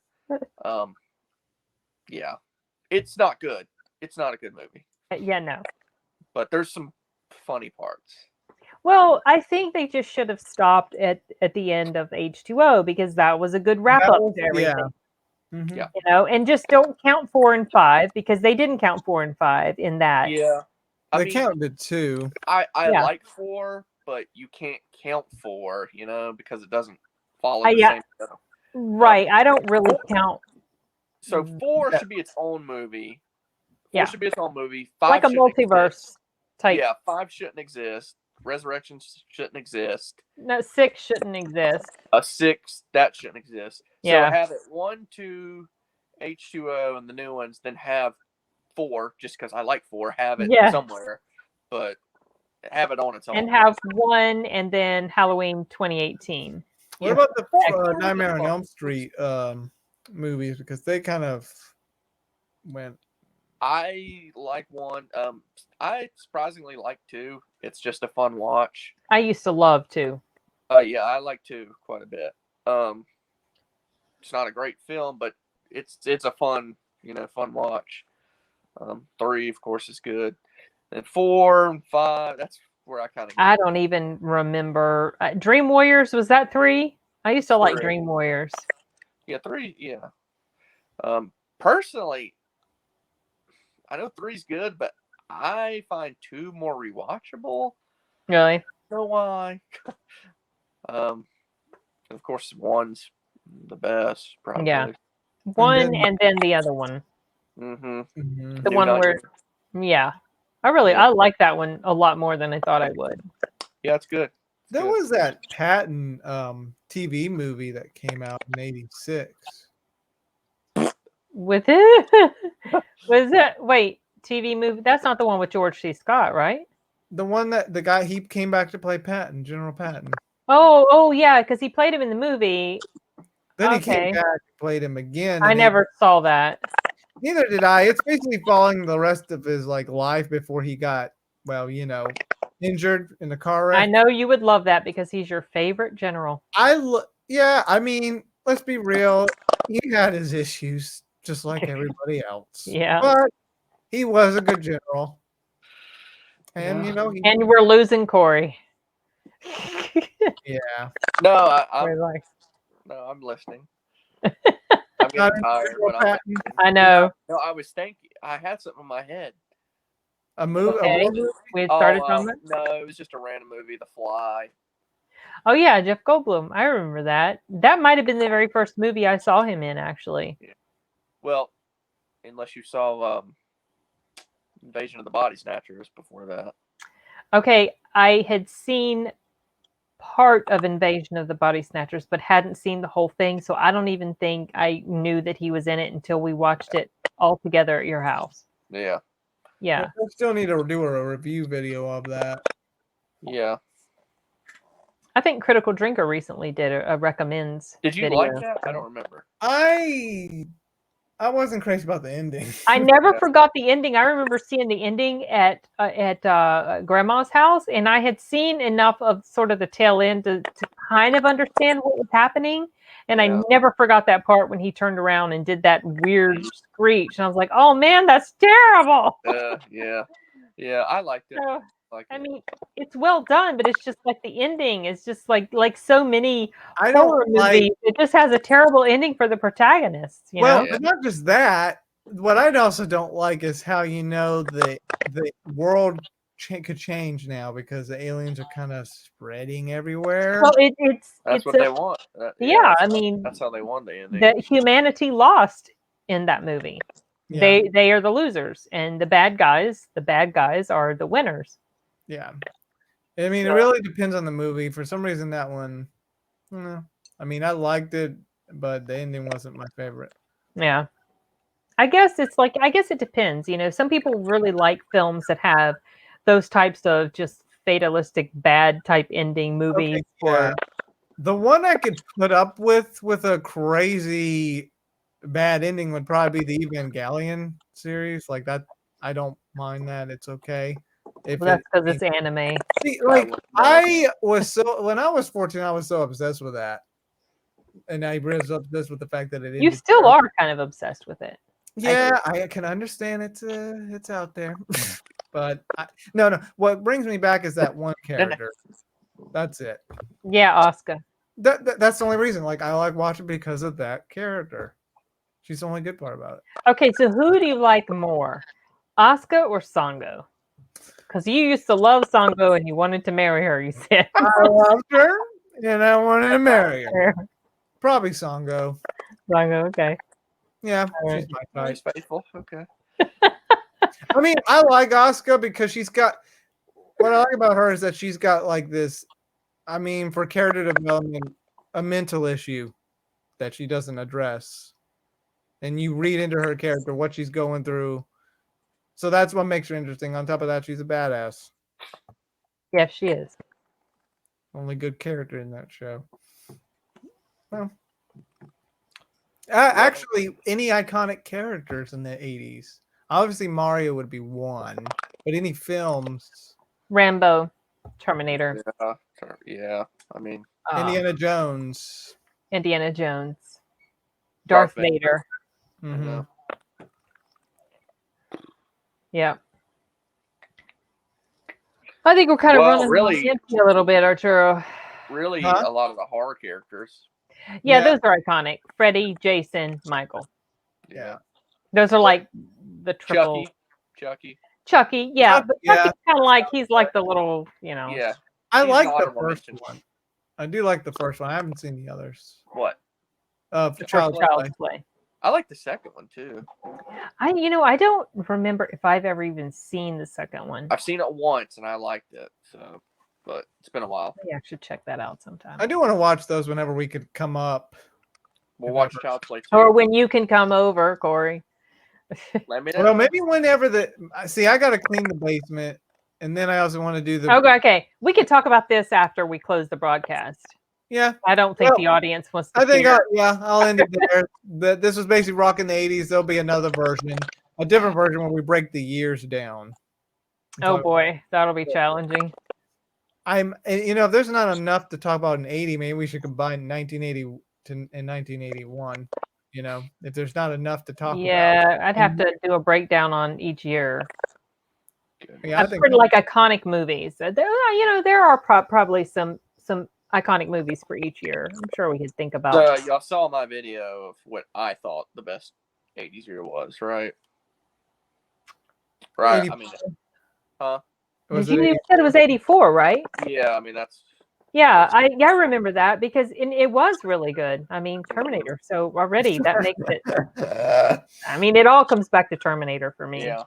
Yeah. It's not good. It's not a good movie. Yeah, no. But there's some funny parts. Well, I think they just should have stopped at the end of H2O, because that was a good wrap up to everything. Yeah. Mm-hmm. Yeah. And just don't count 4 and 5, because they didn't count 4 and 5 in that. Yeah. They counted 2. I like 4, but you can't count 4, because it doesn't follow the same. Right. I don't really count. So 4 should be its own movie. 4 should be its own movie. 5 like a multiverse type. Yeah, 5 shouldn't exist. Resurrection shouldn't exist. No, 6 shouldn't exist. 6 that shouldn't exist. Yeah. So have it 1, 2, H2O, and the new ones. Then have 4, just because I like 4. Have it somewhere, but have it on its own. And have 1, and then Halloween 2018. What about the Nightmare on Elm Street movies? Because they kind of went. I like 1. I surprisingly like 2. It's just a fun watch. I used to love 2. Yeah, I like 2 quite a bit. It's not a great film, but it's a fun, fun watch. 3, of course, is good. And 4 and 5, that's where I kind of. I don't even remember. Dream Warriors, was that 3? I used to like Dream Warriors. Yeah, 3. Yeah. Personally, I know 3's good, but I find 2 more rewatchable. Really? I don't know why. Of course, 1's the best, probably. Yeah. 1 and then the other one. Mm-hmm. The one where, I like that one a lot more than I thought I would. Yeah, it's good. There was that Patton TV movie that came out in '86. With it? Was it? Wait, TV movie? That's not the one with George C. Scott, right? The one that the guy, he came back to play Patton, General Patton. Oh, yeah, because he played him in the movie. Then he came back and played him again. I never saw that. Neither did I. It's basically following the rest of his life before he got, injured in the car wreck. I know you would love that because he's your favorite general. I mean, let's be real. He had his issues just like everybody else. Yeah. But he was a good general. And, and we're losing Corey. Yeah. No, I'm listening. I'm getting tired. I know. No, I was thinking. I had something in my head. A movie? Okay. We started from it? No, it was just a random movie, The Fly. Oh, yeah, Jeff Goldblum. I remember that. That might have been the very first movie I saw him in, actually. Yeah. Well, unless you saw Invasion of the Body Snatchers before that. Okay, I had seen part of Invasion of the Body Snatchers, but hadn't seen the whole thing, so I don't even think I knew that he was in it until we watched it all together at your house. Yeah. Yeah. We still need to do a review video of that. Yeah. I think Critical Drinker recently did a recommends. Did you video. like that? I don't remember. I wasn't crazy about the ending. I never forgot the ending. I remember seeing the ending at Grandma's house, and I had seen enough of sort of the tail end to kind of understand what was happening. And Yeah. I never forgot that part when he turned around and did that weird screech. And I was like, oh man, that's terrible. Yeah, I liked it. So, I mean, it's well done, but it's just like the ending is just like so many I horror don't like. movies. It just has a terrible ending for the protagonists. You Well, know? but not just that. What I also don't like is how the world could change now because the aliens are kind of spreading everywhere. Well, it's That's it's what they want. yeah. I that's mean, that's how they want the ending. that humanity lost in that movie. Yeah. They are the losers, and the bad guys are the winners. Yeah. I mean, it really depends on the movie. For some reason, that one, I mean, I liked it, but the ending wasn't my favorite. Yeah. I guess it depends. You know, some people really like films that have those types of just fatalistic bad type ending movies. Yeah. The one I could put up with a crazy bad ending would probably be the Evangelion series. Like that, I don't mind that. It's okay. If Well, that's because it's anime. See, like I was when I was 14, I was so obsessed with that, and I was obsessed with the fact that it ended. You still are kind of obsessed with it. Yeah, I can understand it's out there, but no. What brings me back is that one character. That's it. Yeah, Oscar. That's the only reason. Like I like watching because of that character. She's the only good part about it. Okay, so who do you like more, Oscar or Sango? Because you used to love Sango and you wanted to marry her. You said I loved her and I wanted to marry her. Probably Sango. Sango, okay. Yeah, All she's my type. He's faithful. Okay. I mean, I like Asuka because she's got. What I like about her is that she's got like this. I mean, for character development, a mental issue that she doesn't address, and you read into her character what she's going through. So that's what makes her interesting. On top of that, she's a badass. Yes, she is. Only good character in that show. Well, actually, any iconic characters in the 80s. Obviously, Mario would be one, but any films. Rambo, Terminator. Yeah. I mean, Indiana Jones. Indiana Jones. Darth Vader. Mm-hmm. Yeah. I think we're kind of running really, empty a little bit, Arturo. Really, a lot of the horror characters. Yeah, those are iconic. Freddy, Jason, Michael. Yeah. Those are like the triple. Chucky, yeah. But Chucky's kind of like, he's like the little, you know. Yeah. I like the first one. I do like the first one. I haven't seen the others. What? Child's Play. I like the second one too. I don't remember if I've ever even seen the second one. I've seen it once and I liked it. So, but it's been a while. Maybe I should check that out sometime. I do want to watch those whenever we could come up. We'll watch Child's Play too. Or when you can come over, Corey. Let me know. Well, maybe whenever I got to clean the basement, and then I also want to do the. Okay. We can talk about this after we close the broadcast. Yeah. I don't think the audience wants to. I think I'll end it there. This was basically Rockin' the 80s. There'll be another version, a different version where we break the years down. Oh boy, that'll be challenging. If there's not enough to talk about in 80, maybe we should combine 1980 and 1981. If there's not enough to talk about. Yeah, I'd have to do a breakdown on each year. Yeah, I think like iconic movies. There are probably some iconic movies for each year. I'm sure we could think about. Y'all saw my video of what I thought the best 80s year was, right? Right. 80. I mean, huh? You said it was 84, right? Yeah, I mean that's. Yeah, I remember that because it was really good. I mean, Terminator. So already that makes it. I mean, it all comes back to Terminator for me. Yeah,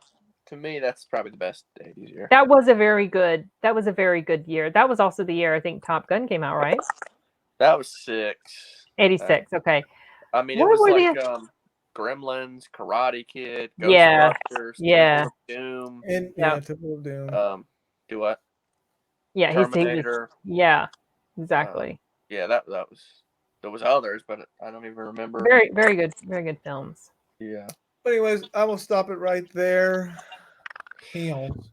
to me that's probably the best 80s year. That was a very good year. That was also the year I think Top Gun came out, right? That was 86. Okay. I mean, it was like Gremlins, Karate Kid, Ghostbusters, Doom, and Doom. Do what? Yeah, Terminator. Yeah, exactly. Yeah, there was others, but I don't even remember. Very, very good films. Yeah. But anyways, I will stop it right there. Heels.